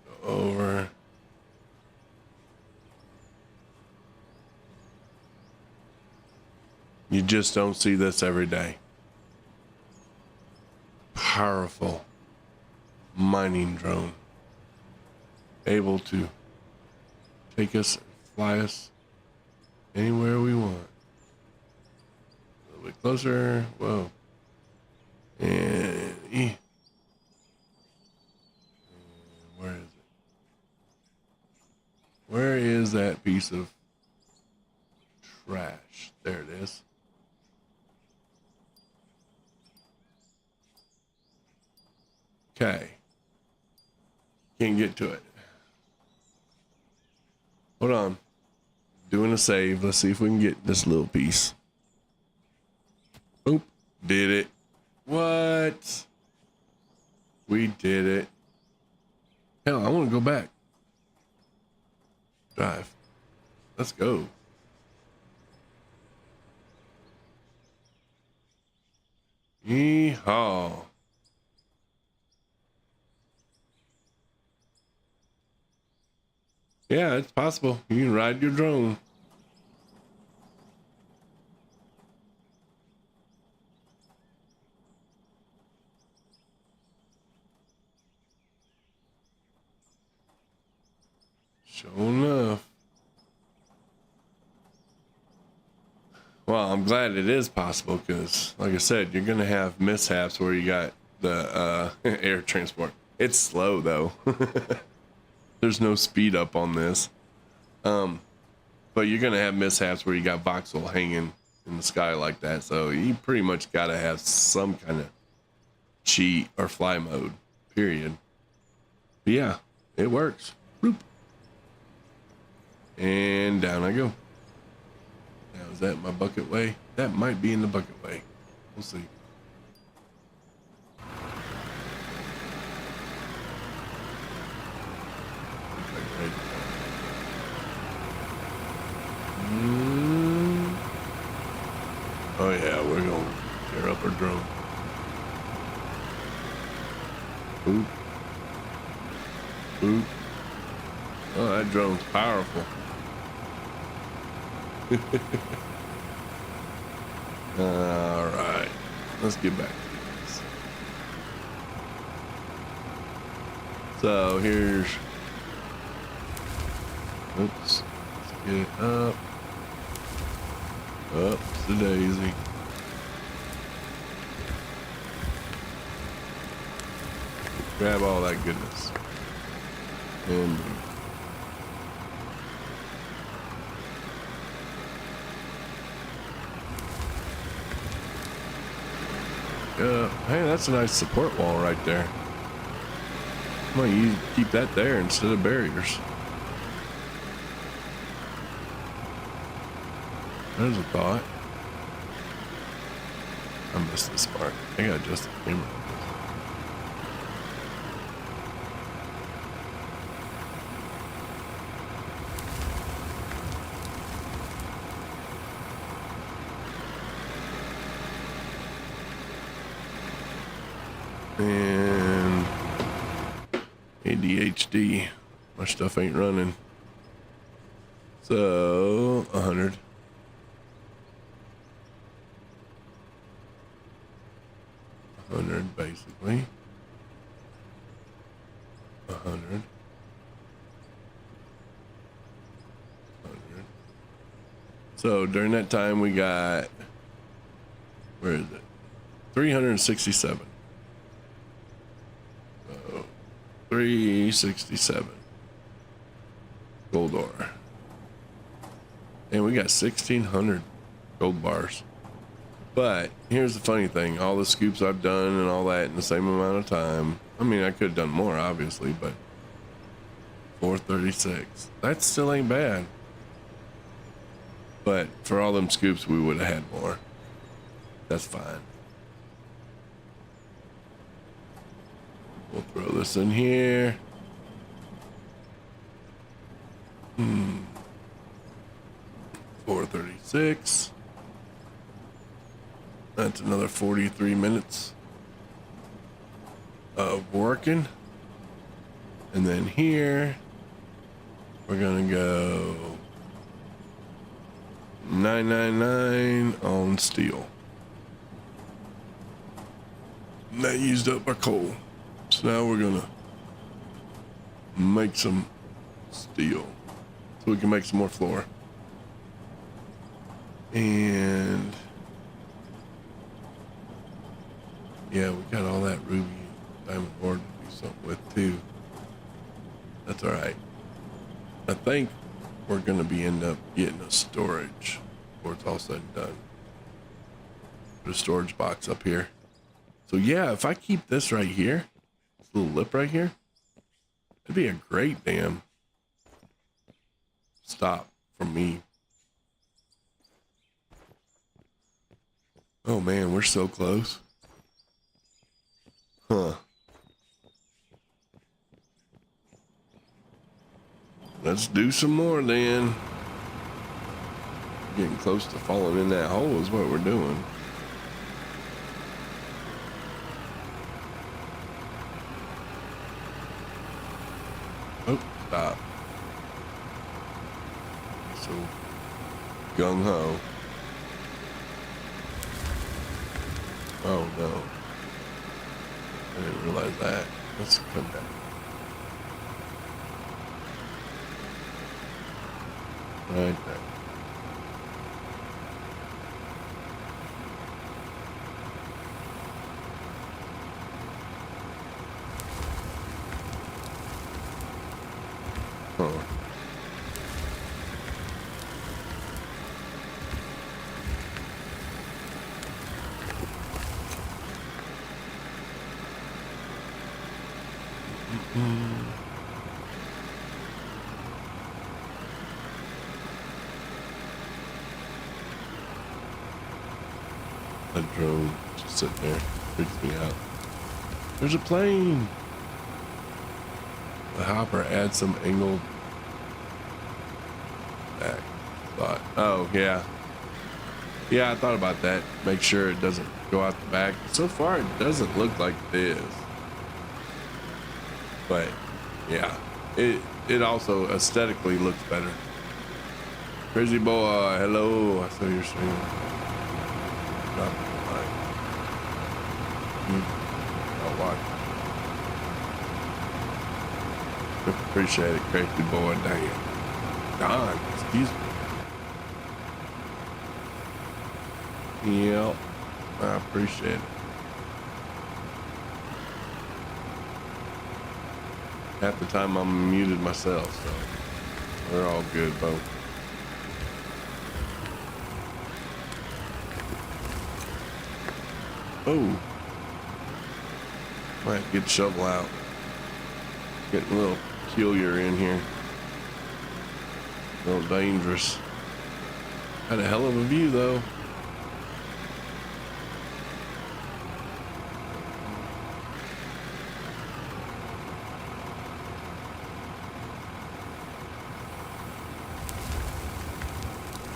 Go over. You just don't see this every day. Powerful mining drone. Able to take us, fly us anywhere we want. A little bit closer. Whoa. And E. And where is it? Where is that piece of trash? There it is. Okay. Can't get to it. Hold on. Doing a save. Let's see if we can get this little piece. Oop. Did it. What? We did it. Hell, I want to go back. Drive. Let's go. Yeehaw. Yeah, it's possible. You can ride your drone. Sure enough. Well, I'm glad it is possible because, like I said, you're going to have mishaps where you got the air transport. It's slow, though. There's no speed up on this. But you're going to have mishaps where you got voxel hanging in the sky like that. So you pretty much got to have some kind of cheat or fly mode, period. But yeah, it works. Bloop. And down I go. Now, is that my bucket way? That might be in the bucket way. We'll see. Oh yeah, we're gonna tear up our drone. Oop. Oop. Oh, that drone's powerful. All right, let's get back to this. So here's, oops, let's get it up. Up the daisy. Grab all that goodness. And up. Hey, that's a nice support wall right there. Why don't you keep that there instead of barriers? There's a thought. I missed this part. I gotta adjust the camera. And ADHD, my stuff ain't running. So 100. 100 basically. 100. 100. So during that time we got, where is it? 367. 367 gold ore, and we got 1,600 gold bars. But here's the funny thing: all the scoops I've done and all that in the same amount of time. I mean, I could have done more, obviously, but 436. That still ain't bad. But for all them scoops, we would have had more. That's fine. We'll throw this in here. 436. That's another 43 minutes of working. And then here, we're gonna go 999 on steel. And that used up our coal. So now we're gonna make some steel so we can make some more floor. And yeah, we got all that ruby and diamond ore to do something with too. That's all right. I think we're gonna end up getting a storage before it's all said and done. Put a storage box up here. So yeah, if I keep this right here, this little lip right here, it'd be a great damn stop from me. Oh man, we're so close. Huh. Let's do some more then. Getting close to falling in that hole is what we're doing. Oh, stop. So gung-ho. Oh no. I didn't realize that. Let's come down. Right there. Oh. That drone just sitting there freaks me out. There's a plane. The hopper adds some angled back thought. Oh yeah. Yeah, I thought about that. Make sure it doesn't go out the back. So far it doesn't look like it is. But yeah, it also aesthetically looks better. Crazy boy, hello. I saw your stream. Drop the mic. I'll watch. Appreciate it, crazy boy. Damn. Don, excuse me. Yep, I appreciate it. Half the time I'm muted myself, so we're all good, Bo. Oh, Might get the shovel out. Getting a little peculiar in here. A little dangerous. Had a hell of a view though.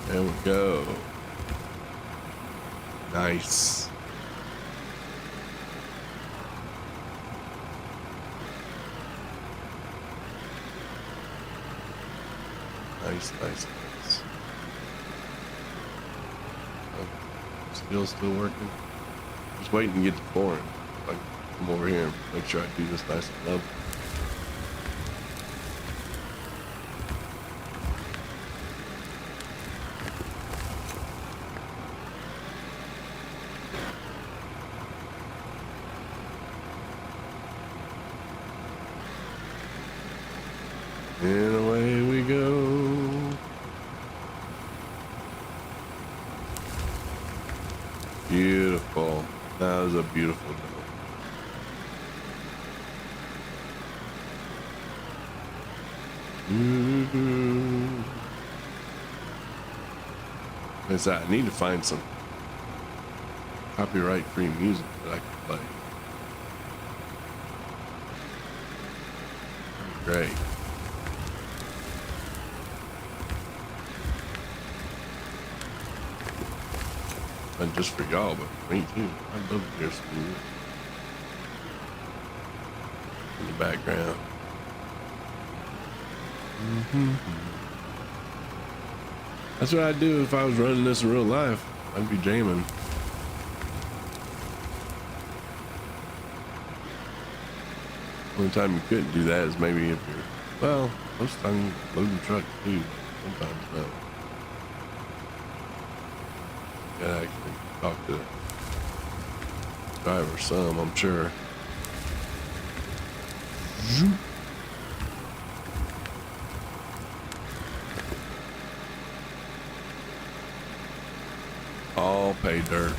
There we go. Nice. Nice, nice, nice. Oh, still working. Just waiting to get to pouring. Like, come over here and make sure I do this nice and level. And away we go. Beautiful. That was a beautiful note. I need to find some copyright-free music that I can play. Great. And just for y'all, but for me too. I'd love to hear some music in the background. That's what I'd do if I was running this in real life. I'd be jamming. Only time you couldn't do that is maybe if you're, well, most of the time you load the truck too. Sometimes no. Gotta actually talk to the driver some, I'm sure. All pay dirt.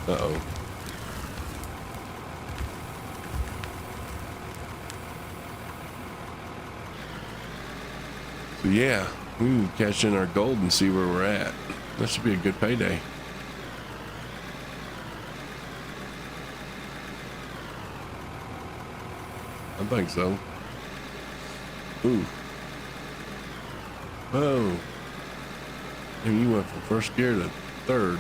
Uh-oh. So yeah, we can cash in our gold and see where we're at. That should be a good payday. I think so. Ooh. Whoa. And you went from first gear to third.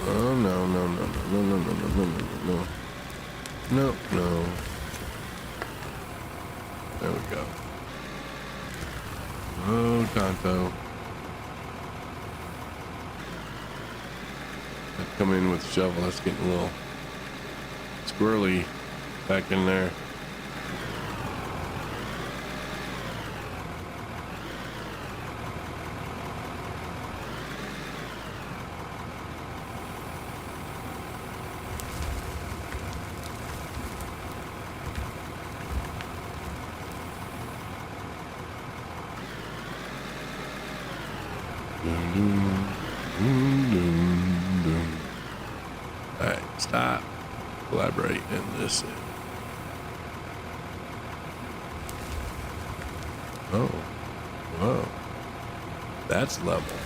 Oh, no, no, no, no, no, no, no, no, no, no, no. No, no. There we go. Oh, Tonto. I'd come in with the shovel. That's getting a little squirrely back in there. Alright, stop. Collaborate in this. Oh, whoa. That's level.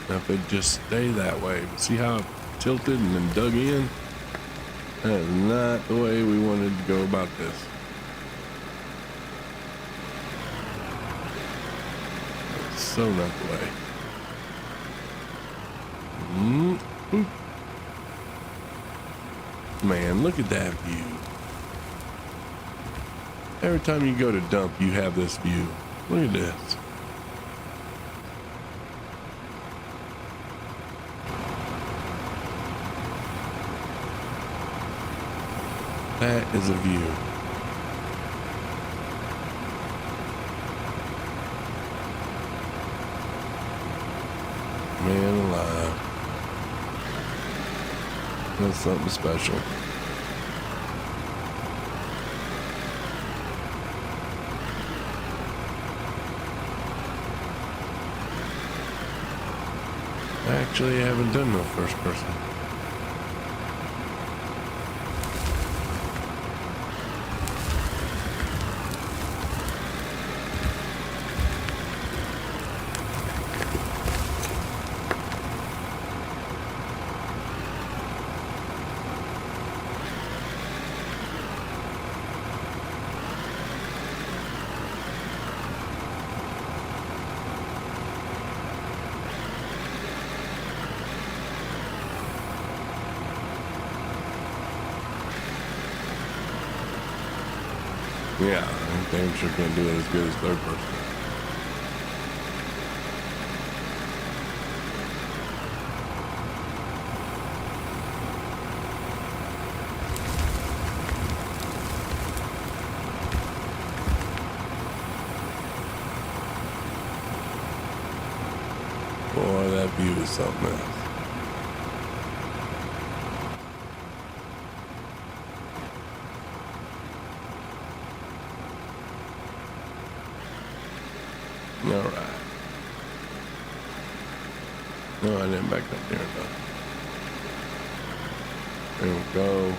Now if it just stay that way, but see how it tilted and then dug in? That is not the way we wanted to go about this. That's so not the way. Man, look at that view. Every time you go to dump, you have this view. Look at this. That is a view. Man alive. That's something special. Actually, I haven't done no first person. Yeah, I damn sure can't do it as good as third person. Boy, that view is something else. All right. No, I didn't back up there enough. There we go.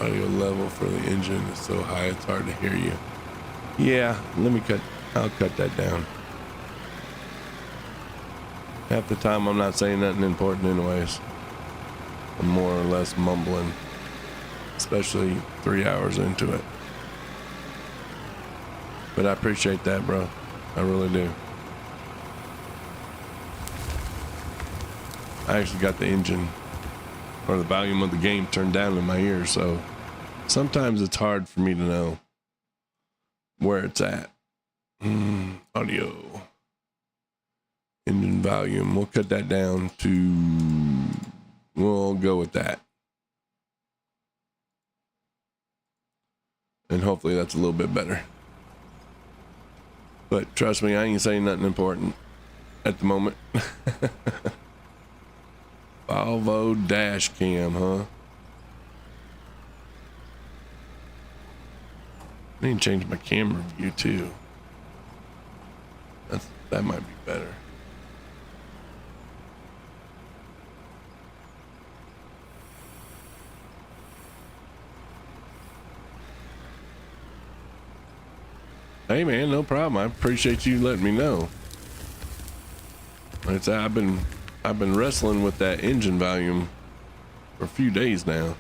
Audio level for the engine is so high it's hard to hear you. Yeah, I'll cut that down. Half the time I'm not saying nothing important anyways. I'm more or less mumbling, especially 3 hours into it. But I appreciate that, bro. I really do. I actually got the engine or the volume of the game turned down in my ear, so sometimes it's hard for me to know where it's at. Audio. Engine volume. We'll cut that down to, we'll go with that. And hopefully that's a little bit better. But trust me, I ain't saying nothing important at the moment. Volvo dash cam, huh? I need to change my camera view too. That might be better. Hey man, no problem. I appreciate you letting me know. Like I said, I've been wrestling with that engine volume for a few days now.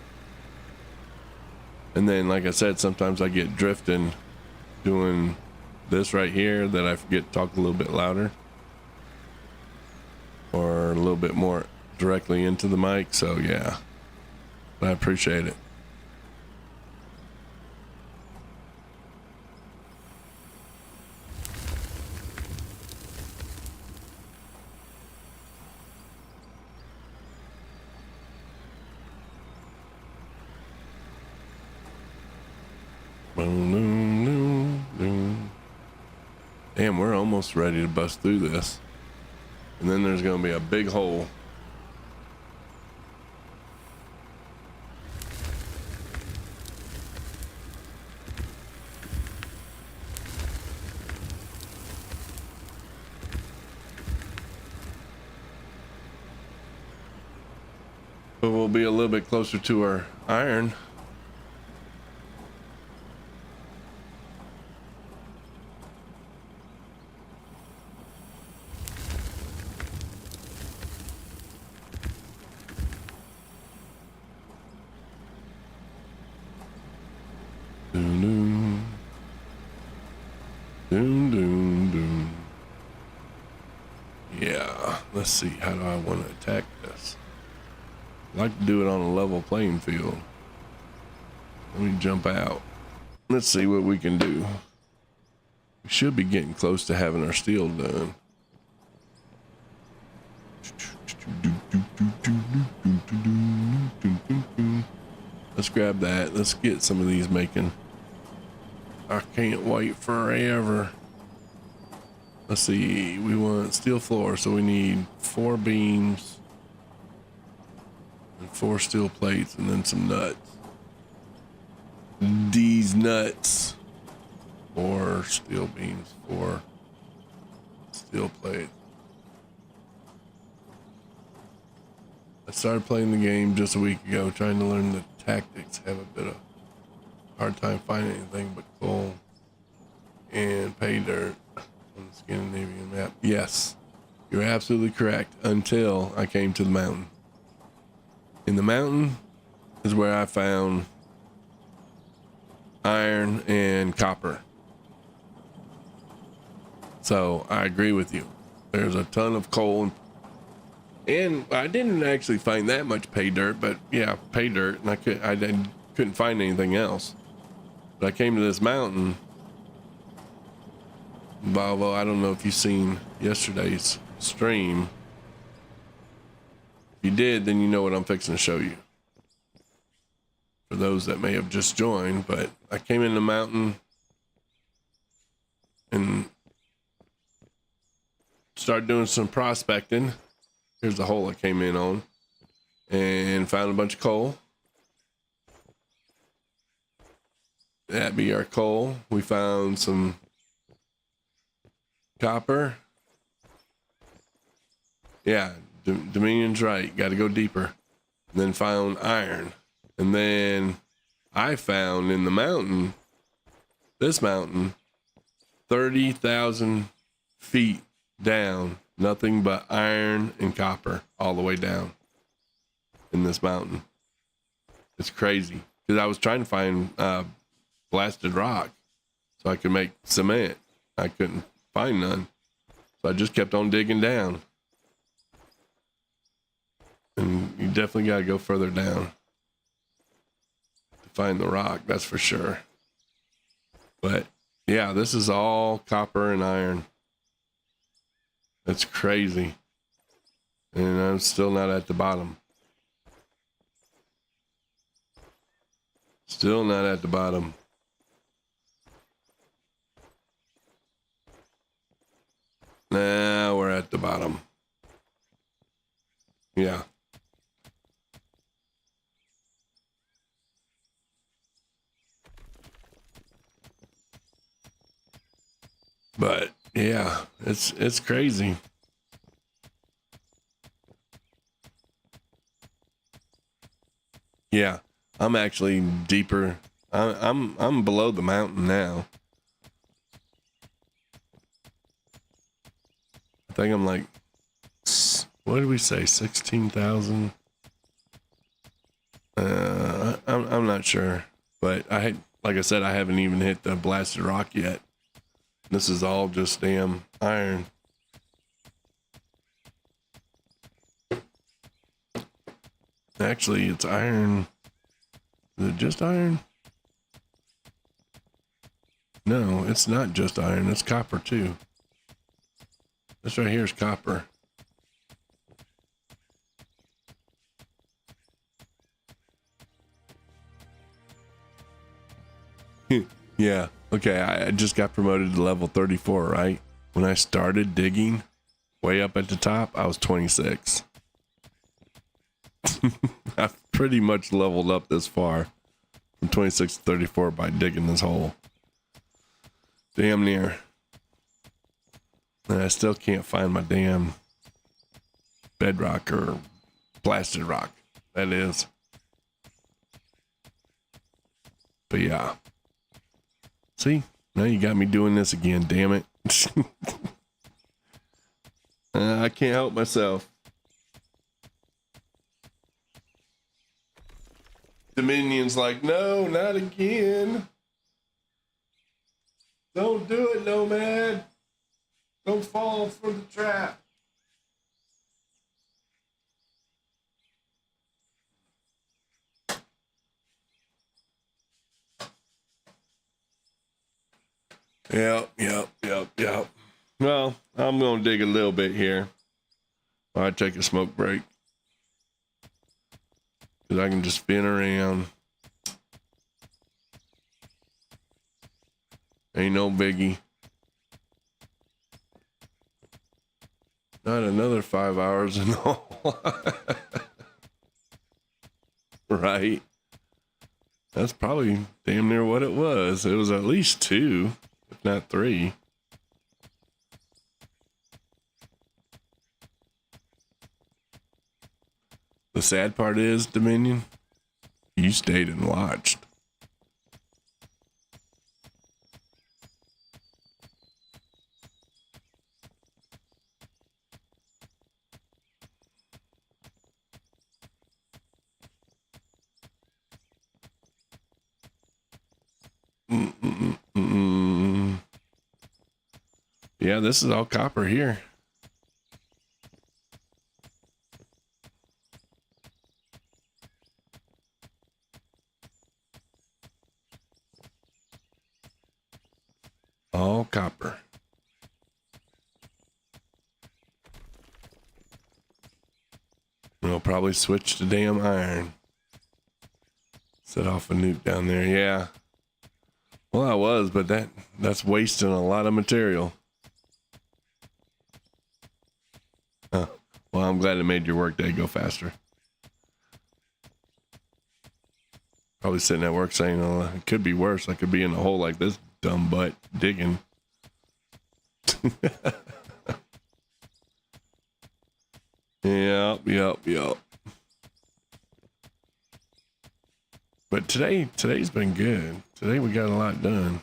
And then, like I said, sometimes I get drifting doing this right here that I forget to talk a little bit louder or a little bit more directly into the mic. So yeah, I appreciate it. Damn, we're almost ready to bust through this. And then there's going to be a big hole. But we'll be a little bit closer to our iron. Yeah, let's see, how do I want to attack this? I like to do it on a level playing field. Let me jump out. Let's see what we can do. We should be getting close to having our steel done. Let's grab that. Let's get some of these making. I can't wait forever. Let's see. We want steel floor, so we need 4 beams and 4 steel plates and then some nuts. These nuts. 4 steel beams, 4 steel plates. I started playing the game just a week ago, trying to learn the tactics. Have a bit of hard time finding anything but coal and pay dirt on the Scandinavian map. Yes, you're absolutely correct. Until I came to the mountain. In the mountain is where I found iron and copper. So I agree with you. There's a ton of coal and I didn't actually find that much pay dirt, but yeah, pay dirt, and I couldn't find anything else. But I came to this mountain. Although I don't know if you've seen yesterday's stream. If you did, then you know what I'm fixing to show you. For those that may have just joined, but I came in the mountain and started doing some prospecting. Here's the hole I came in on and found a bunch of coal. That'd be our coal. We found some copper. Yeah, Dominion's right. Got to go deeper. And then found iron. And then I found in the mountain, this mountain, 30,000 feet down, nothing but iron and copper all the way down in this mountain. It's crazy because I was trying to find blasted rock so I could make cement. I couldn't find none, so I just kept on digging down. And you definitely got to go further down to find the rock, that's for sure. But yeah, this is all copper and iron. That's crazy. And I'm still not at the bottom. Still not at the bottom. Now we're at the bottom. Yeah. But yeah, it's crazy. Yeah, I'm actually deeper. I'm below the mountain now. I think I'm like, what did we say? 16,000. I'm not sure, but like I said, I haven't even hit the blasted rock yet. This is all just damn iron. Actually, it's iron. Is it just iron? No, it's not just iron. It's copper too. This right here is copper. Yeah. Okay, I just got promoted to level 34, right? When I started digging way up at the top, I was 26. I've pretty much leveled up this far from 26 to 34 by digging this hole. Damn near. And I still can't find my damn bedrock or blasted rock. That is. But yeah. See, now you got me doing this again, damn it. I can't help myself. Dominion's like, no, not again. Don't do it, Nomad. Don't fall for the trap. Yep. Well, I'm going to dig a little bit here. I take a smoke break. Because I can just spin around. Ain't no biggie. Not another 5 hours and all. Right. That's probably damn near what it was. It was at least 2, if not 3. The sad part is, Dominion, you stayed and watched. Yeah, this is all copper here. All copper. We'll probably switch to damn iron. Set off a nuke down there. Yeah. Well, I was, but that's wasting a lot of material. Huh. Well, I'm glad it made your work day go faster. Probably sitting at work saying, "Oh, it could be worse. I could be in a hole like this dumb butt digging." Yep. But today's been good. Today we got a lot done.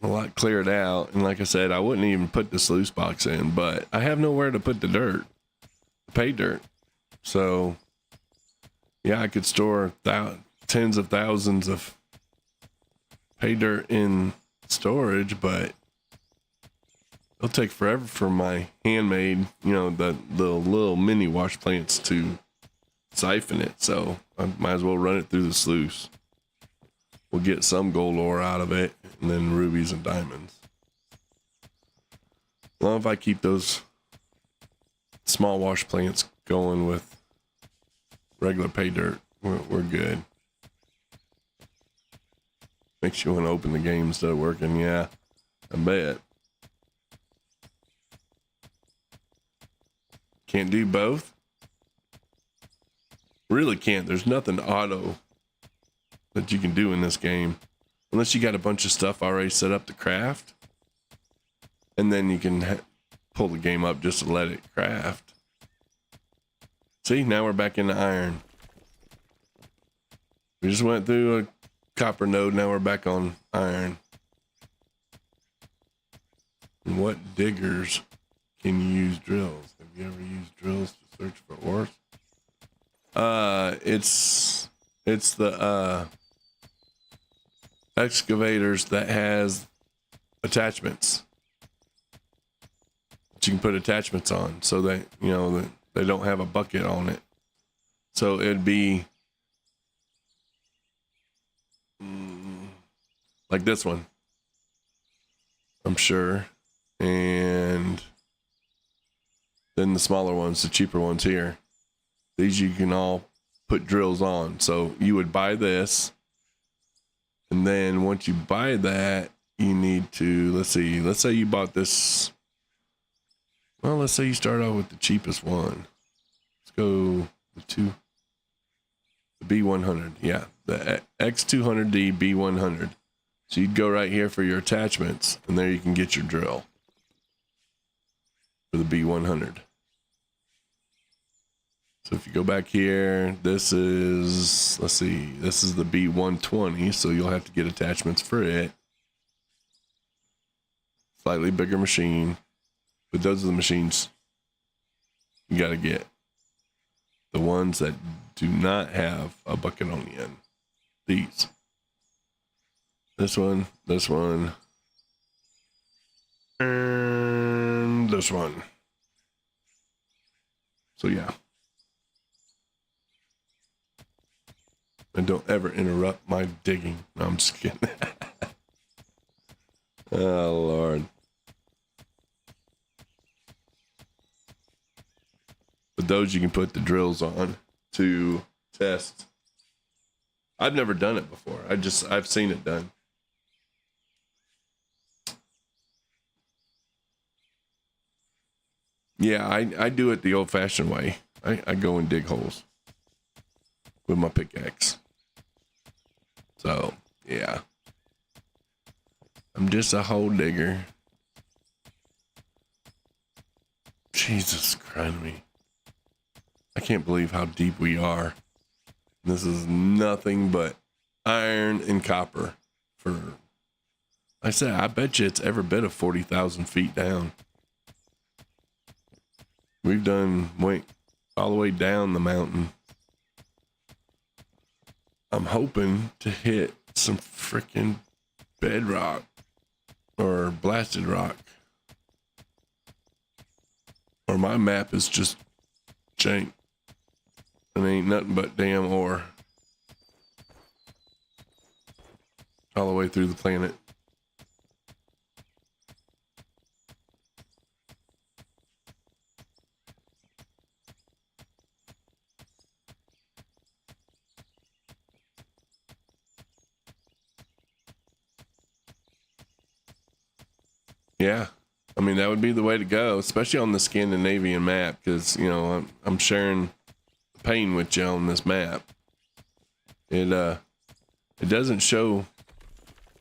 A lot cleared out. And like I said, I wouldn't even put the sluice box in, but I have nowhere to put the dirt, the pay dirt. So yeah, I could store tens of thousands of pay dirt in storage, but it'll take forever for my handmade, the little mini wash plants to siphon it. So I might as well run it through the sluice. We'll get some gold ore out of it, and then rubies and diamonds. As long as I keep those small wash plants going with regular pay dirt, we're good. Makes you want to open the game instead of working. Yeah, I bet. Can't do both? Really can't. There's nothing auto that you can do in this game. Unless you got a bunch of stuff already set up to craft. And then you can pull the game up just to let it craft. See, now we're back into iron. We just went through a copper node, now we're back on iron. And what diggers can you use drills? Have you ever used drills to search for ores? It's the excavators that has attachments that you can put attachments on, so that that they don't have a bucket on it. So it'd be like this one, I'm sure, and then the smaller ones, the cheaper ones here. These you can all put drills on. So you would buy this, and then once you buy that, you need to, let's say you bought this. Well, let's say you start out with the cheapest one. Let's go the B100. Yeah, the X200D B100. So you'd go right here for your attachments, and there you can get your drill for the B100. So if you go back here, this is, this is the B120, so you'll have to get attachments for it. Slightly bigger machine, but those are the machines you got to get. The ones that do not have a bucket on the end. These. This one, and this one. So yeah. And don't ever interrupt my digging. No, I'm just kidding. Oh, Lord. But those you can put the drills on to test. I've never done it before. I've seen it done. Yeah, I do it the old-fashioned way. I go and dig holes with my pickaxe. So, yeah. I'm just a hole digger. Jesus Christ me. I can't believe how deep we are. This is nothing but iron and copper. For, I said, I bet you it's every bit of 40,000 feet down. We've went all the way down the mountain. I'm hoping to hit some freaking bedrock or blasted rock. Or my map is just jank. And ain't nothing but damn ore. All the way through the planet. Yeah. I mean, that would be the way to go, especially on the Scandinavian map, because, you know, I'm sharing pain with you on this map. It doesn't show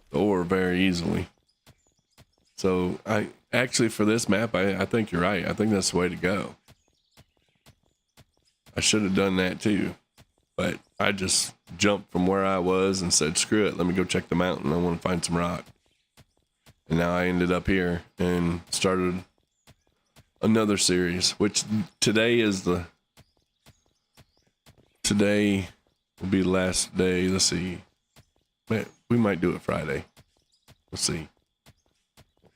the ore very easily. So I actually, for this map, I think you're right. I think that's the way to go. I should have done that too, but I just jumped from where I was and said, screw it, let me go check the mountain. I want to find some rock. And now I ended up here and started another series, which today will be the last day. Let's see. We might do it Friday. We'll see.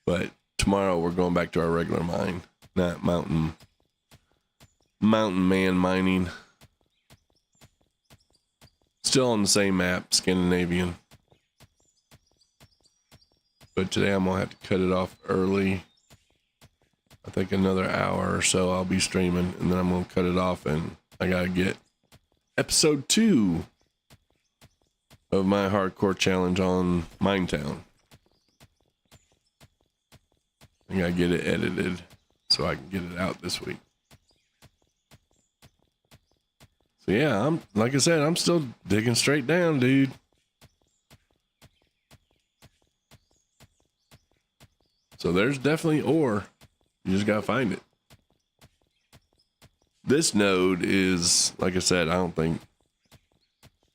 But tomorrow we're going back to our regular mine, not mountain man mining. Still on the same map, Scandinavian. But today I'm going to have to cut it off early. I think another hour or so I'll be streaming, and then I'm going to cut it off, and I got to get episode 2 of my hardcore challenge on Minetown. I got to get it edited so I can get it out this week. So yeah, like I said, I'm still digging straight down, dude. So there's definitely ore. You just gotta find it. This node is, like I said, I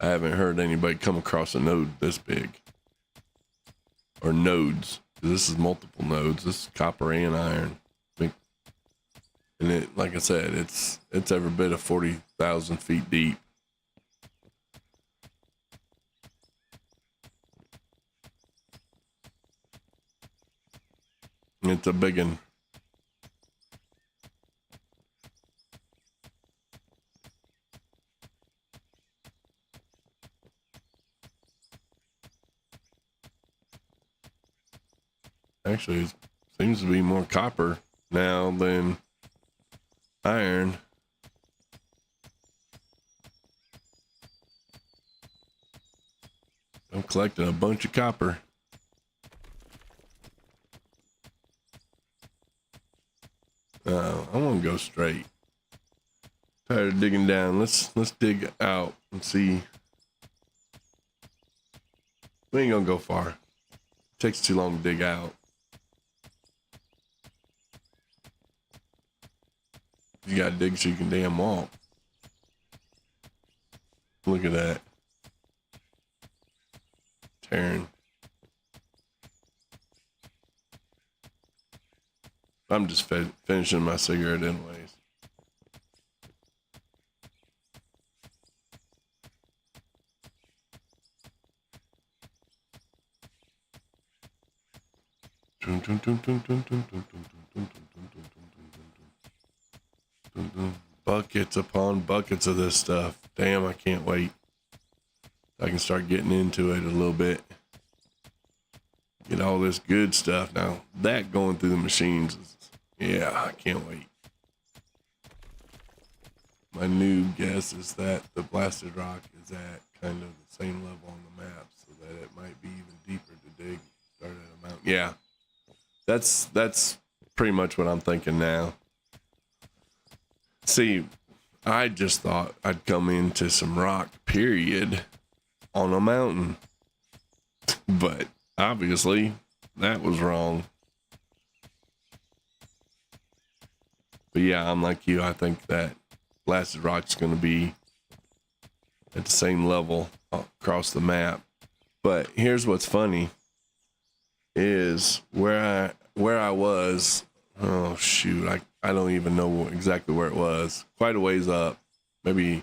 haven't heard anybody come across a node this big. Or nodes. This is multiple nodes. This is copper and iron. And it, like I said, it's every bit of 40,000 feet deep. It's a big one. Actually, it seems to be more copper now than iron. I'm collecting a bunch of copper. I want to go straight. Tired of digging down. Let's dig out and see. We ain't gonna go far. It takes too long to dig out. You gotta dig so you can damn walk. Look at that. Tearing. I'm just finishing my cigarette anyways. Buckets upon buckets of this stuff. Damn, I can't wait. I can start getting into it a little bit. Get all this good stuff. Now that going through the machines is, yeah, I can't wait. My new guess is that the blasted rock is at kind of the same level on the map, so that it might be even deeper to dig. Start at a mountain. Yeah, that's pretty much what I'm thinking now. See, I just thought I'd come into some rock, period, on a mountain. But obviously, that was wrong. But yeah, I'm like you. I think that blasted rock's going to be at the same level across the map. But here's what's funny is where I was. Oh shoot, I don't even know exactly where it was. Quite a ways up, maybe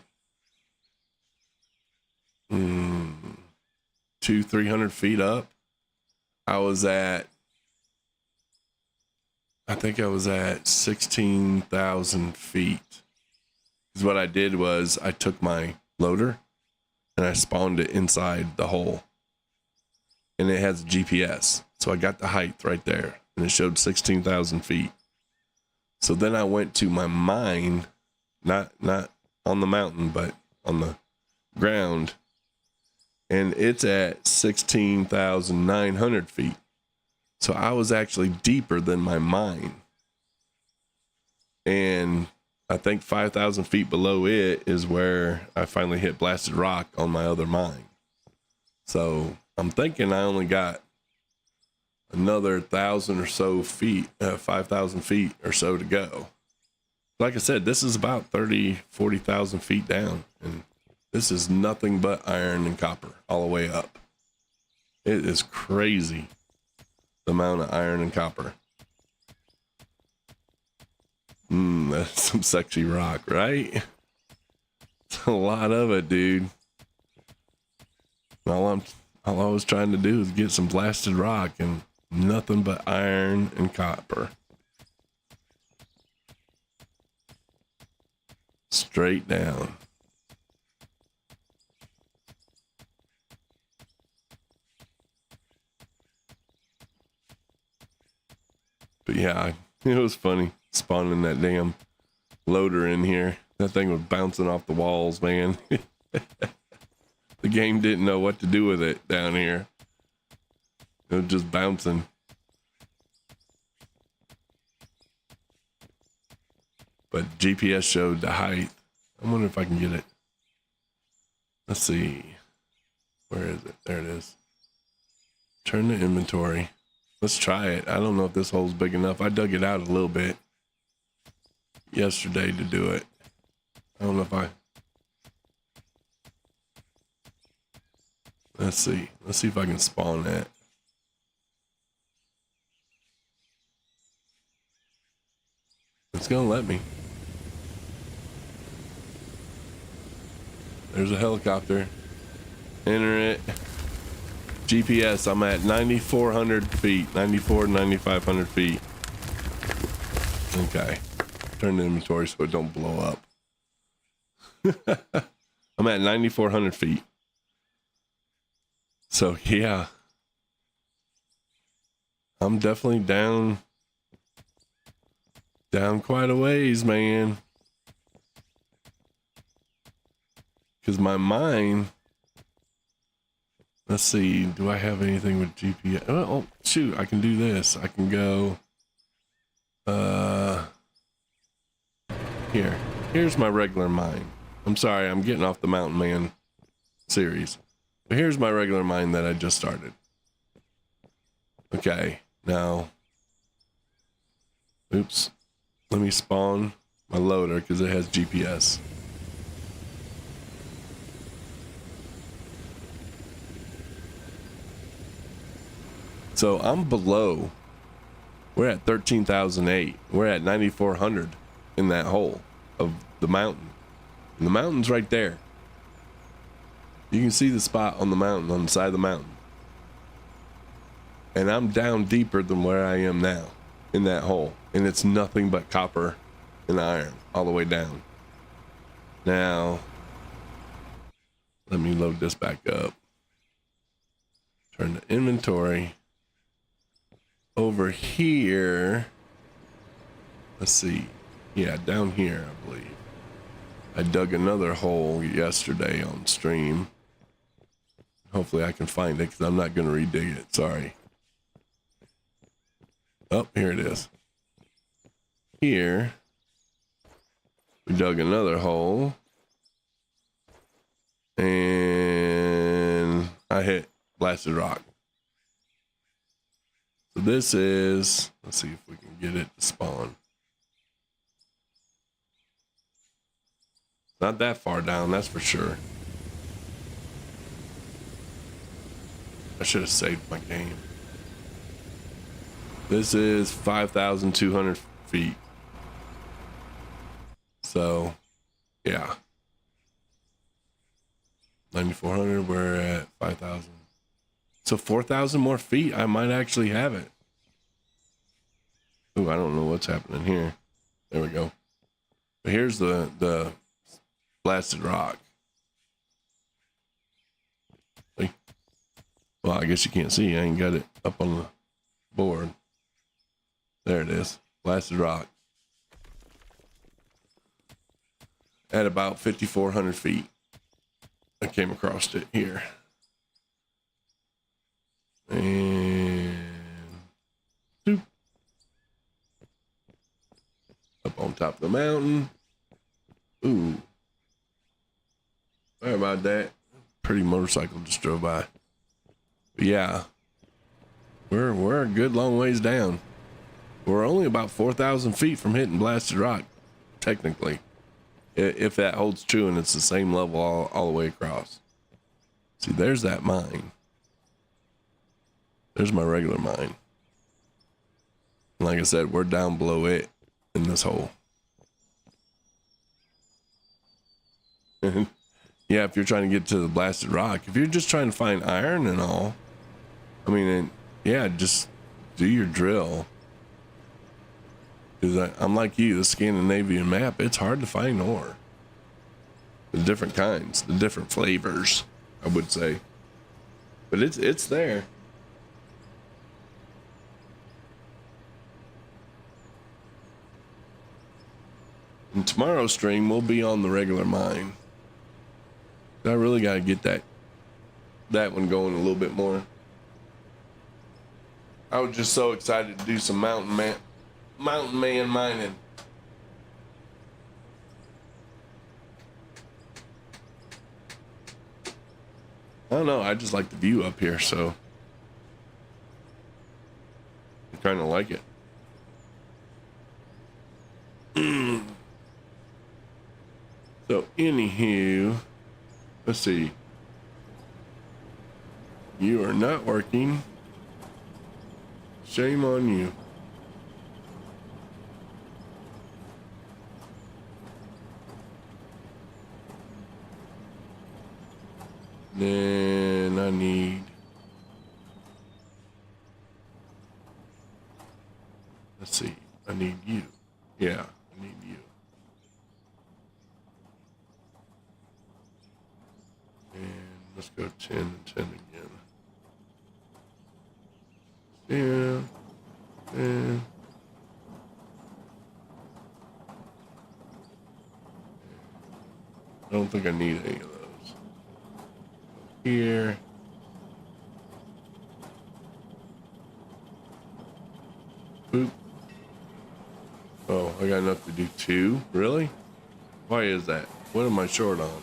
200-300 feet up. I think I was at 16,000 feet. Because what I did was I took my loader and I spawned it inside the hole, and it has a GPS. So I got the height right there, and it showed 16,000 feet. So then I went to my mine, not on the mountain, but on the ground, and it's at 16,900 feet. So I was actually deeper than my mine. And I think 5,000 feet below it is where I finally hit blasted rock on my other mine. So I'm thinking I only got another 1,000 or so feet, 5,000 feet or so to go. Like I said, this is about 40,000 feet down, and this is nothing but iron and copper all the way up. It is crazy, the amount of iron and copper. That's some sexy rock, right? It's a lot of it, dude. All I was trying to do is get some blasted rock, and nothing but iron and copper. Straight down. But yeah, it was funny spawning that damn loader in here. That thing was bouncing off the walls, man. The game didn't know what to do with it down here. It was just bouncing. But GPS showed the height. I wonder if I can get it. Let's see. Where is it? There it is. Turn to inventory. Let's try it. I don't know if this hole's big enough. I dug it out a little bit yesterday to do it. I don't know if I... Let's see. Let's see if I can spawn that. It's gonna let me. There's a helicopter. Enter it. GPS, I'm at 9,400 feet. 9,500 feet. Okay. Turn the inventory so it don't blow up. I'm at 9,400 feet. So yeah. I'm definitely down quite a ways, man. Because my mine, let's see, do I have anything with GPS? Oh, shoot, I can do this. I can go, here's my regular mine. I'm sorry, I'm getting off the Mountain Man series. But here's my regular mine that I just started. Okay, now, oops. Let me spawn my loader because it has GPS. So I'm below. We're at 13,008. We're at 9,400 in that hole of the mountain. And the mountain's right there. You can see the spot on the mountain, on the side of the mountain. And I'm down deeper than where I am now in that hole. And it's nothing but copper and iron all the way down. Now, Let me load this back up. Turn the inventory. Over here. Let's see. Yeah, down here, I believe. I dug another hole yesterday on stream. Hopefully I can find it because I'm not going to redig it. Sorry. Oh, here it is. Here. We dug another hole. And I hit blasted rock. So this is, let's see if we can get it to spawn. Not that far down, that's for sure. I should have saved my game. This is 5,200 feet. So, yeah. 9,400, we're at 5,000. So 4,000 more feet, I might actually have it. Ooh, I don't know what's happening here. There we go. But here's the blasted rock. See? Well, I guess you can't see. I ain't got it up on the board. There it is. Blasted rock. At about 5,400 feet. I came across it here. And doop. Up on top of the mountain. Ooh. Sorry about that. Pretty motorcycle just drove by. But yeah. We're a good long ways down. We're only about 4,000 feet from hitting blasted rock, technically. If that holds true and it's the same level all the way across. See, there's that mine. There's my regular mine. Like I said, we're down below it in this hole. Yeah, if you're trying to get to the blasted rock, if you're just trying to find iron and all, I mean, yeah, just do your drill. Because I'm like you, the Scandinavian map, it's hard to find ore. The different kinds, the different flavors, I would say. But it's there. And tomorrow's stream will be on the regular mine. I really got to get that one going a little bit more. I was just so excited to do some mountain man mining. I don't know, I just like the view up here, so I kind of like it. So anywho, let's see. You are not working. Shame on you. Then I need, let's see, I need you. Yeah, I need you. And let's go 10 and 10 again. Yeah, and I don't think I need any of those. Here. Boop. Oh, I got enough to do 2? Really? Why is that? What am I short on?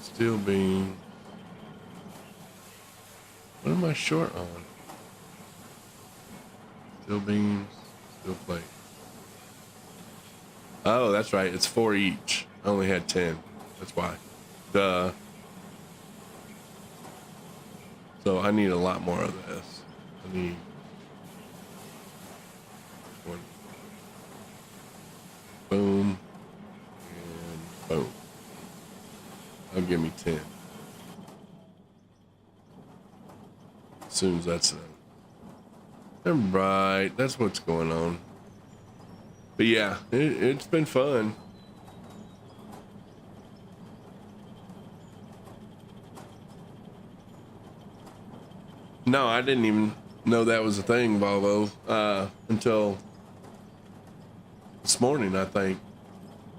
Steel beam. What am I short on? Steel beams, steel plate. Oh, that's right. It's 4 each. I only had 10. That's why. Duh. So I need a lot more of this. I need 1. Boom. And boom. That'll give me 10. As soon as that's done. Right. That's what's going on. But yeah, it's been fun. No, I didn't even know that was a thing, Volvo, until this morning, I think.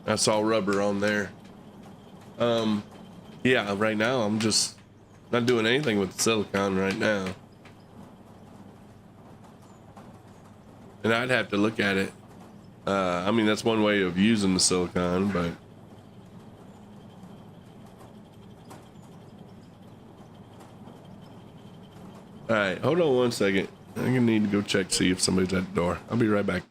I saw rubber on there. Yeah, right now I'm just not doing anything with the silicone right now. And I'd have to look at it. I mean, that's one way of using the silicone, but all right, hold on one second. I'm gonna need to go check, see if somebody's at the door. I'll be right back.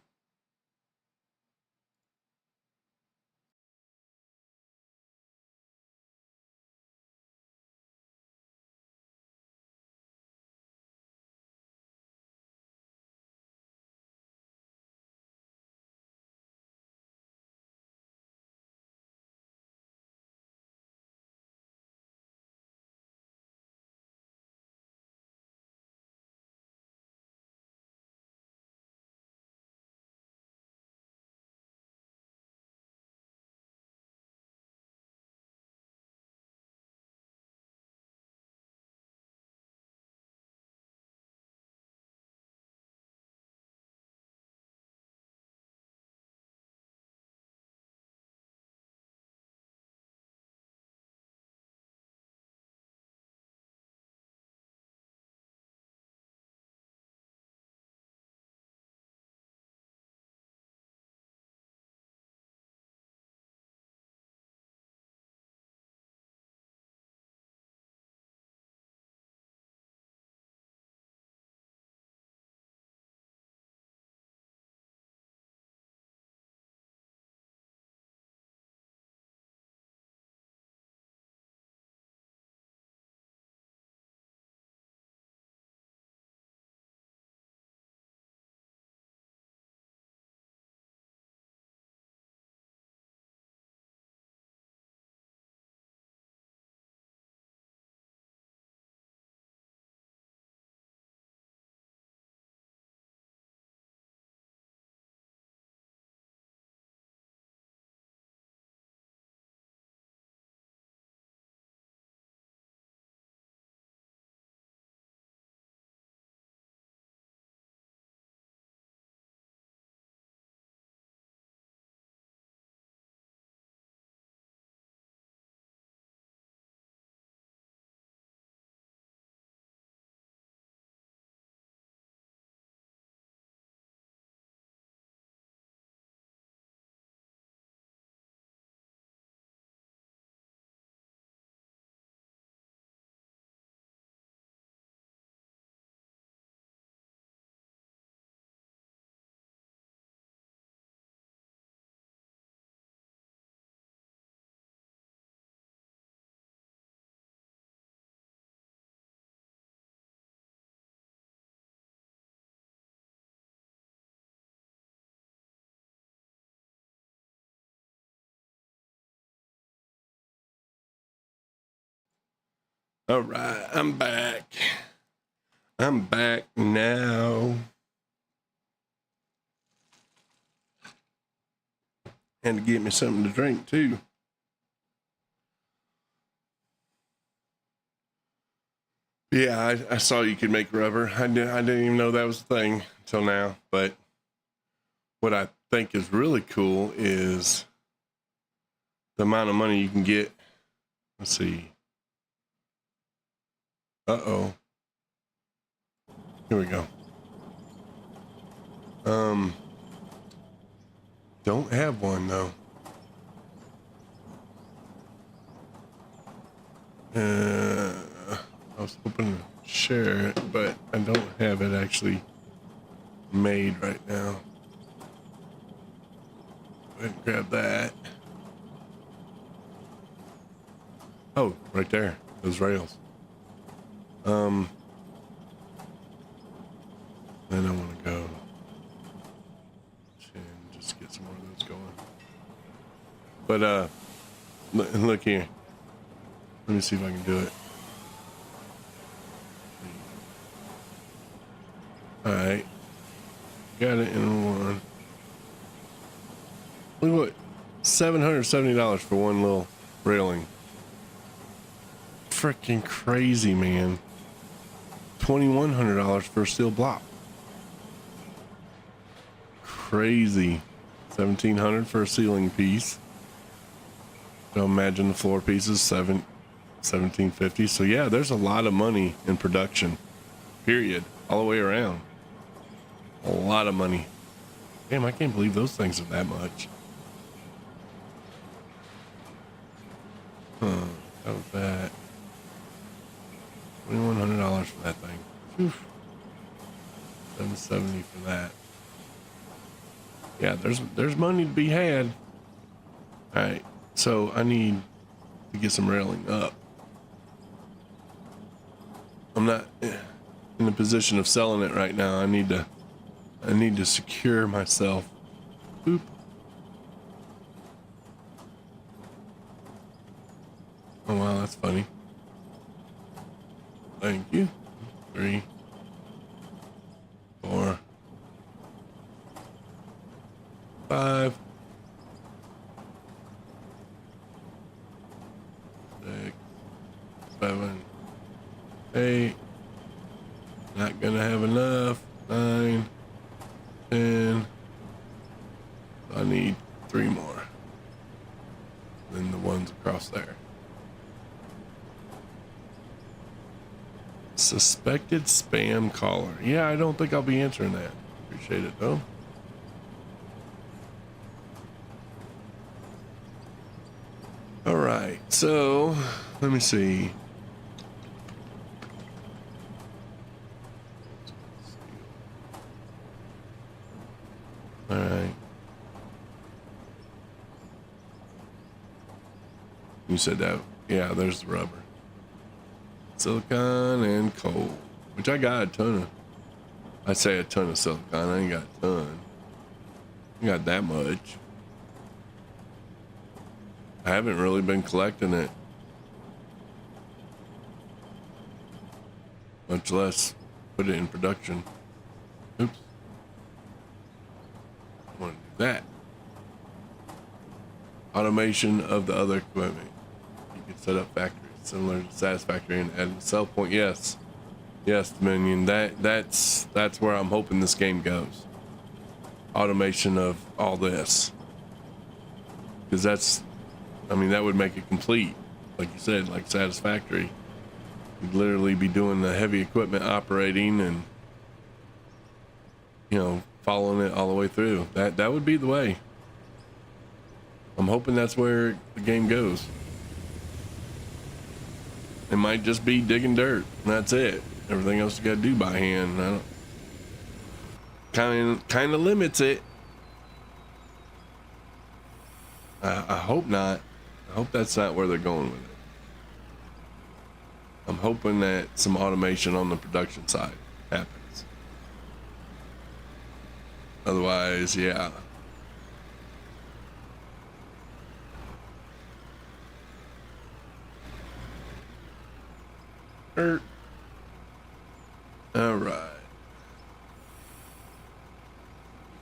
All right, I'm back. I'm back now. And to get me something to drink too. Yeah, I saw you could make rubber. I didn't even know that was a thing until now. But what I think is really cool is the amount of money you can get. Let's see. Uh-oh. Here we go. Don't have one though. I was hoping to share it, but I don't have it actually made right now. Go ahead and grab that. Oh, right there, those rails. Then I want to go and just get some more of those going. But look here. Let me see if I can do it. All right, got it in one. Look what, $770 for one little railing. Freaking crazy, man. $2,100 for a steel block. Crazy. $1,700 for a ceiling piece. So imagine the floor pieces, $1,750. So yeah, there's a lot of money in production. Period. All the way around. A lot of money. Damn, I can't believe those things are that much. Huh. That was that. $2,100 for that thing. Whew. $770 for that. Yeah, there's money to be had. All right, so I need to get some railing up. I'm not in a position of selling it right now. I need to secure myself. Oop. Oh wow, that's funny. Thank you. 3, 4, 5, 6, 7, 8. Not gonna have enough. 9, 10. I need 3 more than the ones across there. Suspected spam caller. Yeah, I don't think I'll be answering that. Appreciate it though. All right, so let me see. All right. You said that. Yeah, there's the rubber. Silicon and coal, which I got a ton of. I say a ton of silicon. I ain't got a ton. I got that much. I haven't really been collecting it, much less put it in production. Oops. I want to do that. Automation of the other equipment. You can set up factories similar to Satisfactory and add a sell point. Yes, yes, Dominion. That's where I'm hoping this game goes. Automation of all this, because that's, I mean, that would make it complete. Like you said, like Satisfactory, you'd literally be doing the heavy equipment operating and, you know, following it all the way through. That would be the way. I'm hoping that's where the game goes. It might just be digging dirt, and that's it. Everything else you gotta do by hand. I don't, kind of limits it. I hope not. I hope that's not where they're going with it. I'm hoping that some automation on the production side happens. Otherwise, yeah. All right.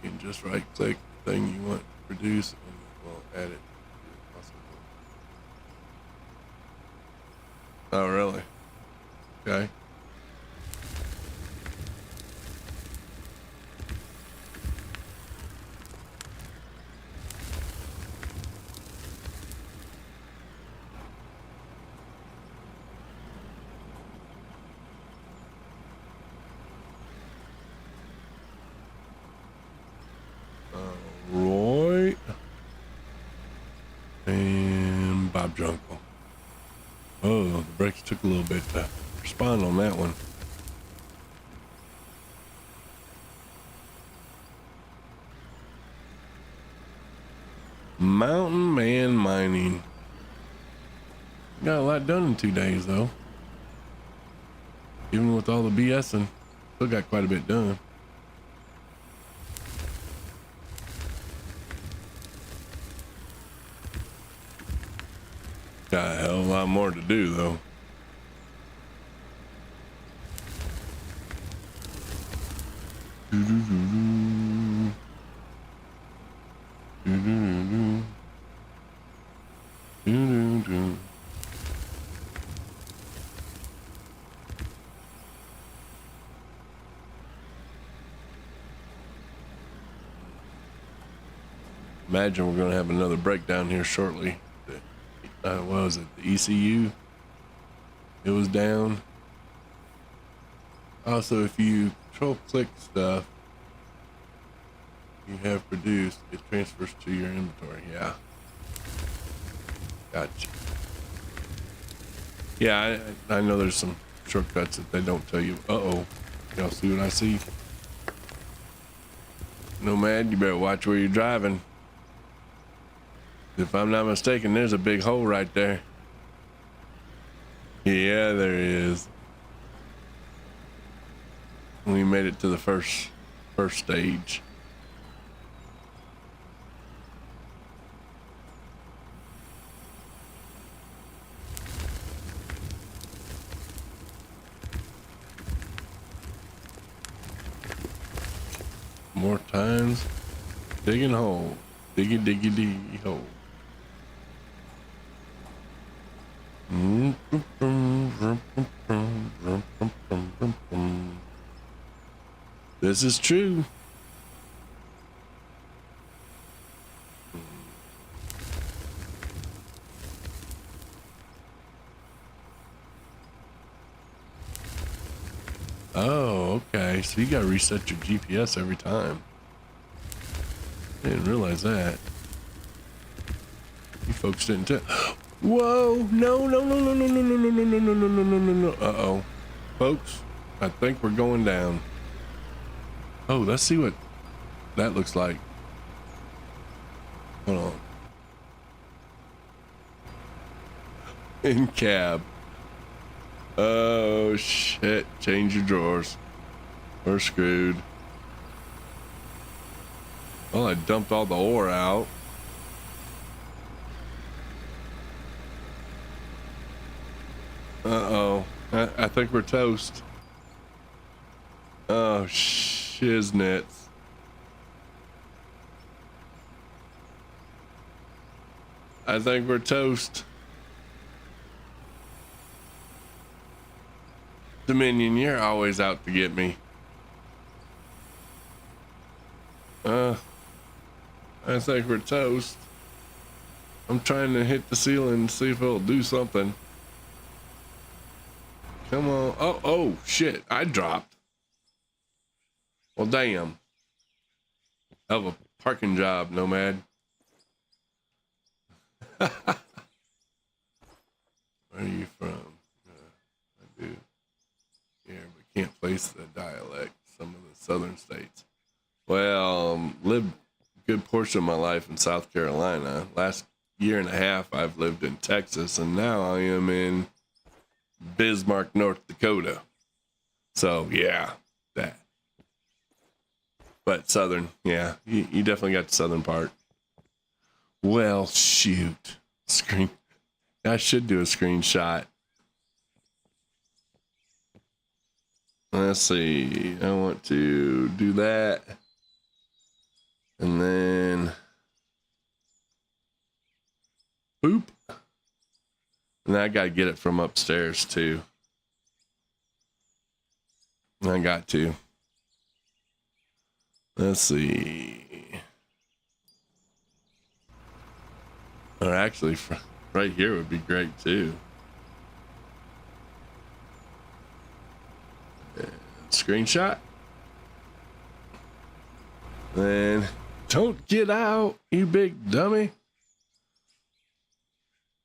You can just right click the thing you want to produce and we'll add it. Oh, really? Okay. Roy and Bob Drunkle. Oh, the brakes took a little bit to respond on that one. Mountain Man Mining. Got a lot done in 2 days though. Even with all the BSing, still got quite a bit done. Got a hell of a lot more to do though. Imagine we're going to have another breakdown here shortly. What was it? The ECU? It was down. Also, if you control click stuff you have produced, it transfers to your inventory. Yeah. Gotcha. Yeah, I know there's some shortcuts that they don't tell you. Uh-oh. Y'all see what I see? Nomad, you better watch where you're driving. If I'm not mistaken, there's a big hole right there. Yeah, there is. We made it to the first stage. More times, digging hole, diggy diggy diggy hole. This is true. Oh, okay. So you gotta reset your GPS every time. I didn't realize that. You folks didn't tell. Whoa! No! No! No! No! No! No! No! No! No! No! No! No! No! No! No! Uh-oh, folks. I think we're going down. Oh, let's see what that looks like. Hold on. In cab. Oh shit! Change your drawers. We're screwed. Well, I dumped all the ore out. Uh-oh. I think we're toast. Oh, shiznits. I think we're toast. Dominion, you're always out to get me. I think we're toast. I'm trying to hit the ceiling and see if it'll do something. Come on. Oh, shit. I dropped. Well, damn. Hell of a parking job, Nomad. Where are you from? I do. Yeah, but can't place the dialect. Some of the southern states. Well, lived a good portion of my life in South Carolina. Last year and a half, I've lived in Texas, and now I am in Bismarck, North Dakota. So, yeah, that. But southern, yeah, you definitely got the southern part. Well, shoot. I should do a screenshot. Let's see. I want to do that. And then boop. And I got to get it from upstairs too. I got to. Let's see. Or actually, right here would be great too. And screenshot. Then don't get out, you big dummy.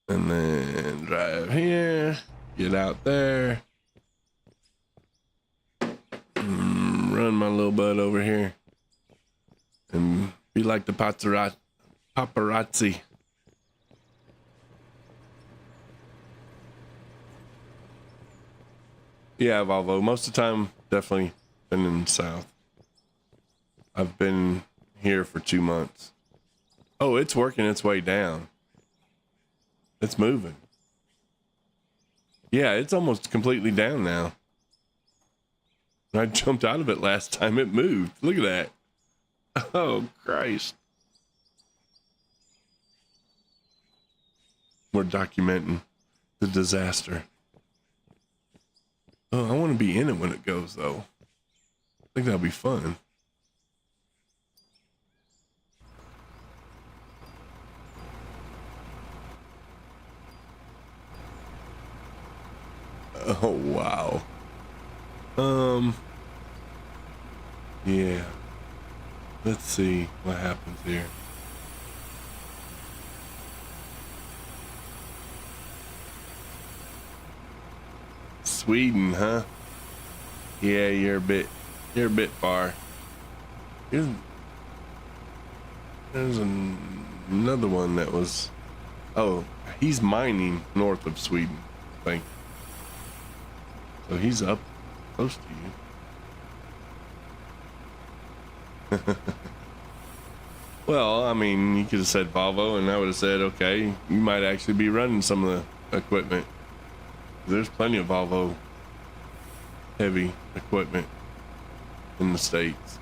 And then drive here, get out there. Run my little butt over here. And be like the paparazzi. Yeah, Volvo. Most of the time, definitely been in the South. I've been here for 2 months. Oh, it's working its way down. It's moving. Yeah, it's almost completely down now. I jumped out of it last time it moved. Look at that. Oh, Christ. We're documenting the disaster. Oh, I want to be in it when it goes, though. I think that'll be fun. Oh, wow. Yeah. Let's see what happens here. Sweden, huh? Yeah, you're a bit far. There's another one that was, oh, he's mining north of Sweden, I think. So he's up close to you. Well, I mean, you could have said Volvo, and I would have said, okay, you might actually be running some of the equipment. There's plenty of Volvo heavy equipment in the States.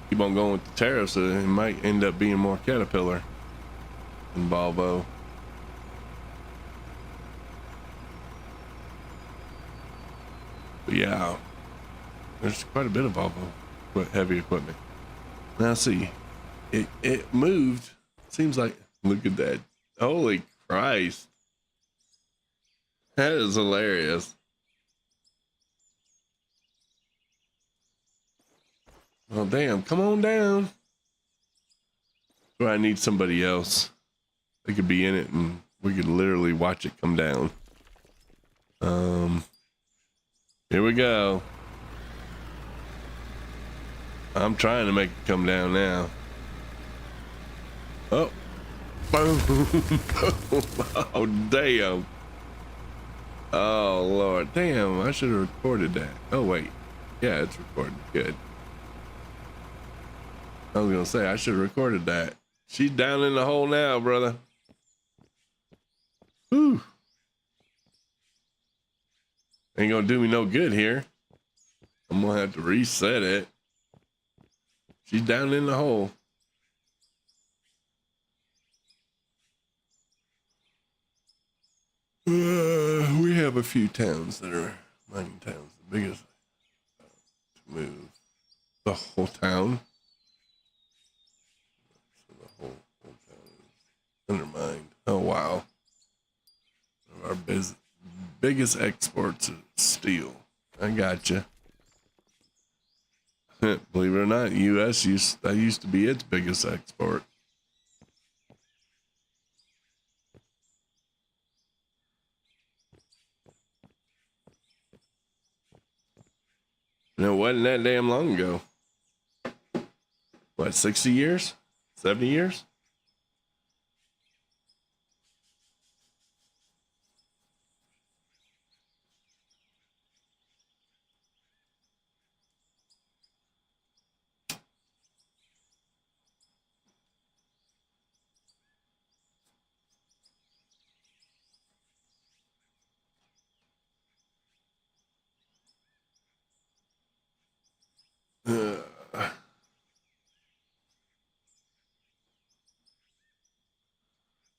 Keep on going with the tariffs, so it might end up being more Caterpillar than Volvo. But yeah, there's quite a bit of Volvo heavy equipment. Now see, it moved. Seems like, look at that. Holy Christ. That is hilarious. Oh damn, come on down. Or I need somebody else. They could be in it and we could literally watch it come down. Here we go. I'm trying to make it come down now. Oh. Boom. Oh, damn. Oh, Lord. Damn, I should have recorded that. Oh, wait. Yeah, it's recorded. Good. I was going to say, I should have recorded that. She's down in the hole now, brother. Whew. Ain't going to do me no good here. I'm going to have to reset it. She's down in the hole. We have a few towns that are mining towns. The biggest to move the whole town. So the whole town is undermined. Oh wow! Our biggest exports is steel. I gotcha. Believe it or not, U.S. used to be its biggest export. And it wasn't that damn long ago. What, 60 years? 70 years?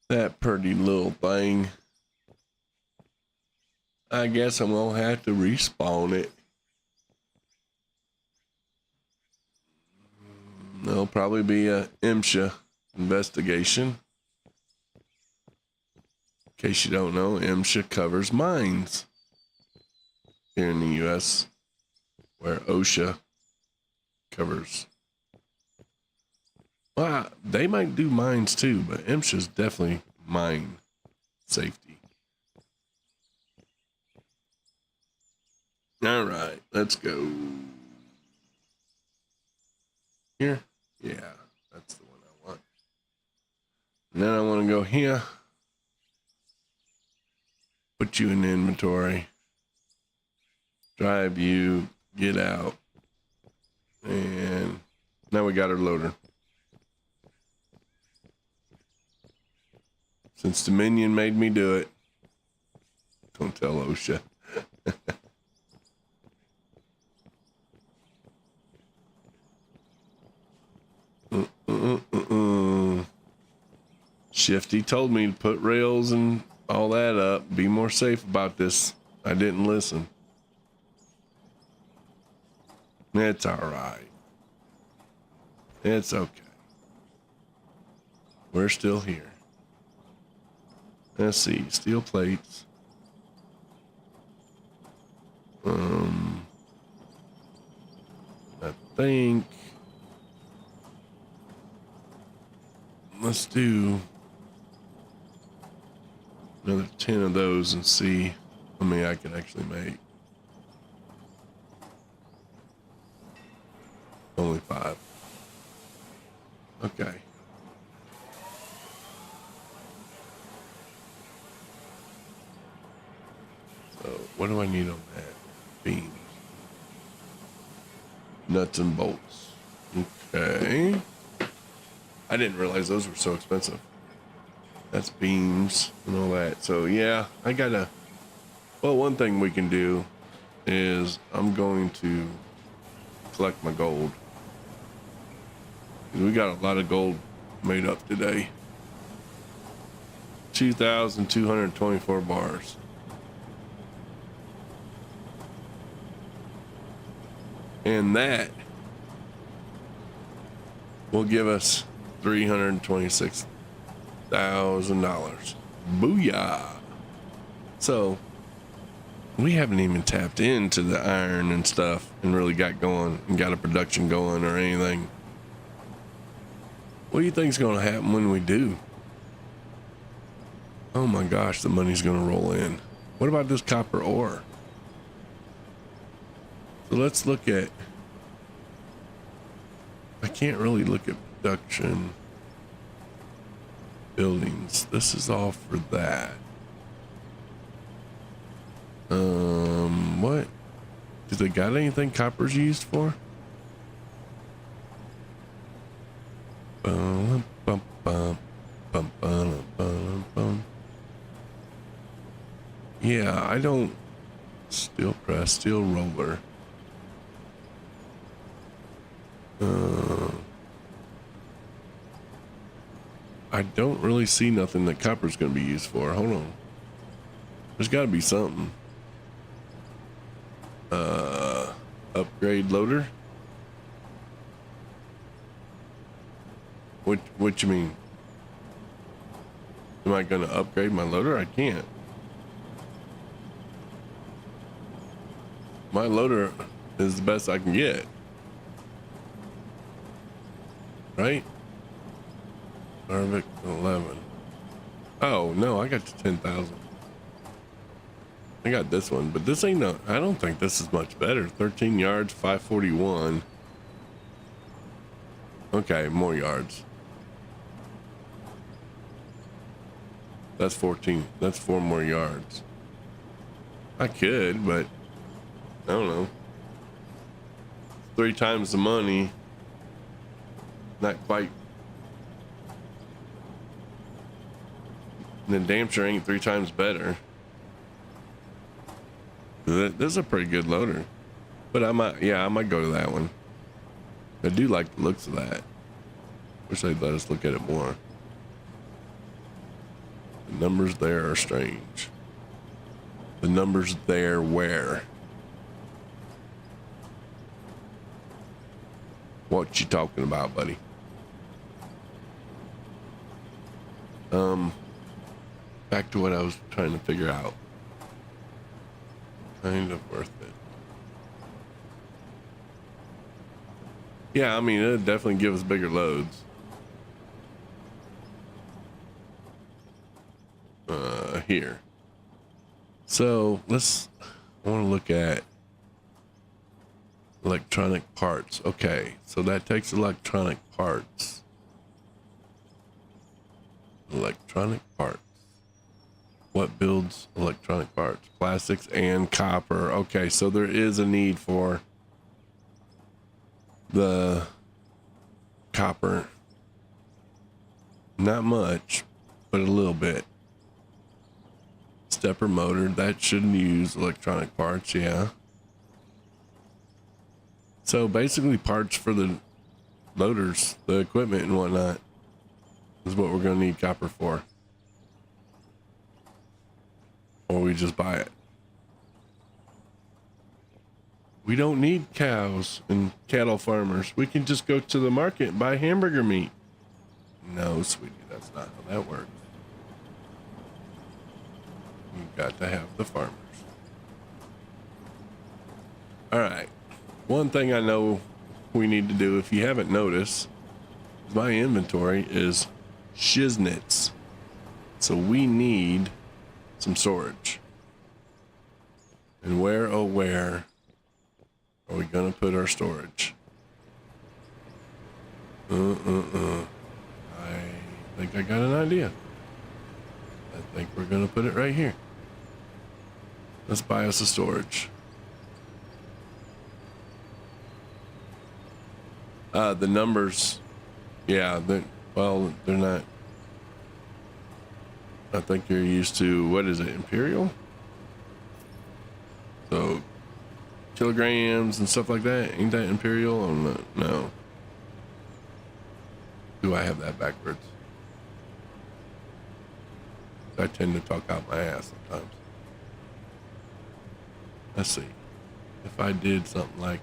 That pretty little thing. I guess I'm gonna have to respawn it. There'll probably be a MSHA investigation. In case you don't know, MSHA covers mines here in the U.S., where OSHA covers. Well, they might do mines too, but MSHA's definitely mine safety. All right, let's go. Here? Yeah, that's the one I want. And then I want to go here. Put you in the inventory. Drive you, get out. And now we got our loader. Since Dominion made me do it. Don't tell OSHA. Shifty told me to put rails and all that up. Be more safe about this. I didn't listen. It's all right. It's okay. We're still here. Let's see, steel plates. I think let's do another 10 of those and see how many I can actually make. Only 5. Okay. So what do I need on that? Beams. Nuts and bolts. Okay. I didn't realize those were so expensive. That's beams and all that. So yeah, I gotta, well, one thing we can do is I'm going to collect my gold. We got a lot of gold made up today. 2,224 bars. And that will give us $326,000. Booyah. So we haven't even tapped into the iron and stuff and really got going and got a production going or anything. What do you think's going to happen when we do? Oh my gosh, the money's going to roll in. What about this copper ore? So let's look at, I can't really look at production buildings. This is all for that. What? Do they got anything copper's used for? Yeah, I don't. Steel press, steel roller. I don't really see nothing that copper's going to be used for. Hold on. There's got to be something. Upgrade loader? What you mean? Am I going to upgrade my loader? I can't. My loader is the best I can get. Right? Arvic 11. Oh, no, I got to 10,000. I got this one, but this ain't no, I don't think this is much better. 13 yards, 541. Okay, more yards. That's 14. That's 4 more yards. I could, but I don't know. 3 times the money. Not quite. And the damn sure ain't 3 times better. This is a pretty good loader. But I might go to that one. I do like the looks of that. Wish they'd let us look at it more. The numbers there are strange. The numbers there where? What you talking about, buddy? Back to what I was trying to figure out. Kind of worth it. Yeah, I mean, it'll definitely give us bigger loads. Here. So I want to look at electronic parts. Okay, so that takes electronic parts. Electronic parts. What builds electronic parts? Plastics and copper. Okay, so there is a need for the copper. Not much, but a little bit. Stepper motor, that shouldn't use electronic parts, yeah. So basically parts for the loaders, the equipment and whatnot is what we're going to need copper for. Or we just buy it. We don't need cows and cattle farmers. We can just go to the market and buy hamburger meat. No, sweetie, that's not how that works. You got to have the farmers. All right. One thing I know we need to do, if you haven't noticed, my inventory is shiznits. So we need some storage. And where, oh where, are we gonna put our storage? I think I got an idea. I think we're gonna put it right here. Let's buy us a storage. The numbers, yeah, they're not. I think you're used to, what is it, imperial? So kilograms and stuff like that, ain't that imperial? Or no. Do I have that backwards? I tend to talk out my ass sometimes. Let's see. If I did something like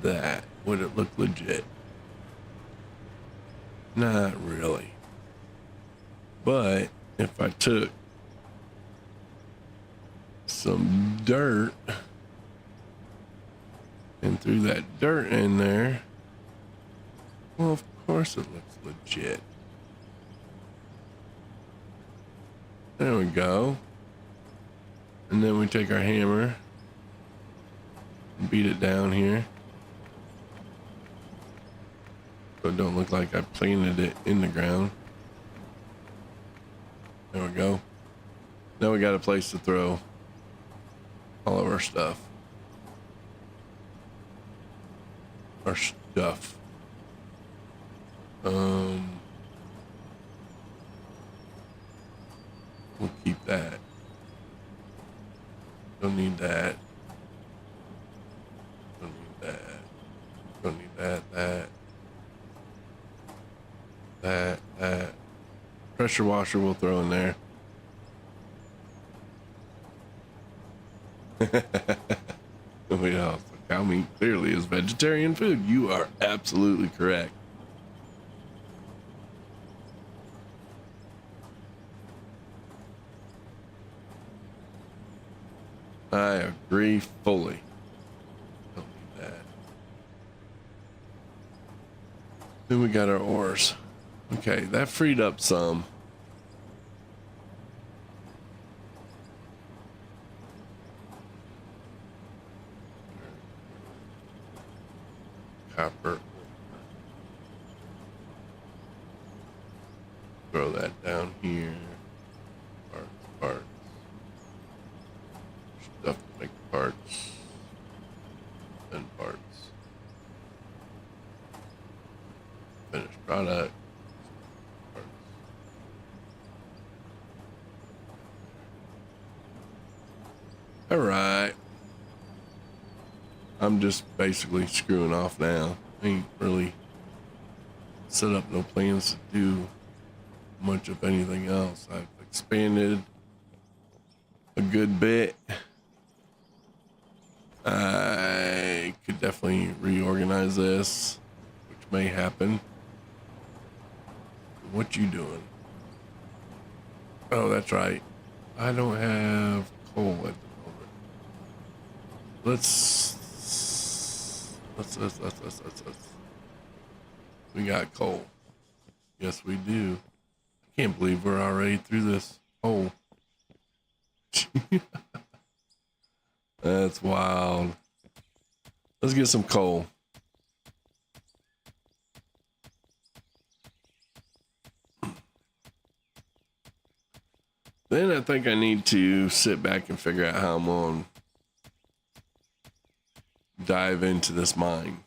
that, would it look legit? Not really. But if I took some dirt and threw that dirt in there, well, of course it looks legit. There we go. And then we take our hammer and beat it down here. So it don't look like I planted it in the ground. There we go. Now we got a place to throw all of our stuff. Our stuff. We'll keep that. Don't need that. Don't need that. Don't need that. That. Pressure washer we'll throw in there. Cow meat clearly is vegetarian food. You are absolutely correct. I agree fully. Don't need that. Then we got our ores. Okay, that freed up some. Copper. Throw that down here. Parts. Stuff to make parts. And parts. Finished product. Parts. All right. I'm just basically screwing off now. I ain't really set up no plans to do much of anything else. I've expanded a good bit. I could definitely reorganize this, which may happen. What you doing? Oh, that's right. I don't have coal at the moment. Let's. We got coal. Yes, we do. I can't believe we're already through this hole. That's wild. Let's get some coal. Then I think I need to sit back and figure out how I'm going to dive into this mine.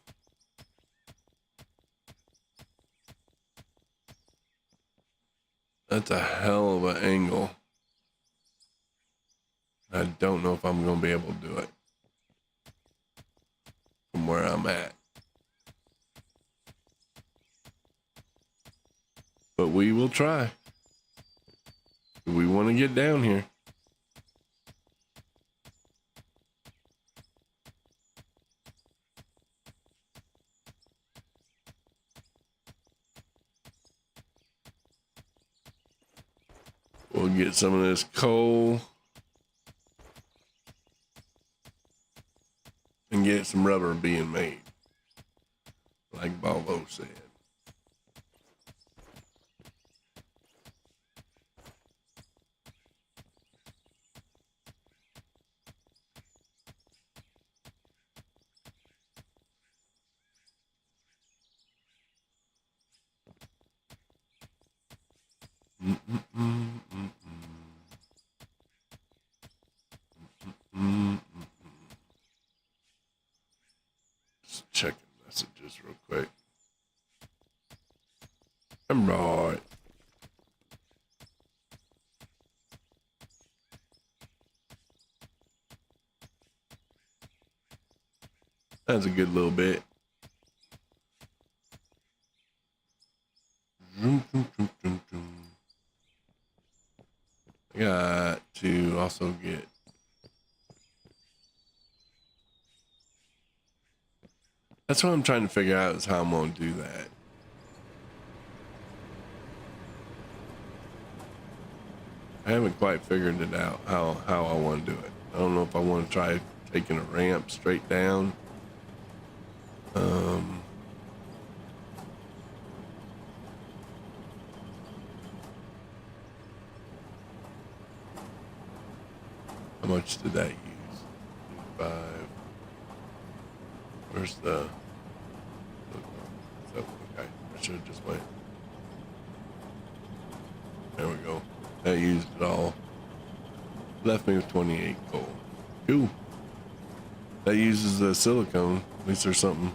That's a hell of an angle. I don't know if I'm going to be able to do it from where I'm at. But we will try. We want to get down here. We'll get some of this coal and get some rubber being made, like Volvo said. Just checking messages real quick. I'm right. That's a good little bit. I got to also get that's what I'm trying to figure out is how I'm gonna do that. I haven't quite figured it out how I want to do it. I don't know if I want to try taking a ramp straight down. How much did that use? 5. Where's the? Okay, I should have just went. There we go. That used it all. Left me with 28 coal. Cool. That uses the silicone. At least there's something.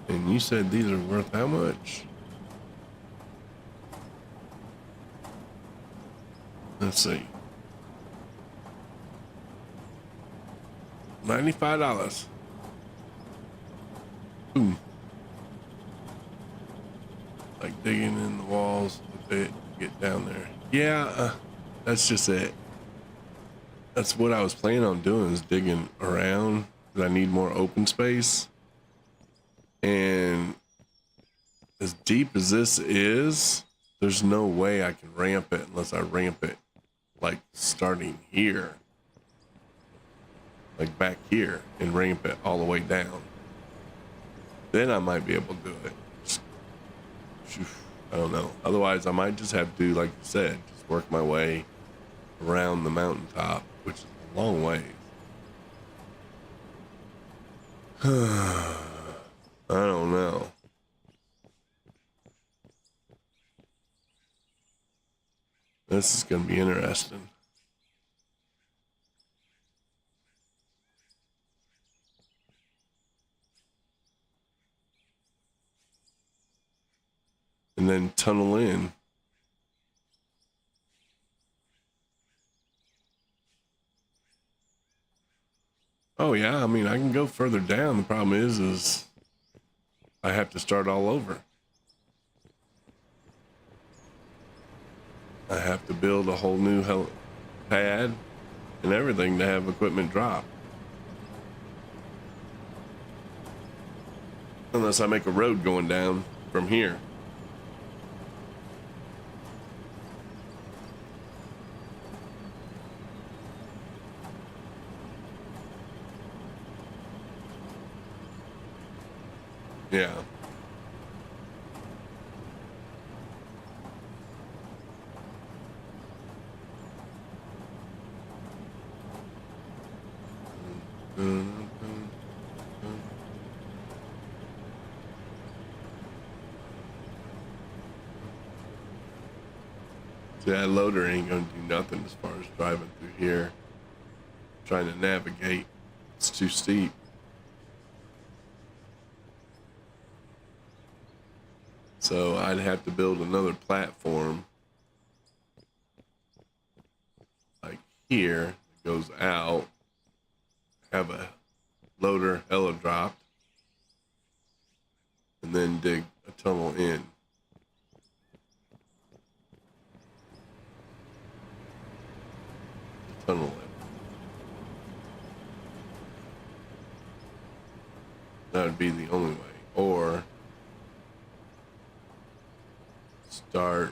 And you said these are worth how much? Let's see. $95. Boom. Like digging in the walls a bit to get down there. Yeah, that's just it. That's what I was planning on doing, is digging around, because I need more open space. And as deep as this is, there's no way I can ramp it unless I ramp it like starting here, like back here, and ramp it all the way down. Then I might be able to do it. I don't know. Otherwise, I might just have to, like you said, just work my way around the mountaintop, which is a long way. I don't know. This is going to be interesting. And then tunnel in. Oh yeah, I mean, I can go further down. The problem is I have to start all over. I have to build a whole new pad and everything to have equipment drop. Unless I make a road going down from here. Yeah. See, that loader ain't gonna do nothing as far as driving through here. Trying to navigate. It's too steep. So I'd have to build another platform like here that goes out, have a loader hella dropped, and then dig a tunnel in. Tunnel in. That would be the only way. Or start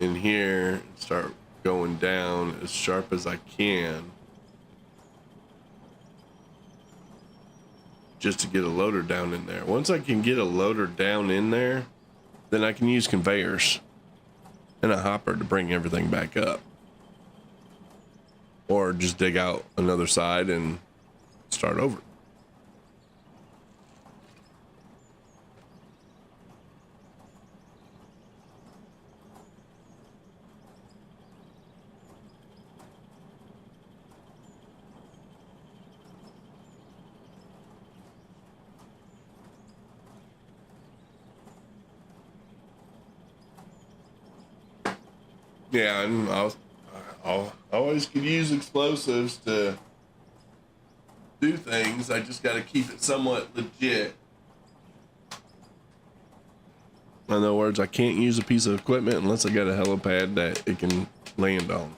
in here and start going down as sharp as I can, just to get a loader down in there. Once I can get a loader down in there, then I can use conveyors and a hopper to bring everything back up, or just dig out another side and start over. Yeah, and I always could use explosives to do things. I just got to keep it somewhat legit. In other words, I can't use a piece of equipment unless I got a helipad that it can land on.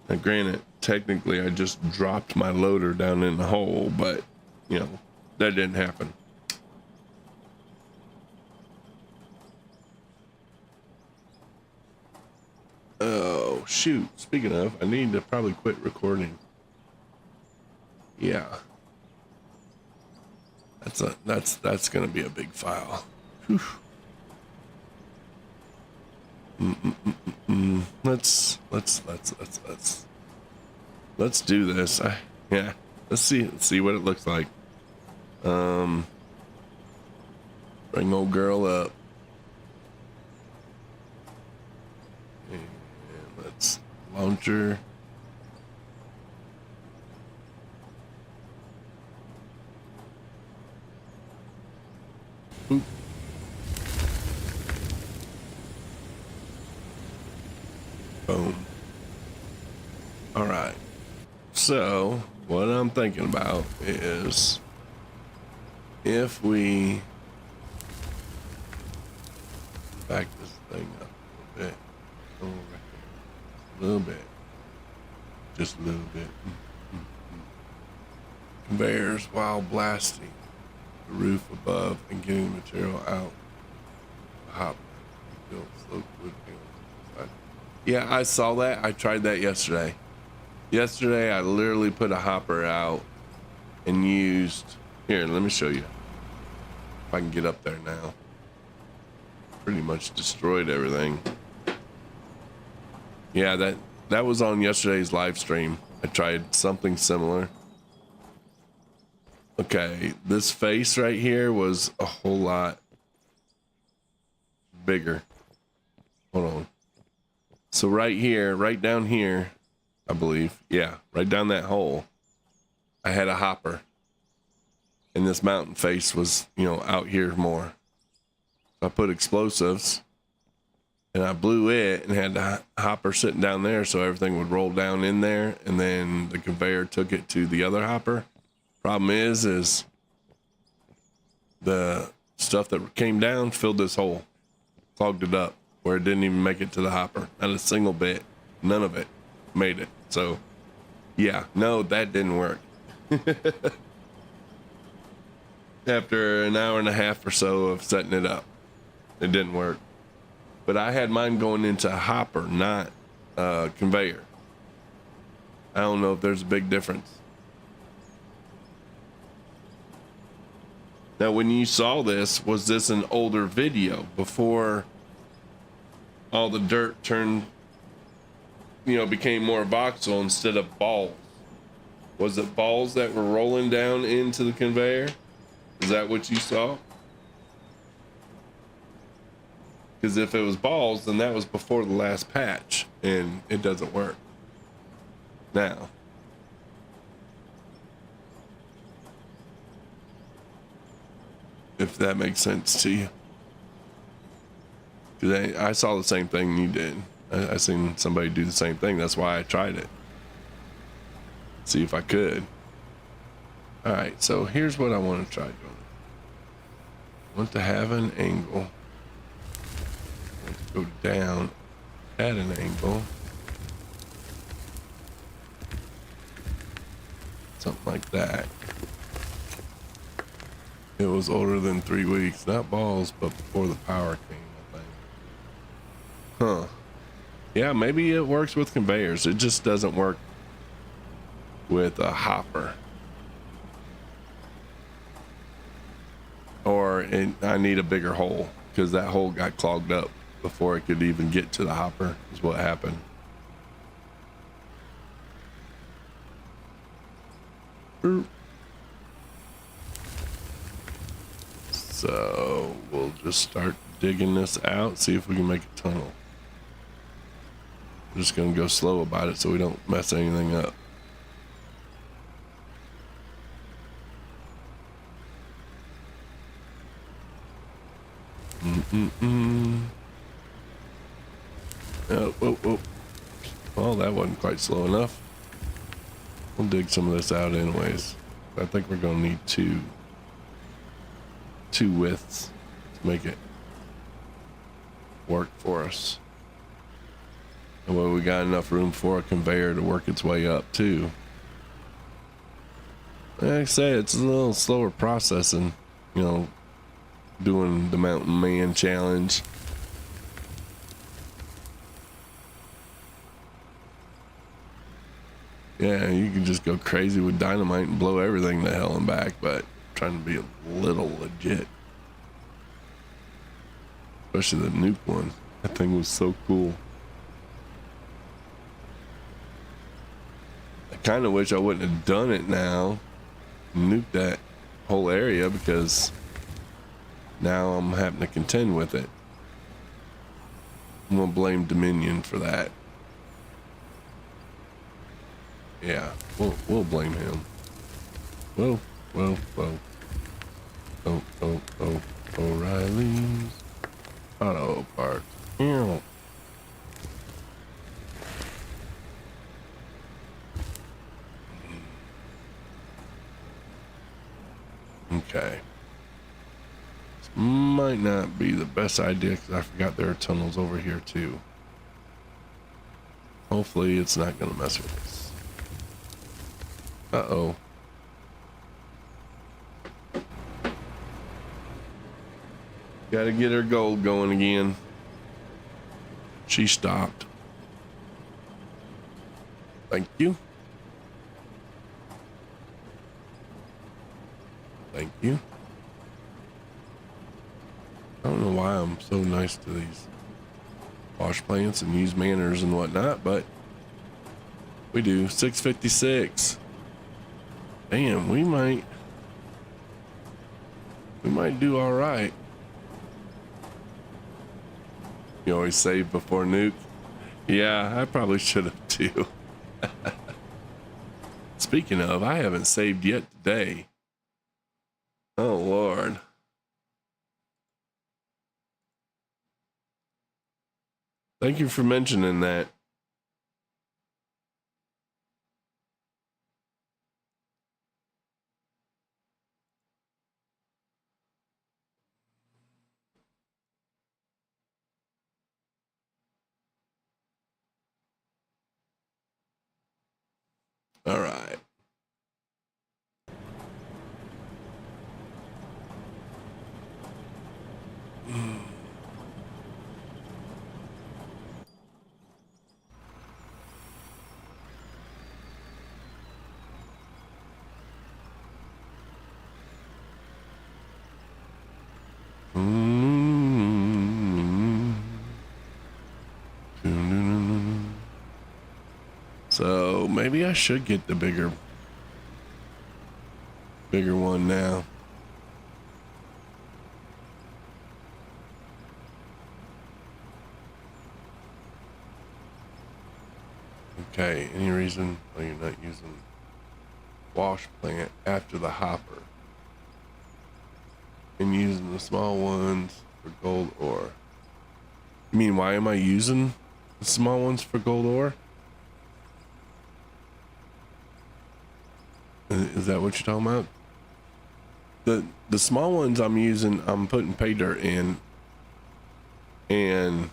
Now, granted, technically I just dropped my loader down in the hole, but you know, that didn't happen. Oh shoot, speaking of, I need to probably quit recording. Yeah, that's gonna be a big file. Whew. Let's do this. Yeah, let's see what it looks like. Bring old girl up. Let's launch her. Boop. Boom. All right. So what I'm thinking about is if we back this thing up a little bit. Over here. A little bit, just a little bit. Conveyors while blasting the roof above and getting the material out. Hop. Yeah, I saw that. I tried that yesterday. Yesterday, I literally put a hopper out and used. Here, let me show you. If I can get up there now. Pretty much destroyed everything. Yeah, that was on yesterday's live stream. I tried something similar. Okay, this face right here was a whole lot bigger. Hold on. So right here, right down here, I believe. Yeah, right down that hole, I had a hopper. And this mountain face was, you know, out here more. So I put explosives. And I blew it and had the hopper sitting down there so everything would roll down in there, and then the conveyor took it to the other hopper. Problem is the stuff that came down filled this hole, clogged it up where it didn't even make it to the hopper. Not a single bit, none of it made it. So yeah, no, that didn't work. After an hour and a half or so of setting it up, it didn't work. But I had mine going into a hopper, not a conveyor. I don't know if there's a big difference. Now, when you saw this, was this an older video before all the dirt turned, you know, became more voxel instead of balls? Was it balls that were rolling down into the conveyor? Is that what you saw? Because if it was balls, then that was before the last patch, and it doesn't work now. If that makes sense to you. Because I saw the same thing you did. I seen somebody do the same thing. That's why I tried it. See if I could. All right, so here's what I want to try doing. I want to have an angle. Go down at an angle, something like that. It was older than 3 weeks. Not balls, but before the power came, I think. Huh. Yeah, maybe it works with conveyors. It just doesn't work with a hopper. Or I need a bigger hole because that hole got clogged up before it could even get to the hopper is what happened. Boop. So we'll just start digging this out, see if we can make a tunnel. I'm just gonna go slow about it so we don't mess anything up. Oh. Well, that wasn't quite slow enough. We'll dig some of this out anyways. I think we're gonna need two widths to make it work for us. And well, we got enough room for a conveyor to work its way up too. Like I say, it's a little slower processing, you know, doing the Mountain Man challenge. Yeah, you can just go crazy with dynamite and blow everything to hell and back, but trying to be a little legit. Especially the nuke one. That thing was so cool. I kind of wish I wouldn't have done it now. Nuke that whole area because now I'm having to contend with it. I'm gonna blame Dominion for that. Yeah, we'll blame him. Well. Oh, O'Reilly's Auto Parts. Ew. Okay. This might not be the best idea because I forgot there are tunnels over here too. Hopefully it's not gonna mess with us. Uh-oh. Gotta get her gold going again. She stopped. Thank you. Thank you. I don't know why I'm so nice to these wash plants and use manners and whatnot, but we do. 656. Damn, we might do all right. You always save before nuke. Yeah, I probably should have too. Speaking of, I haven't saved yet today. Oh Lord. Thank you for mentioning that. All right. So maybe I should get the bigger one now. Okay, any reason why you're not using wash plant after the hopper and using the small ones for gold ore? You mean, why am I using the small ones for gold ore? Is that what you're talking about? The small ones I'm using, I'm putting pay dirt in and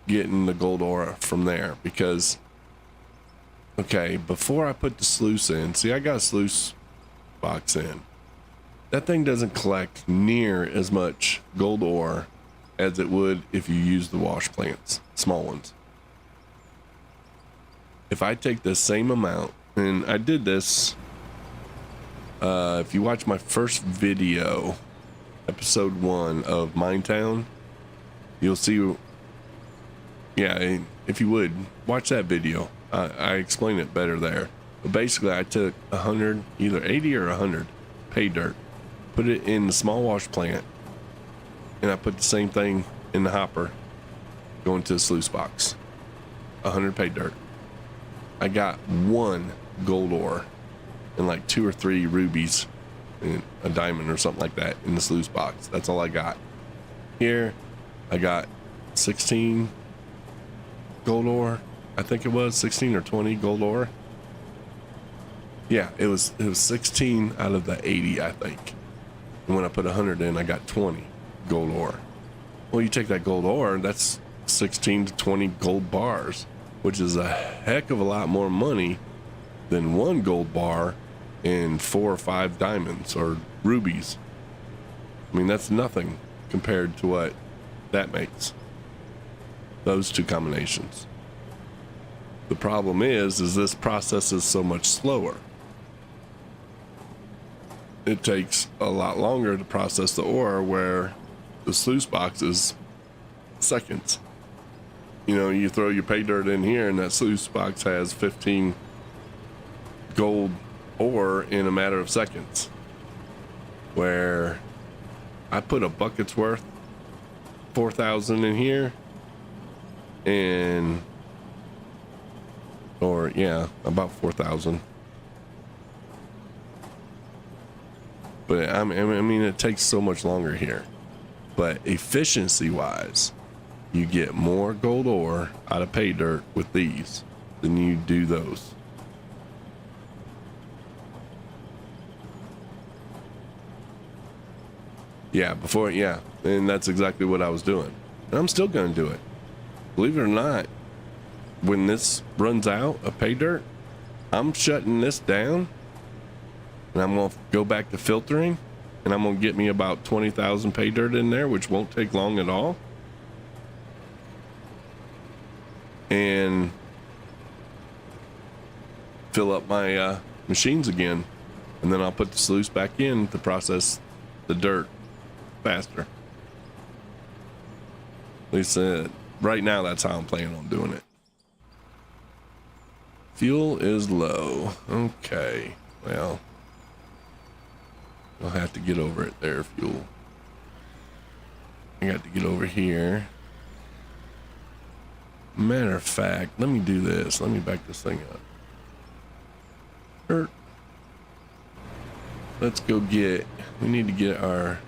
getting the gold ore from there because, okay, before I put the sluice in, see, I got a sluice box in, That thing doesn't collect near as much gold ore as it would if you use the wash plants, small ones. If I take the same amount, and I did this, if you watch my first video, episode 1 of Minetown, you'll see, yeah, if you would, watch that video. I explain it better there. But basically, I took 100, either 80 or 100 pay dirt, put it in the small wash plant, and I put the same thing in the hopper going to the sluice box. 100 pay dirt. I got 1 gold ore and like 2 or 3 rubies and a diamond or something like that in the sluice box. That's all I got. Here, I got 16 gold ore. I think it was 16 or 20 gold ore. Yeah, it was 16 out of the 80, I think. And when I put 100 in, I got 20 gold ore. Well, you take that gold ore, that's 16 to 20 gold bars, which is a heck of a lot more money than 1 gold bar and 4 or 5 diamonds or rubies. I mean, that's nothing compared to what that makes. Those two combinations. The problem is this process is so much slower. It takes a lot longer to process the ore, where the sluice box is seconds. You know, you throw your pay dirt in here and that sluice box has 15 gold ore in a matter of seconds. Where I put a bucket's worth, 4,000 in here, and or yeah, about 4,000. But I mean, it takes so much longer here. But efficiency wise, you get more gold ore out of pay dirt with these than you do those. Yeah, before, yeah. And that's exactly what I was doing. And I'm still going to do it. Believe it or not, when this runs out of pay dirt, I'm shutting this down. And I'm going to go back to filtering. And I'm going to get me about 20,000 pay dirt in there, which won't take long at all. And fill up my machines again. And then I'll put the sluice back in to process the dirt faster. At least right now, that's how I'm planning on doing it. Fuel is low. Okay, well, I'll have to get over it there, fuel. I got to get over here. Matter of fact, let me do this. Let me back this thing up. Let's go get, we need to get our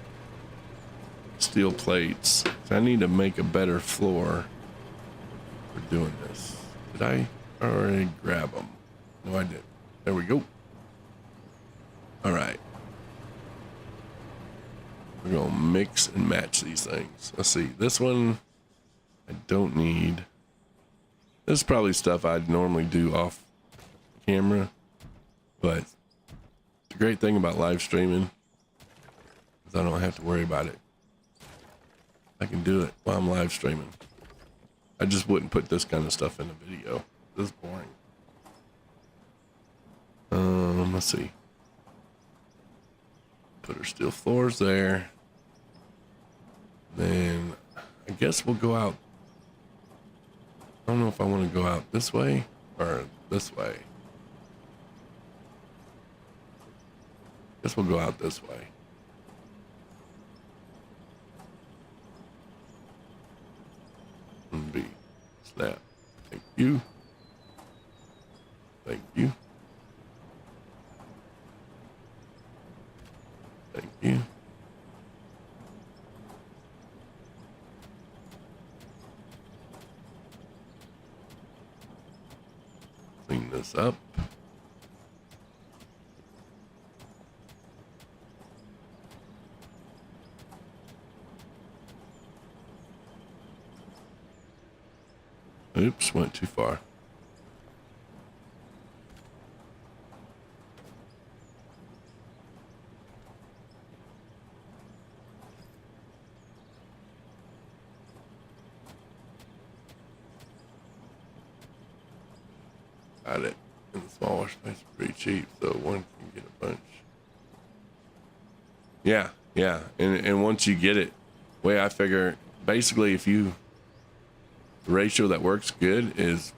steel plates. I need to make a better floor for doing this. Did I already grab them? No, I didn't. There we go. All right. We're going to mix and match these things. Let's see. This one I don't need. This is probably stuff I'd normally do off camera, but the great thing about live streaming is I don't have to worry about it. I can do it while I'm live streaming. I just wouldn't put this kind of stuff in a video. This is boring. Let's see. Put our steel floors there. Then I guess we'll go out. I don't know if I want to go out this way or this way. Guess we'll go out this way. And B. Snap. Thank you. Thank you. Thank you. Clean this up. Oops, went too far. got it in the small wash place pretty cheap, so one can get a bunch. Yeah, yeah, and once you get it, way I figure, basically, if you the ratio that works good is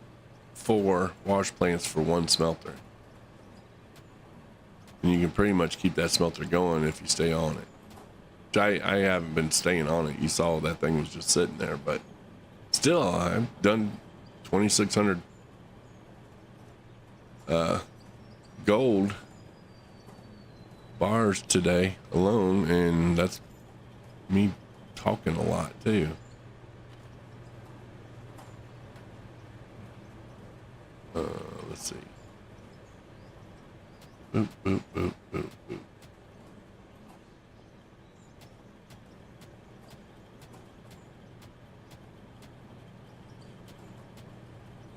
4 wash plants for 1 smelter, and you can pretty much keep that smelter going if you stay on it. Which I haven't been staying on it. You saw that thing was just sitting there, but still, I've done 2,600 gold bars today alone, and that's me talking a lot too. Let's see. Boop, boop, boop, boop, boop.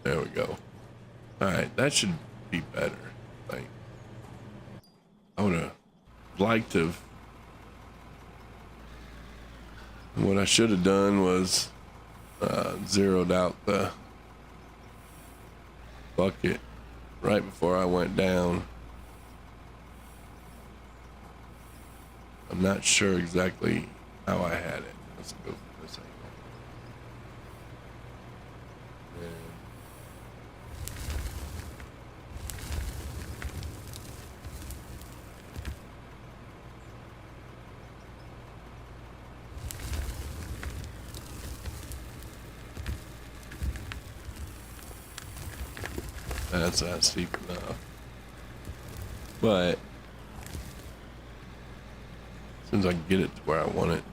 There we go. All right, that should be better, I think. I would have liked to. What I should have done was zeroed out the bucket right before I went down. I'm not sure exactly how I had it. Let's go for this angle. That's not steep enough. But as soon as I can get it to where I want it.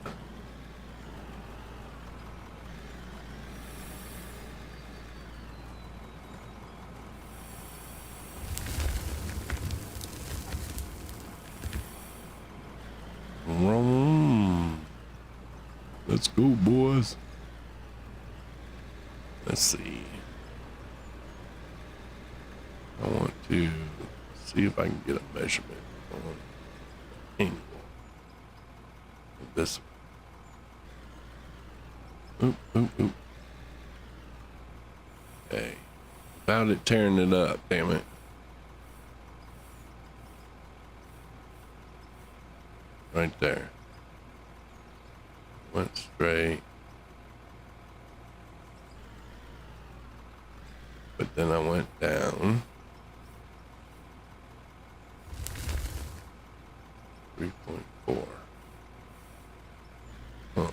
Let's go, boys. Let's see. I want to see if I can get a measurement on the angle of this one. Oop, oop, oop. Okay. Without it tearing it up, damn it. Right there. Went straight. But then I went down. 3.4. Oh,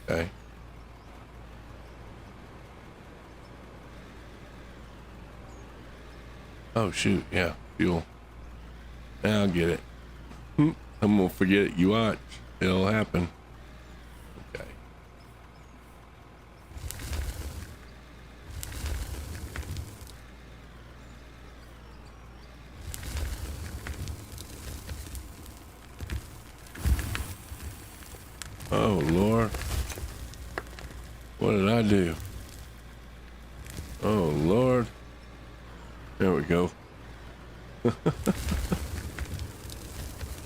okay. Oh shoot, yeah, fuel. Now I'll get it. I'm gonna forget it. You watch. It'll happen. Okay. Oh Lord. What did I do? Oh Lord. There we go.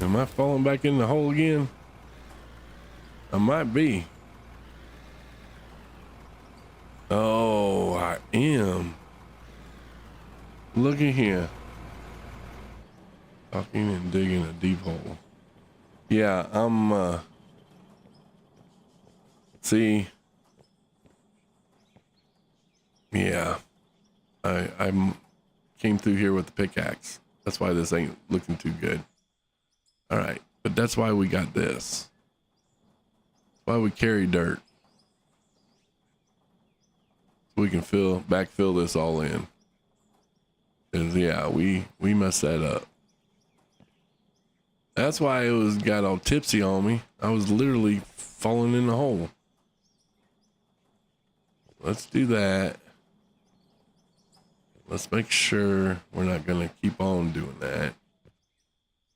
Am I falling back in the hole again? I might be. Oh, I am. Look at here. Talking and digging a deep hole. Yeah, I'm, see. Yeah. I came through here with the pickaxe. That's why this ain't looking too good. All right, but that's why we got this. That's why we carry dirt. So we can backfill this all in. 'Cause yeah, we messed that up. That's why it got all tipsy on me. I was literally falling in the hole. Let's do that. Let's make sure we're not gonna keep on doing that.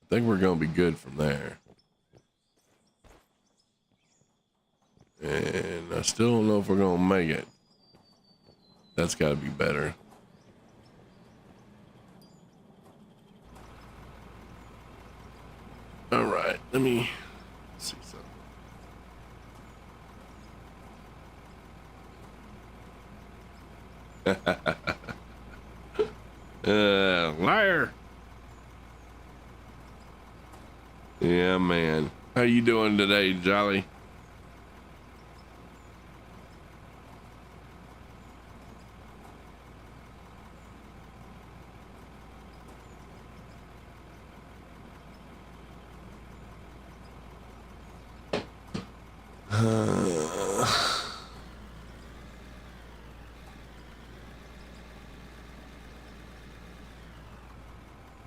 I think we're gonna be good from there. And I still don't know if we're gonna make it. That's gotta be better. All right, let me see something. Liar. Yeah, man. How you doing today, Jolly?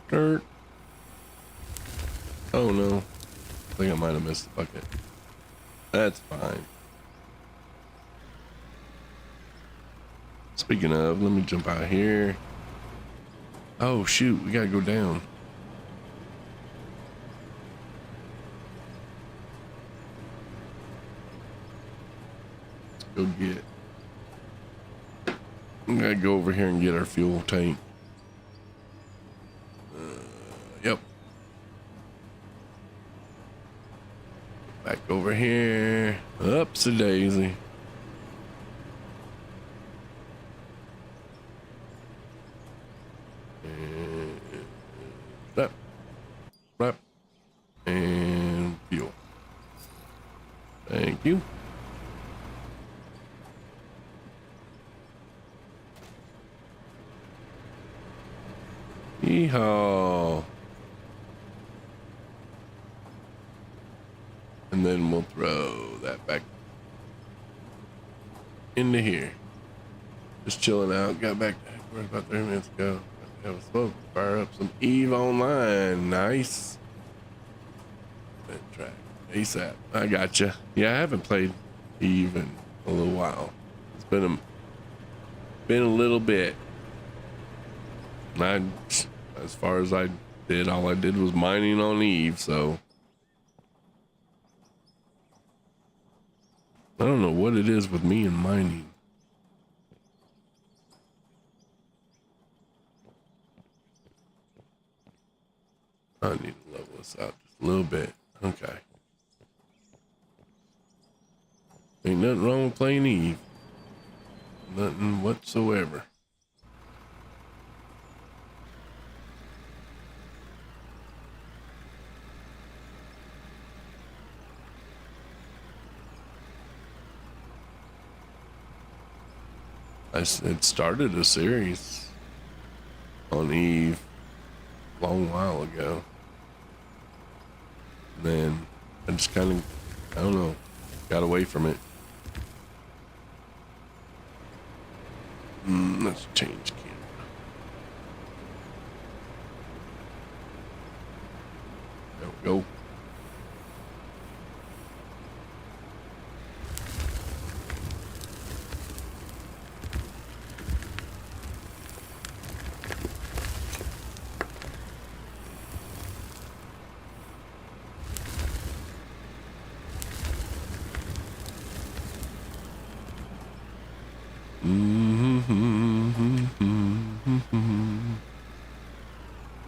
Dirt. Oh no. I think I might have missed the bucket. That's fine. Speaking of, let me jump out here. Oh shoot, we gotta go down. Let's go get. We gotta go over here and get our fuel tank. Yep. Back over here. Upsy daisy. Step. Step. And fuel. Thank you. Yeehaw. And then we'll throw that back into here. Just chilling out. Got back about 30 minutes ago. Have a smoke. Fire up some Eve Online. Nice. Track ASAP. I gotcha. Yeah, I haven't played Eve in a little while. It's been a little bit. As far as I did, all I did was mining on Eve, so I don't know what it is with me and mining. I need to level this out just a little bit. Okay. Ain't nothing wrong with playing Eve. Nothing whatsoever. It started a series on Eve a long while ago. And then I just kind of, I don't know, got away from it. Let's change camera. There we go.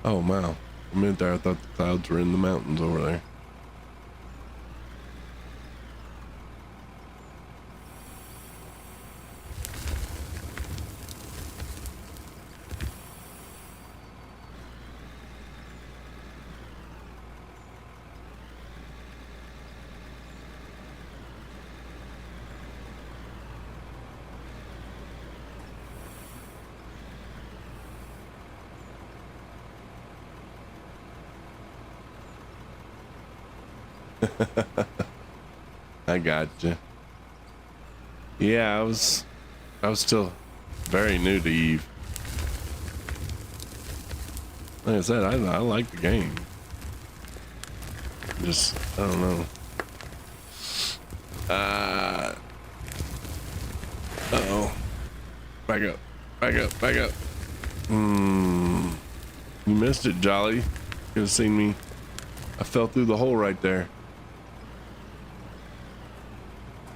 Oh wow. A minute there I thought the clouds were in the mountains over there. I gotcha. Yeah, I was still very new to Eve. Like I said, I like the game. Just, I don't know. Uh-oh. Back up. Back up. Back up. You missed it, Jolly. You could have seen me. I fell through the hole right there.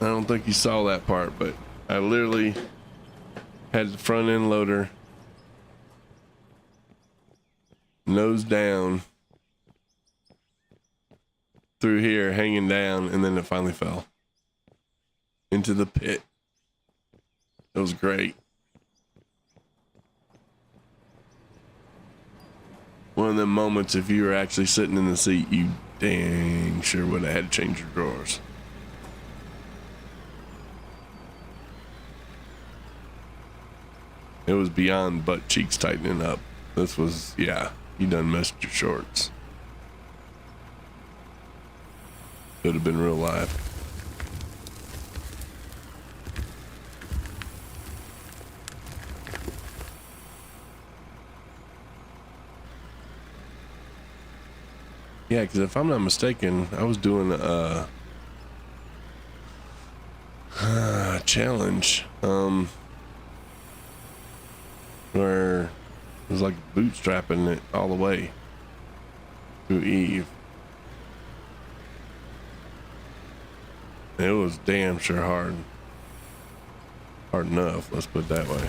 I don't think you saw that part, but I literally had the front end loader nose down through here, hanging down, and then it finally fell into the pit. It was great. one of them moments, if you were actually sitting in the seat, you dang sure would have had to change your drawers. It was beyond butt cheeks tightening up. This was, yeah, you done messed your shorts. Could have been real live. Yeah, because if I'm not mistaken, I was doing a challenge where it was like bootstrapping it all the way to Eve. It was damn sure hard. Hard enough, let's put it that way.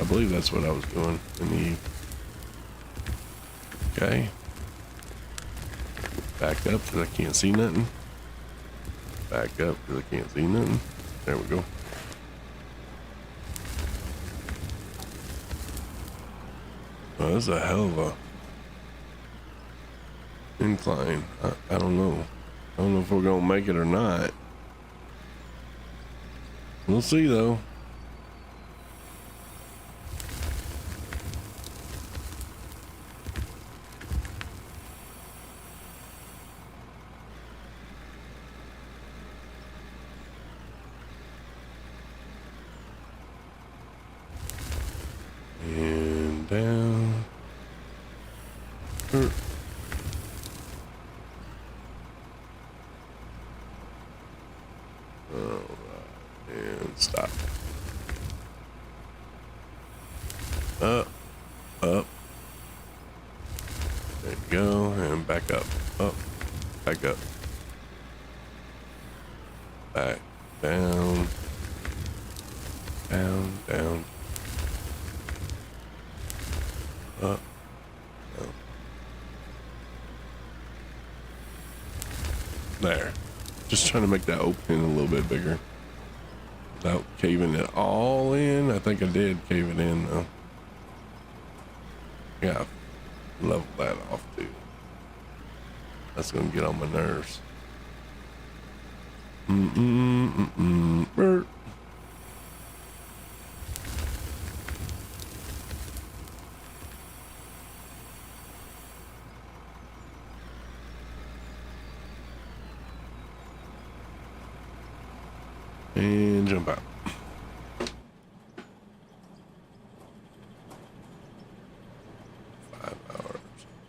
I believe that's what I was doing in Eve. Okay. Back up because I can't see nothing. Back up because I can't see nothing. There we go. Oh, this is a hell of a incline. I don't know. I don't know if we're gonna make it or not. We'll see though. And down. Stop. Up. There you go. And back up. Up. Back up. Back. Down. Down. Down. Up. Down. There. Just trying to make that opening a little bit bigger. Without caving it all in. I think I did cave it in though. Yeah, level that off too. That's gonna get on my nerves. Burp. And jump out.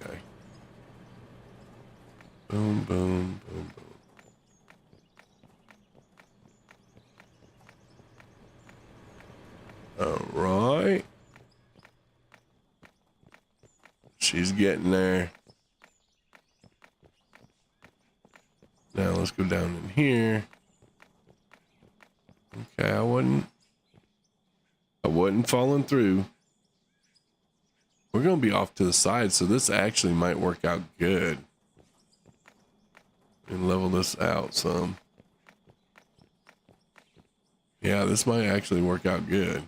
Okay. Boom, boom, boom, boom. All right. She's getting there. Now let's go down in here. Okay, I wasn't falling through. We're gonna be off to the side, so this actually might work out good. And level this out some. Yeah, this might actually work out good.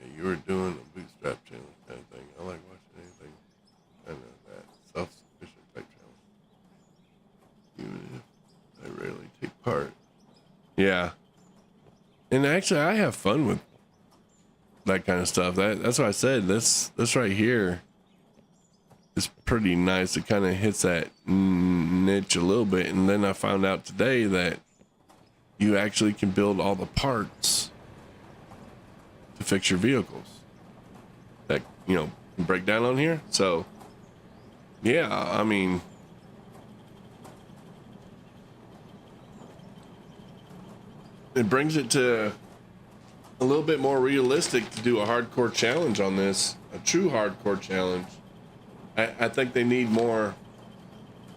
Yeah, you were doing a bootstrap challenge kind of thing. I like watching anything kind of that self-sufficient type challenge. Even if I rarely take part. Yeah. And actually I have fun with that kind of stuff. That's what I said. This right here is pretty nice. It kind of hits that niche a little bit. And then I found out today that you actually can build all the parts to fix your vehicles that, you know, can break down on here. So yeah, I mean, it brings it to a little bit more realistic to do a hardcore challenge on this, a true hardcore challenge. I think they need more,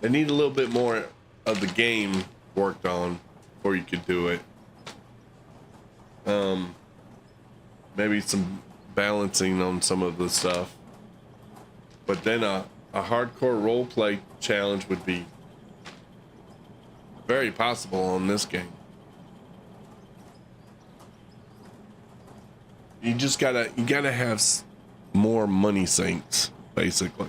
they need a little bit more of the game worked on before you could do it. Maybe some balancing on some of the stuff, but then a hardcore role play challenge would be very possible on this game. You gotta have more money sinks, basically.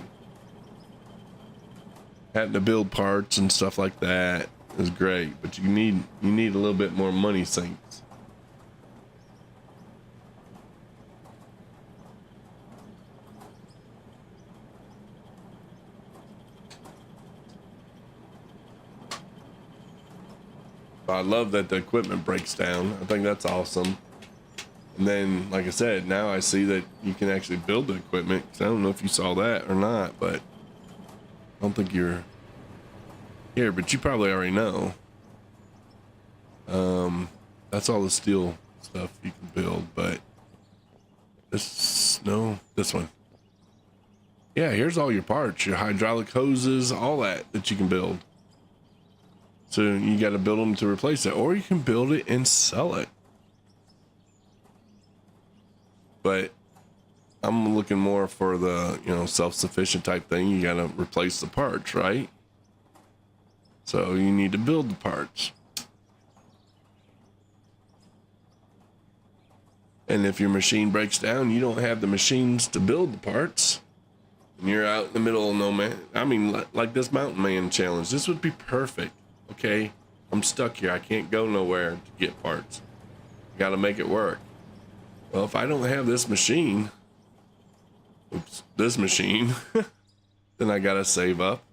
Having to build parts and stuff like that is great, but you need a little bit more money sinks. I love that the equipment breaks down. I think that's awesome. And then, like I said, now I see that you can actually build the equipment. I don't know if you saw that or not, but I don't think you're here, but you probably already know. That's all the steel stuff you can build, but this one. Yeah, here's all your parts, your hydraulic hoses, all that you can build. So you got to build them to replace it, or you can build it and sell it. But I'm looking more for the, self-sufficient type thing. You got to replace the parts, right? So you need to build the parts. And if your machine breaks down, you don't have the machines to build the parts, and you're out in the middle of no man. I mean, like this mountain man challenge, this would be perfect. Okay, I'm stuck here. I can't go nowhere to get parts. Got to make it work. Well, if I don't have this machine, then I got to save up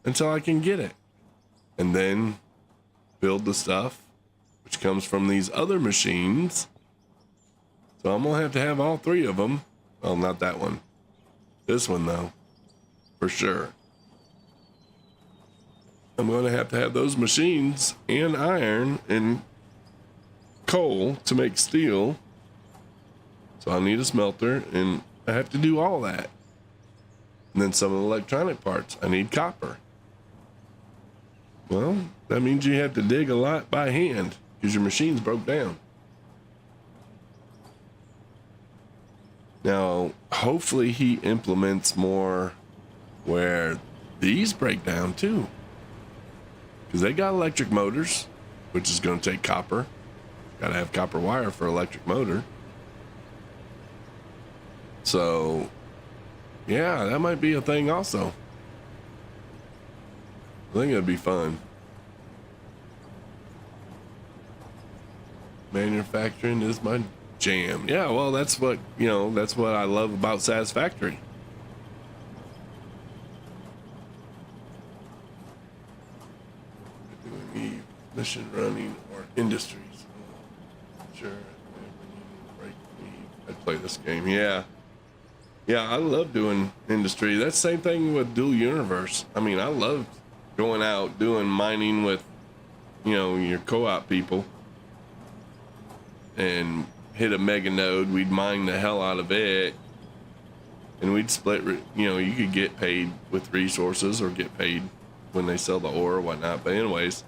until I can get it. And then build the stuff, which comes from these other machines. So I'm going to have all three of them. Well, not that one. This one, though, for sure. I'm going to have those machines and iron and coal to make steel. So I need a smelter, and I have to do all that. And then some of the electronic parts, I need copper. Well, that means you have to dig a lot by hand because your machine's broke down. Now, hopefully he implements more where these break down too. Because they got electric motors, which is going to take copper. Got to have copper wire for electric motor. So, yeah, that might be a thing also. I think it'd be fun. Manufacturing is my jam. Yeah, well, that's what I love about Satisfactory. Mission running or industries. Sure. I'd play this game. Yeah, I love doing industry. That's the same thing with Dual Universe. I mean, I love going out doing mining with your co-op people and hit a mega node. We'd mine the hell out of it, and we'd split. You could get paid with resources or get paid when they sell the ore or whatnot. But anyways.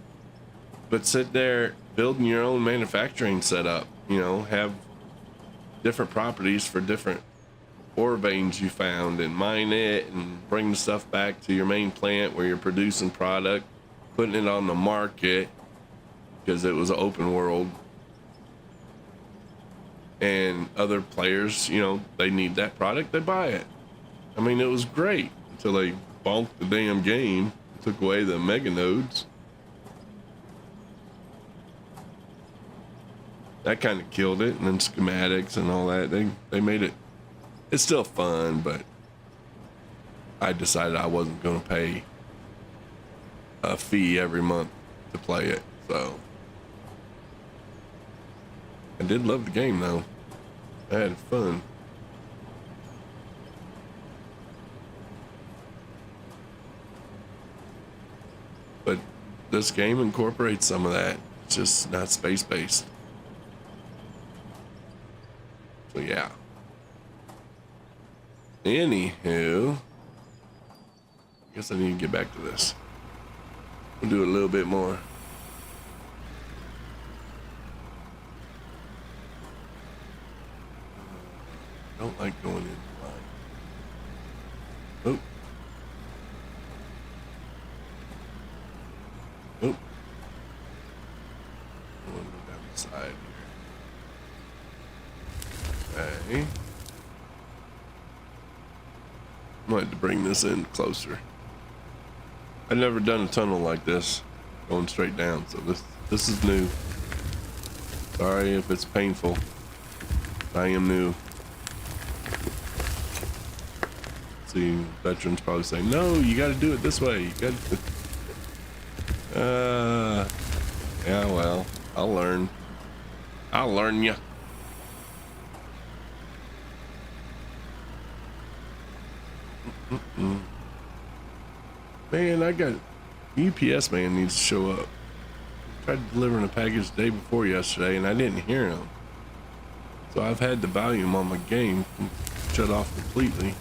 But sit there building your own manufacturing setup, have different properties for different ore veins you found and mine it and bring the stuff back to your main plant where you're producing product, putting it on the market because it was an open world. And other players, they need that product, they buy it. I mean, it was great until they bonked the damn game, took away the mega nodes. That kind of killed it, and then schematics and all that. They made it. It's still fun, but I decided I wasn't going to pay a fee every month to play it. So I did love the game, though. I had fun. But this game incorporates some of that. It's just not space-based. So yeah. Anywho, I guess I need to get back to this. We'll do a little bit more. I don't like going in line. Oh. Oh. might have to bring this in closer. I've never done a tunnel like this, going straight down, so this is new. Sorry if it's painful. I am new. See, veterans probably say, no, you got to do it this way. You got to. Yeah, well, I'll learn. I'll learn ya. Man, I got UPS man needs to show up. Tried delivering a package the day before yesterday, and I didn't hear him. So I've had the volume on my game shut off completely,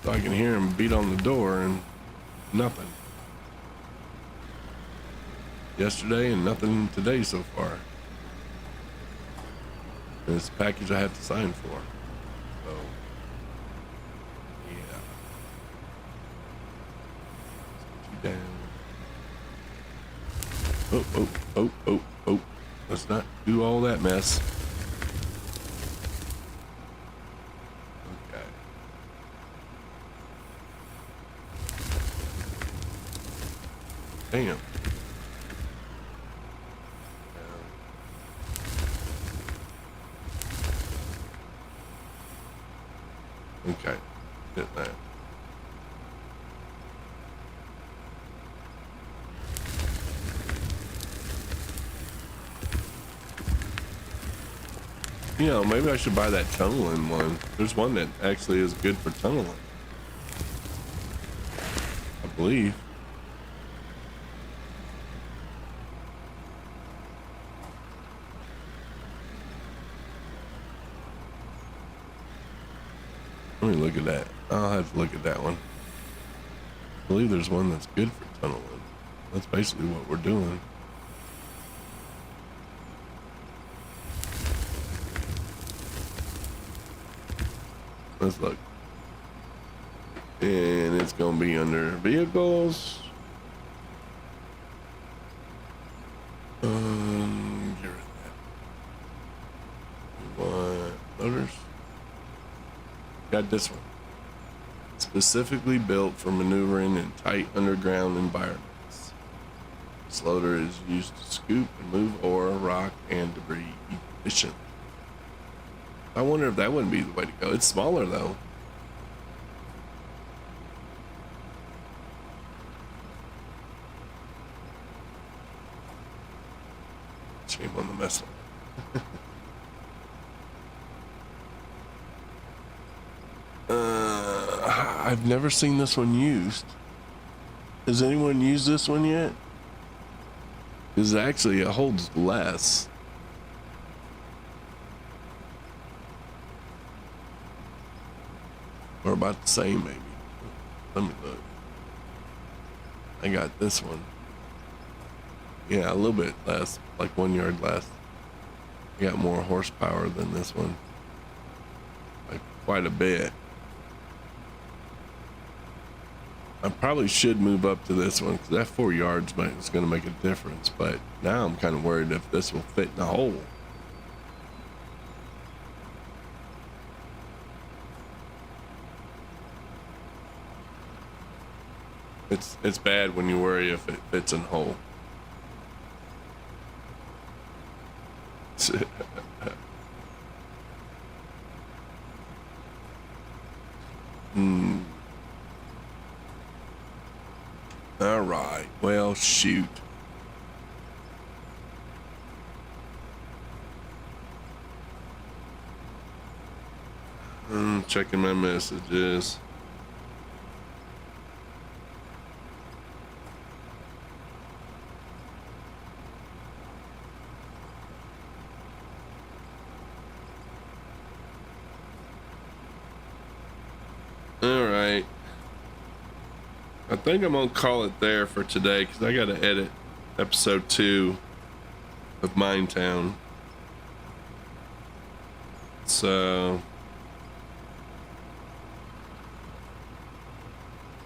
so I can hear him beat on the door and nothing. Yesterday and nothing today so far. And it's a package I have to sign for. So, yeah. Let's get you down. Oh. Let's not do all that mess. Okay. Damn. Okay, get that. You know, maybe I should buy that tunneling one. There's one that actually is good for tunneling, I believe. Let me look at that. I'll have to look at that one. I believe there's one that's good for tunneling. That's basically what we're doing. Let's look. And it's going to be under vehicles. Get rid of that. What? Motors? Got this one. Specifically built for maneuvering in tight underground environments. This loader is used to scoop and move ore, rock, and debris efficiently. I wonder if that wouldn't be the way to go. It's smaller though. Shame on the mess one. I've never seen this one used. Has anyone used this one yet? Because actually it holds less. Or about the same, maybe. Let me look. I got this one. Yeah, a little bit less, like 1 yard less. I got more horsepower than this one. Like quite a bit. I probably should move up to this one because that 4 yards is going to make a difference. But now I'm kind of worried if this will fit in the hole. It's bad when you worry if it fits in the hole. All right. Well, shoot. I'm checking my messages. All right. I think I'm gonna call it there for today because I gotta edit episode 2 of Minetown. So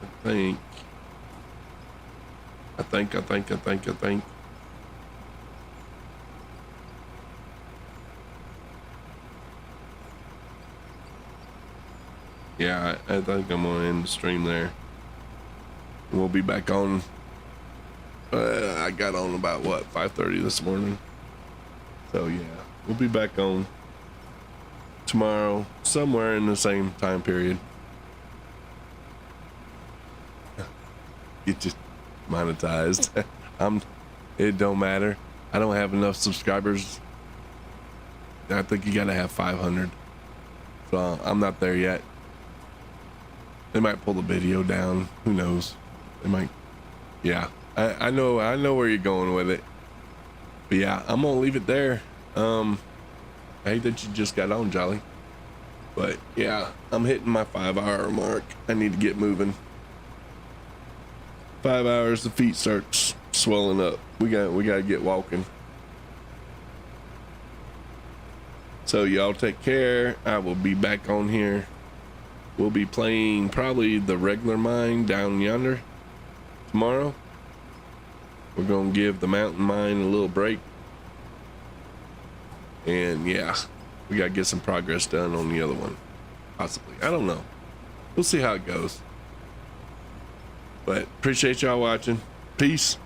I think. yeah, I think I'm gonna end the stream there. We'll be back on. I got on about what, 5:30 this morning. So yeah, we'll be back on tomorrow, somewhere in the same time period. Get you monetized. It don't matter. I don't have enough subscribers. I think you gotta have 500. So I'm not there yet. They might pull the video down. Who knows? They might. Yeah, I know where you're going with it. But yeah, I'm gonna leave it there. I hate that you just got on, Jolly. But yeah, I'm hitting my 5-hour mark. I need to get moving. 5 hours, the feet start swelling up. We gotta get walking. So y'all take care. I will be back on here. We'll be playing probably the regular mine down yonder tomorrow. We're gonna give the mountain mine a little break. And yeah, we gotta get some progress done on the other one. Possibly. I don't know. We'll see how it goes. But appreciate y'all watching. Peace.